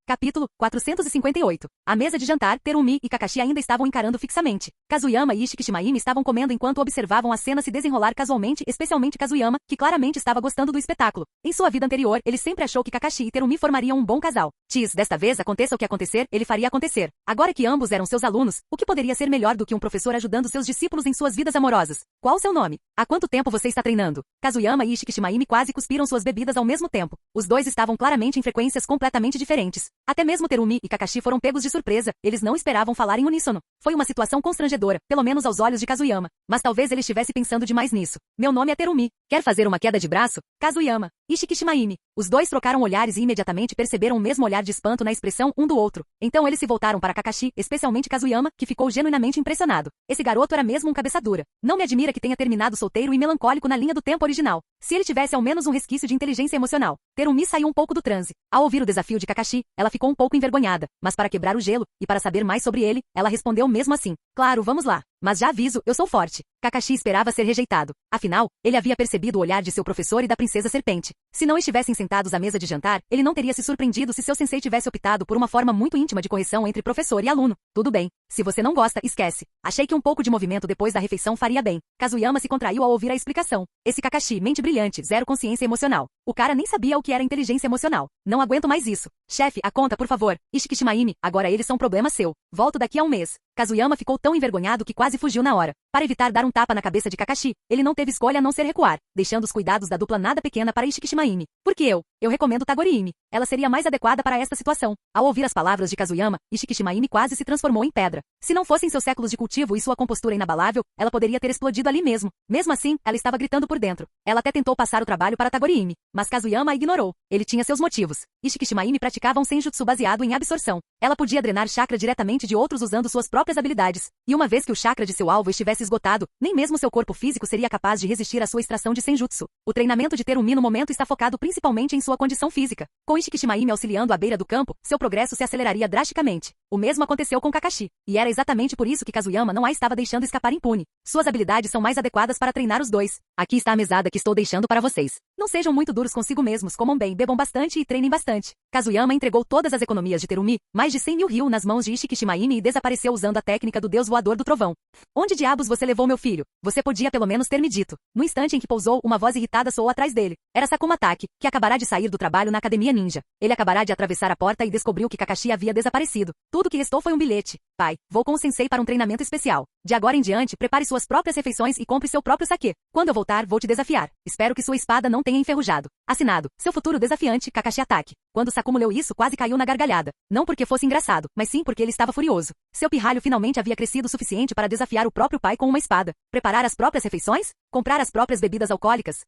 Speaker 2: Capítulo 458. À mesa de jantar, Terumi e Kakashi ainda estavam encarando fixamente. Kazuyama e Ishikishimaime estavam comendo enquanto observavam a cena se desenrolar casualmente, especialmente Kazuyama, que claramente estava gostando do espetáculo. Em sua vida anterior, ele sempre achou que Kakashi e Terumi formariam um bom casal. Desta vez, aconteça o que acontecer, ele faria acontecer. Agora que ambos eram seus alunos, o que poderia ser melhor do que um professor ajudando seus discípulos em suas vidas amorosas? Qual o seu nome? Há quanto tempo você está treinando? Kazuyama e Ishikishimaime quase cuspiram suas bebidas ao mesmo tempo. Os dois estavam claramente em frequências completamente diferentes. Até mesmo Terumi e Kakashi foram pegos de surpresa, eles não esperavam falar em uníssono. Foi uma situação constrangedora, pelo menos aos olhos de Kazuyama. Mas talvez ele estivesse pensando demais nisso. Meu nome é Terumi. Quer fazer uma queda de braço? Kazuyama. Ishikishimaime. Os dois trocaram olhares e imediatamente perceberam o mesmo olhar de espanto na expressão um do outro. Então eles se voltaram para Kakashi, especialmente Kazuyama, que ficou genuinamente impressionado. Esse garoto era mesmo um cabeça dura. Não me admira que tenha terminado solteiro e melancólico na linha do tempo original. Se ele tivesse ao menos um resquício de inteligência emocional. Terumi saiu um pouco do transe. Ao ouvir o desafio de Kakashi, ela ficou um pouco envergonhada, mas para quebrar o gelo, e para saber mais sobre ele, ela respondeu mesmo assim. Claro, vamos lá. Mas já aviso, eu sou forte. Kakashi esperava ser rejeitado. Afinal, ele havia percebido o olhar de seu professor e da princesa serpente. Se não estivessem sentados à mesa de jantar, ele não teria se surpreendido se seu sensei tivesse optado por uma forma muito íntima de correção entre professor e aluno. Tudo bem. Se você não gosta, esquece. Achei que um pouco de movimento depois da refeição faria bem. Kazuyama se contraiu ao ouvir a explicação. Esse Kakashi, mente brilhante, zero consciência emocional. O cara nem sabia o que era inteligência emocional. Não aguento mais isso. Chefe, a conta, por favor. Ishikishimaime, agora eles são problema seu. Volto daqui a um mês. Kazuyama ficou tão envergonhado que quase fugiu na hora. Para evitar dar um tapa na cabeça de Kakashi, ele não teve escolha a não ser recuar, deixando os cuidados da dupla nada pequena para Ishikishimaime. Porque eu recomendo Tagoriime. Ela seria mais adequada para esta situação. Ao ouvir as palavras de Kazuyama, Ishikishimaime quase se transformou em pedra. Se não fossem seus séculos de cultivo e sua compostura inabalável, ela poderia ter explodido ali mesmo. Mesmo assim, ela estava gritando por dentro. Ela até tentou passar o trabalho para Tagoriime, mas Kazuyama a ignorou. Ele tinha seus motivos. Ishikishimaime praticava um senjutsu baseado em absorção. Ela podia drenar chakra diretamente de outros usando suas próprias habilidades. E uma vez que o chakra de seu alvo estivesse esgotado, nem mesmo seu corpo físico seria capaz de resistir à sua extração de senjutsu. O treinamento de Terumi no momento está focado principalmente em sua condição física. Com Ishikishimaime auxiliando à beira do campo, seu progresso se aceleraria drasticamente. O mesmo aconteceu com Kakashi. E era exatamente por isso que Kazuyama não a estava deixando escapar impune. Suas habilidades são mais adequadas para treinar os dois. Aqui está a mesada que estou deixando para vocês. Não sejam muito duros consigo mesmos, comam bem, bebam bastante e treinem bastante. Kazuyama entregou todas as economias de Terumi, mais de 100 mil ryu nas mãos de Ishikishimaime e desapareceu usando a técnica do deus voador do trovão. Onde diabos você levou meu filho? Você podia pelo menos ter me dito. No instante em que pousou, uma voz irritada soou atrás dele. Era Sakuma Taki, que acabará de sair do trabalho na Academia Ninja. Ele acabará de atravessar a porta e descobriu que Kakashi havia desaparecido. Tudo que restou foi um bilhete. Pai, vou com o sensei para um treinamento especial. De agora em diante, prepare suas próprias refeições e compre seu próprio saquê. Quando eu voltar, vou te desafiar. Espero que sua espada não tenha enferrujado. Assinado, seu futuro desafiante, Kakashi Atake. Quando Sakuma leu isso, quase caiu na gargalhada. Não porque fosse engraçado, mas sim porque ele estava furioso. Seu pirralho finalmente havia crescido o suficiente para desafiar o próprio pai com uma espada. Preparar as próprias refeições? Comprar as próprias bebidas alcoólicas?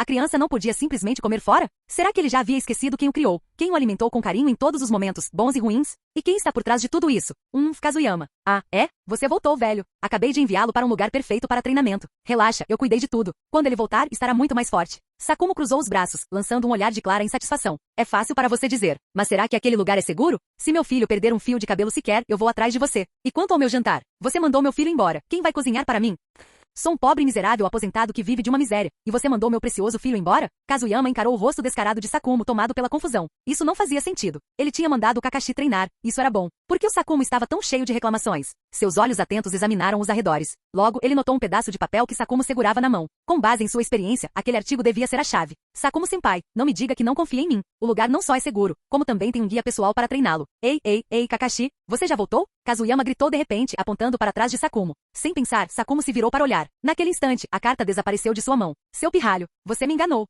Speaker 2: A criança não podia simplesmente comer fora? Será que ele já havia esquecido quem o criou, quem o alimentou com carinho em todos os momentos, bons e ruins? E quem está por trás de tudo isso? Kazuyama. Ah, é? Você voltou, velho. Acabei de enviá-lo para um lugar perfeito para treinamento. Relaxa, eu cuidei de tudo. Quando ele voltar, estará muito mais forte. Sakumo cruzou os braços, lançando um olhar de clara insatisfação. É fácil para você dizer, mas será que aquele lugar é seguro? Se meu filho perder um fio de cabelo sequer, eu vou atrás de você. E quanto ao meu jantar? Você mandou meu filho embora. Quem vai cozinhar para mim? Sou um pobre e miserável aposentado que vive de uma miséria, e você mandou meu precioso filho embora? Kazuyama encarou o rosto descarado de Sakumo tomado pela confusão. Isso não fazia sentido. Ele tinha mandado o Kakashi treinar, isso era bom. Por que o Sakumo estava tão cheio de reclamações? Seus olhos atentos examinaram os arredores. Logo, ele notou um pedaço de papel que Sakumo segurava na mão. Com base em sua experiência, aquele artigo devia ser a chave. Sakumo-senpai, não me diga que não confia em mim. O lugar não só é seguro, como também tem um guia pessoal para treiná-lo. Ei, Kakashi, você já voltou? Kazuyama gritou de repente, apontando para trás de Sakumo. Sem pensar, Sakumo se virou para olhar. Naquele instante, a carta desapareceu de sua mão. Seu pirralho, você me enganou.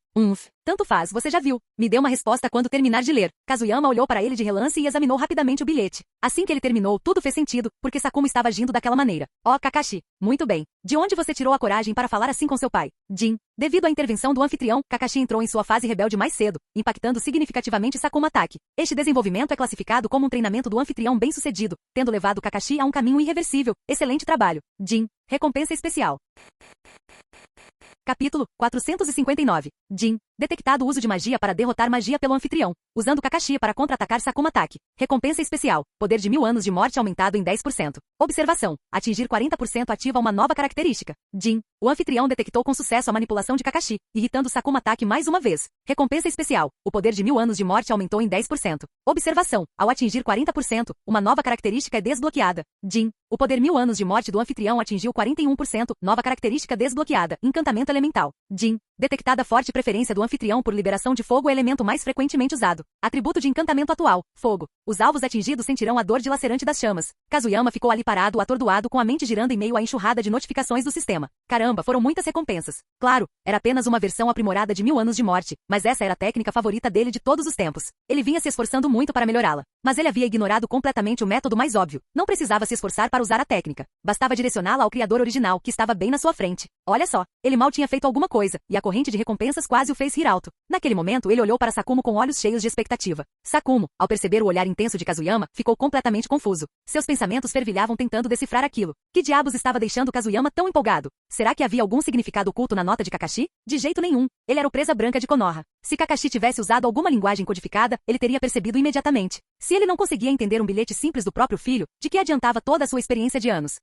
Speaker 2: Tanto faz, você já viu. Me dê uma resposta quando terminar de ler. Kazuyama olhou para ele de relance e examinou rapidamente o bilhete. Assim que ele terminou, tudo fez sentido, porque Sakumo estava agindo daquela maneira. Oh, Kakashi, muito bem. De onde você tirou a coragem para falar assim com seu pai? Jin. Devido à intervenção do anfitrião, Kakashi entrou em sua fase rebelde mais cedo, impactando significativamente Sakuma Atake. Este desenvolvimento é classificado como um treinamento do anfitrião bem-sucedido, tendo levado Kakashi a um caminho irreversível. Excelente trabalho. Jin. Recompensa especial. Capítulo 459. Jin. Detectado o uso de magia para derrotar magia pelo anfitrião, usando Kakashi para contra-atacar Sakuma Atake. Recompensa especial. Poder de 1000 anos de morte aumentado em 10%. Observação. Atingir 40% ativa uma nova característica. Jin. O anfitrião detectou com sucesso a manipulação de Kakashi, irritando Sakuma Atake mais uma vez. Recompensa especial. O poder de 1000 anos de morte aumentou em 10%. Observação. Ao atingir 40%, uma nova característica é desbloqueada. Jin. O poder 1000 anos de morte do anfitrião atingiu 41%, nova característica desbloqueada. Encantamento elemental. Jin. Detectada forte preferência do anfitrião por liberação de fogo, é elemento mais frequentemente usado. Atributo de encantamento atual, fogo. Os alvos atingidos sentirão a dor dilacerante das chamas. Kazuyama ficou ali parado, atordoado, com a mente girando em meio à enxurrada de notificações do sistema. Caramba, foram muitas recompensas. Claro, era apenas uma versão aprimorada de 1000 anos de morte, mas essa era a técnica favorita dele de todos os tempos. Ele vinha se esforçando muito para melhorá-la. Mas ele havia ignorado completamente o método mais óbvio. Não precisava se esforçar para usar a técnica. Bastava direcioná-la ao criador original, que estava bem na sua frente. Olha só, ele mal tinha feito alguma coisa, e a corrente de recompensas quase o fez rir alto. Naquele momento, ele olhou para Sakumo com olhos cheios de expectativa. Sakumo, ao perceber o olhar intenso de Kazuyama, ficou completamente confuso. Seus pensamentos fervilhavam tentando decifrar aquilo. Que diabos estava deixando Kazuyama tão empolgado? Será que havia algum significado oculto na nota de Kakashi? De jeito nenhum. Ele era o presa branca de Konoha. Se Kakashi tivesse usado alguma linguagem codificada, ele teria percebido imediatamente. Se ele não conseguia entender um bilhete simples do próprio filho, de que adiantava toda a sua experiência de anos?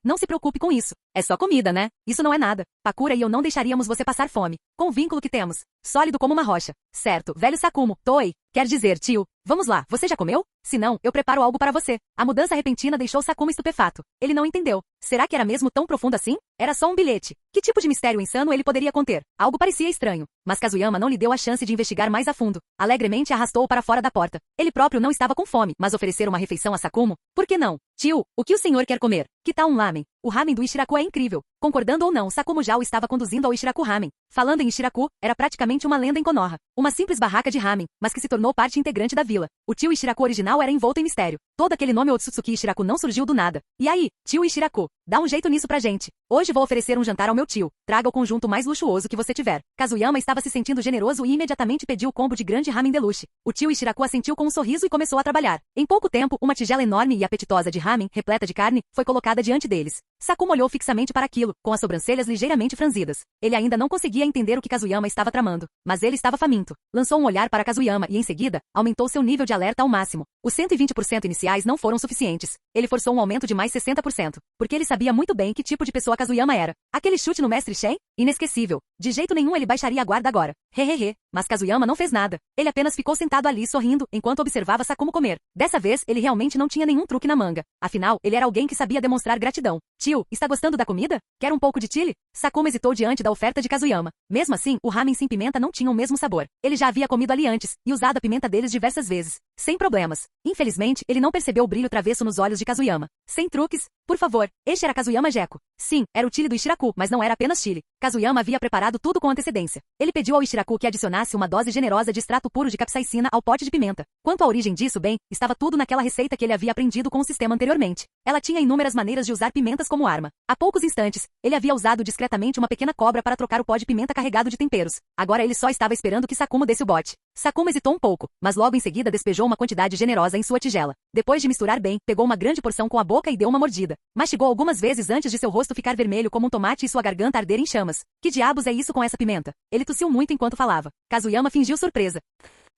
Speaker 2: Não se preocupe com isso. É só comida, né? Isso não é nada. Pakura e eu não deixaríamos você passar fome. Com o vínculo que temos. Sólido como uma rocha. Certo, velho Sakumo, Toei. Quer dizer, tio, vamos lá, você já comeu? Se não, eu preparo algo para você. A mudança repentina deixou Sakuma estupefato. Ele não entendeu. Será que era mesmo tão profundo assim? Era só um bilhete. Que tipo de mistério insano ele poderia conter? Algo parecia estranho. Mas Kazuyama não lhe deu a chance de investigar mais a fundo. Alegremente arrastou-o para fora da porta. Ele próprio não estava com fome, mas oferecer uma refeição a Sakuma? Por que não? Tio, o que o senhor quer comer? Que tal um ramen? O ramen do Ishiraku é incrível. Concordando ou não, Sakuma já o estava conduzindo ao Ishiraku Ramen. Falando em Ishiraku, era praticamente uma lenda em Konoha. Uma simples barraca de ramen, mas que se tornou parte integrante da vila. O tio Ishiraku original era envolto em mistério. Todo aquele nome Otsutsuki Ishiraku não surgiu do nada. E aí, tio Ishiraku, dá um jeito nisso pra gente. Hoje vou oferecer um jantar ao meu tio. Traga o conjunto mais luxuoso que você tiver. Kazuyama estava se sentindo generoso e imediatamente pediu o combo de grande ramen deluxe. O tio Ishiraku assentiu com um sorriso e começou a trabalhar. Em pouco tempo, uma tigela enorme e apetitosa de ramen, repleta de carne, foi colocada diante deles. Sakuma olhou fixamente para aquilo, com as sobrancelhas ligeiramente franzidas. Ele ainda não conseguia entender o que Kazuyama estava tramando, mas ele estava faminto. Lançou um olhar para Kazuyama e, em seguida, aumentou seu nível de alerta ao máximo. Os 120% iniciais não foram suficientes. Ele forçou um aumento de mais 60%, porque ele sabia muito bem que tipo de pessoa Kazuyama era. Aquele chute no mestre Shen? Inesquecível. De jeito nenhum ele baixaria a guarda agora. Hehehe. Mas Kazuyama não fez nada. Ele apenas ficou sentado ali sorrindo, enquanto observava Sakuma comer. Dessa vez, ele realmente não tinha nenhum truque na manga. Afinal, ele era alguém que sabia demonstrar gratidão. Tio, está gostando da comida? Quer um pouco de chile? Sakuma hesitou diante da oferta de Kazuyama. Mesmo assim, o ramen sem pimenta não tinha o mesmo sabor. Ele já havia comido ali antes, e usado a pimenta deles diversas vezes. Sem problemas. Infelizmente, ele não percebeu o brilho travesso nos olhos de Kazuyama. Sem truques, por favor, este era Kazuyama Jeko. Sim, era o chile do Ishiraku, mas não era apenas chile. Kazuyama havia preparado tudo com antecedência. Ele pediu ao Ishiraku que adicionasse uma dose generosa de extrato puro de capsaicina ao pote de pimenta. Quanto à origem disso, bem, estava tudo naquela receita que ele havia aprendido com o sistema anteriormente. Ela tinha inúmeras maneiras de usar pimentas como arma. Há poucos instantes, ele havia usado discretamente uma pequena cobra para trocar o pó de pimenta carregado de temperos. Agora ele só estava esperando que Sakuma desse o bote. Sakuma hesitou um pouco, mas logo em seguida despejou uma quantidade generosa em sua tigela. Depois de misturar bem, pegou uma grande porção com a boca e deu uma mordida. Mastigou algumas vezes antes de seu rosto ficar vermelho como um tomate e sua garganta arder em chamas. Que diabos é isso com essa pimenta? Ele tossiu muito enquanto falava. Kazuyama fingiu surpresa.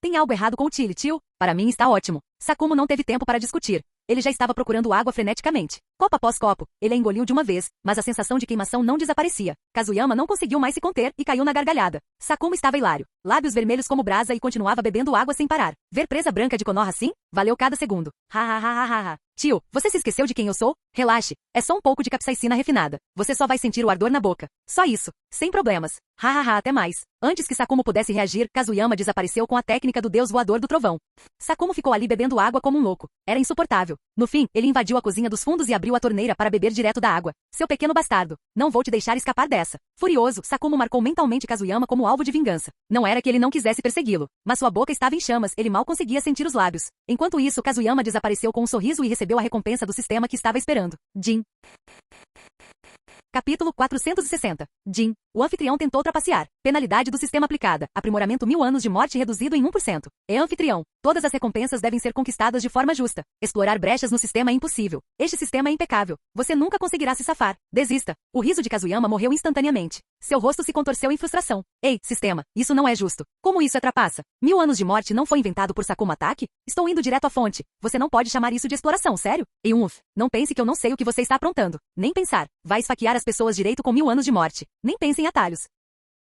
Speaker 2: Tem algo errado com o chile, tio? Para mim está ótimo. Sakuma não teve tempo para discutir. Ele já estava procurando água freneticamente. Copo após copo, ele a engoliu de uma vez, mas a sensação de queimação não desaparecia. Kazuyama não conseguiu mais se conter e caiu na gargalhada. Sakuma estava hilário, lábios vermelhos como brasa e continuava bebendo água sem parar. Ver presa branca de Konoha assim? Valeu cada segundo. Ha ha ha ha ha. Tio, você se esqueceu de quem eu sou? Relaxe, é só um pouco de capsaicina refinada. Você só vai sentir o ardor na boca. Só isso. Sem problemas. Ha ha ha, até mais. Antes que Sakuma pudesse reagir, Kazuyama desapareceu com a técnica do deus voador do trovão. Sakuma ficou ali bebendo água como um louco. Era insuportável. No fim, ele invadiu a cozinha dos fundos e abriu a torneira para beber direto da água. Seu pequeno bastardo. Não vou te deixar escapar dessa. Furioso, Sakuma marcou mentalmente Kazuyama como alvo de vingança. Não era que ele não quisesse persegui-lo, mas sua boca estava em chamas, ele mal conseguia sentir os lábios. Enquanto isso, Kazuyama desapareceu com um sorriso e recebeu a recompensa do sistema que estava esperando. Jin. Capítulo 460. Jin. O anfitrião tentou trapacear. Penalidade do sistema aplicada. Aprimoramento 1000 anos de morte reduzido em 1%. Anfitrião. Todas as recompensas devem ser conquistadas de forma justa. Explorar brechas no sistema é impossível. Este sistema é impecável. Você nunca conseguirá se safar. Desista. O riso de Kazuyama morreu instantaneamente. Seu rosto se contorceu em frustração. Ei, sistema, isso não é justo. Como isso é trapaça? 1000 anos de morte não foi inventado por Sakuma Taki? Estou indo direto à fonte. Você não pode chamar isso de exploração, sério? E não pense que eu não sei o que você está aprontando. Nem pensar. Vai esfaquear as pessoas direito com 1000 anos de morte. Nem pense em atalhos.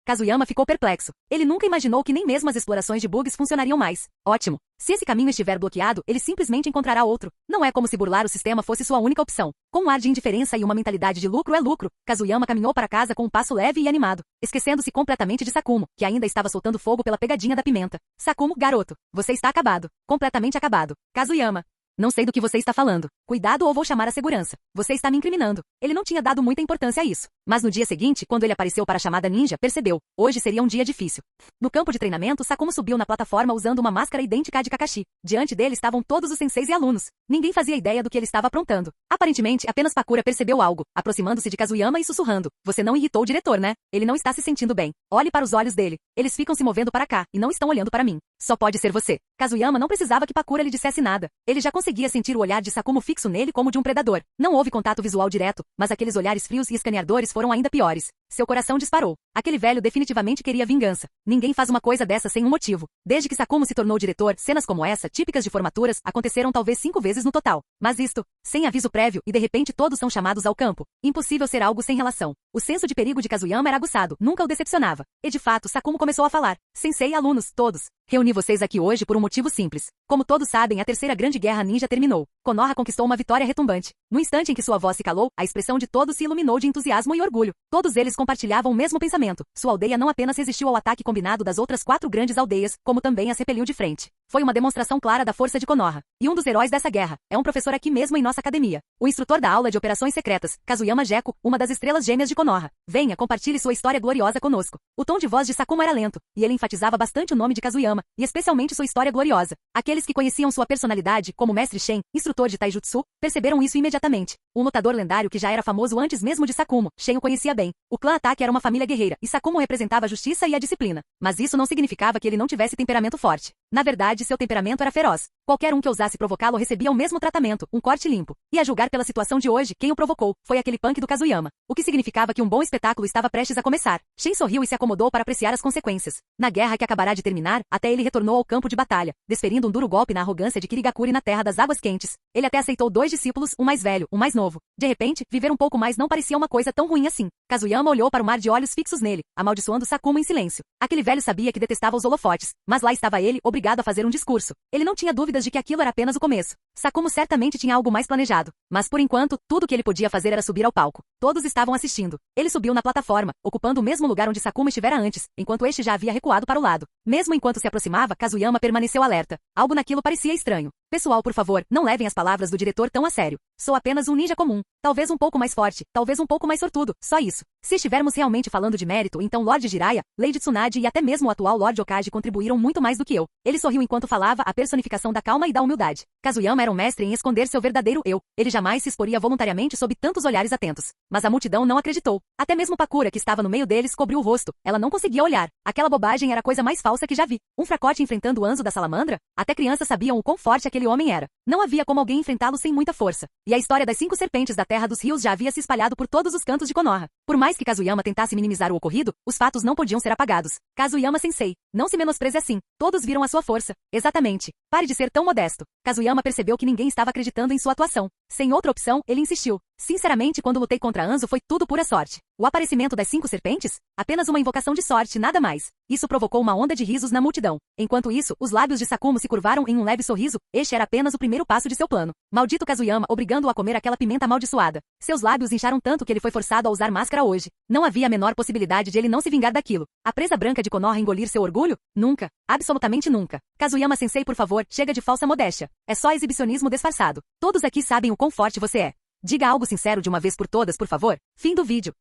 Speaker 2: Kazuyama ficou perplexo. Ele nunca imaginou que nem mesmo as explorações de bugs funcionariam mais. Ótimo. Se esse caminho estiver bloqueado, ele simplesmente encontrará outro. Não é como se burlar o sistema fosse sua única opção. Com um ar de indiferença e uma mentalidade de lucro é lucro, Kazuyama caminhou para casa com um passo leve e animado, esquecendo-se completamente de Sakuma, que ainda estava soltando fogo pela pegadinha da pimenta. Sakuma, garoto, você está acabado. Completamente acabado. Kazuyama. Não sei do que você está falando. Cuidado ou vou chamar a segurança. Você está me incriminando. Ele não tinha dado muita importância a isso. Mas no dia seguinte, quando ele apareceu para a chamada ninja, percebeu. Hoje seria um dia difícil. No campo de treinamento, Sakuma subiu na plataforma usando uma máscara idêntica à de Kakashi. Diante dele estavam todos os senseis e alunos. Ninguém fazia ideia do que ele estava aprontando. Aparentemente, apenas Pakura percebeu algo, aproximando-se de Kazuyama e sussurrando. Você não irritou o diretor, né? Ele não está se sentindo bem. Olhe para os olhos dele. Eles ficam se movendo para cá, e não estão olhando para mim. Só pode ser você. Kazuyama não precisava que Pakura lhe dissesse nada. Ele já conseguia sentir o olhar de Sakuma fixo nele como de um predador. Não houve contato visual direto, mas aqueles olhares frios e escaneadores foram ainda piores. Seu coração disparou. Aquele velho definitivamente queria vingança. Ninguém faz uma coisa dessa sem um motivo. Desde que Sakumo se tornou diretor, cenas como essa, típicas de formaturas, aconteceram talvez 5 vezes no total. Mas isto, sem aviso prévio, e de repente todos são chamados ao campo. Impossível ser algo sem relação. O senso de perigo de Kazuyama era aguçado, nunca o decepcionava. E de fato, Sakumo começou a falar. Sensei e alunos, todos. Reuni vocês aqui hoje por um motivo simples. Como todos sabem, a terceira grande guerra ninja terminou. Konoha conquistou uma vitória retumbante. No instante em que sua voz se calou, a expressão de todos se iluminou de entusiasmo e orgulho. Todos eles compartilhavam o mesmo pensamento. Sua aldeia não apenas resistiu ao ataque combinado das outras 4 grandes aldeias, como também as repeliu de frente. Foi uma demonstração clara da força de Konoha. E um dos heróis dessa guerra é um professor aqui mesmo em nossa academia. O instrutor da aula de operações secretas, Kazuyama Jeko, uma das estrelas gêmeas de Konoha. Venha, compartilhe sua história gloriosa conosco. O tom de voz de Sakumo era lento, e ele enfatizava bastante o nome de Kazuyama, e especialmente sua história gloriosa. Aqueles que conheciam sua personalidade, como o Mestre Shen, instrutor de Taijutsu, perceberam isso imediatamente. Um lutador lendário que já era famoso antes mesmo de Sakumo, Shen o conhecia bem. O clã Ataque era uma família guerreira, e Sakumo representava a justiça e a disciplina. Mas isso não significava que ele não tivesse temperamento forte. Na verdade, seu temperamento era feroz. Qualquer um que ousasse provocá-lo recebia o mesmo tratamento, um corte limpo. E a julgar pela situação de hoje, quem o provocou foi aquele punk do Kazuyama. O que significava que um bom espetáculo estava prestes a começar. Shen sorriu e se acomodou para apreciar as consequências. Na guerra que acabará de terminar, até ele retornou ao campo de batalha, desferindo um duro golpe na arrogância de Kirigakuri na terra das águas quentes. Ele até aceitou 2 discípulos, um mais velho, um mais novo. De repente, viver um pouco mais não parecia uma coisa tão ruim assim. Kazuyama olhou para o mar de olhos fixos nele, amaldiçoando Sakumo em silêncio. Aquele velho sabia que detestava os holofotes, mas lá estava ele, obrigado a fazer um discurso. Ele não tinha dúvidas de que aquilo era apenas o começo. Sakumo certamente tinha algo mais planejado. Mas por enquanto, tudo que ele podia fazer era subir ao palco. Todos estavam assistindo. Ele subiu na plataforma, ocupando o mesmo lugar onde Sakumo estivera antes, enquanto este já havia recuado para o lado. Mesmo enquanto se aproximava, Kazuyama permaneceu alerta. Algo naquilo parecia estranho. Pessoal, por favor, não levem as palavras do diretor tão a sério. Sou apenas um ninja comum. Talvez um pouco mais forte, talvez um pouco mais sortudo, só isso. Se estivermos realmente falando de mérito, então Lord Jiraiya, Lady Tsunade e até mesmo o atual Lord Okage contribuíram muito mais do que eu. Ele sorriu enquanto falava, a personificação da calma e da humildade. Kazuyama era um mestre em esconder seu verdadeiro eu. Ele jamais se exporia voluntariamente sob tantos olhares atentos. Mas a multidão não acreditou. Até mesmo Pakura, que estava no meio deles, cobriu o rosto. Ela não conseguia olhar. Aquela bobagem era a coisa mais falsa que já vi. Um fracote enfrentando o Anzo da Salamandra? Até crianças sabiam o quão forte aquele homem era. Não havia como alguém enfrentá-lo sem muita força. E a história das 5 serpentes da Terra dos Rios já havia se espalhado por todos os cantos de Konoha. Por mais que Kazuyama tentasse minimizar o ocorrido, os fatos não podiam ser apagados. Kazuyama-sensei, não se menospreze assim. Todos viram a sua força. Exatamente. Pare de ser tão modesto. Kazuyama percebeu que ninguém estava acreditando em sua atuação. Sem outra opção, ele insistiu. Sinceramente, quando lutei contra Anzo foi tudo pura sorte. O aparecimento das 5 serpentes? Apenas uma invocação de sorte, nada mais. Isso provocou uma onda de risos na multidão. Enquanto isso, os lábios de Sakumo se curvaram em um leve sorriso. Este era apenas o primeiro passo de seu plano. Maldito Kazuyama, obrigando-o a comer aquela pimenta amaldiçoada. Seus lábios incharam tanto que ele foi forçado a usar máscara hoje. Não havia a menor possibilidade de ele não se vingar daquilo. A presa branca de Konoha engolir seu orgulho? Nunca. Absolutamente nunca. Kazuyama-sensei, por favor, chega de falsa modéstia. É só exibicionismo disfarçado. Todos aqui sabem o quão forte você é. Diga algo sincero de uma vez por todas, por favor. Fim do vídeo.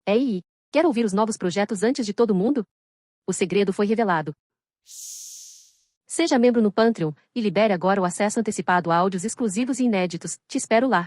Speaker 3: Ei, quer ouvir os novos projetos antes de todo mundo? O segredo foi revelado. Seja membro no Patreon e libere agora o acesso antecipado a áudios exclusivos e inéditos. Te espero lá.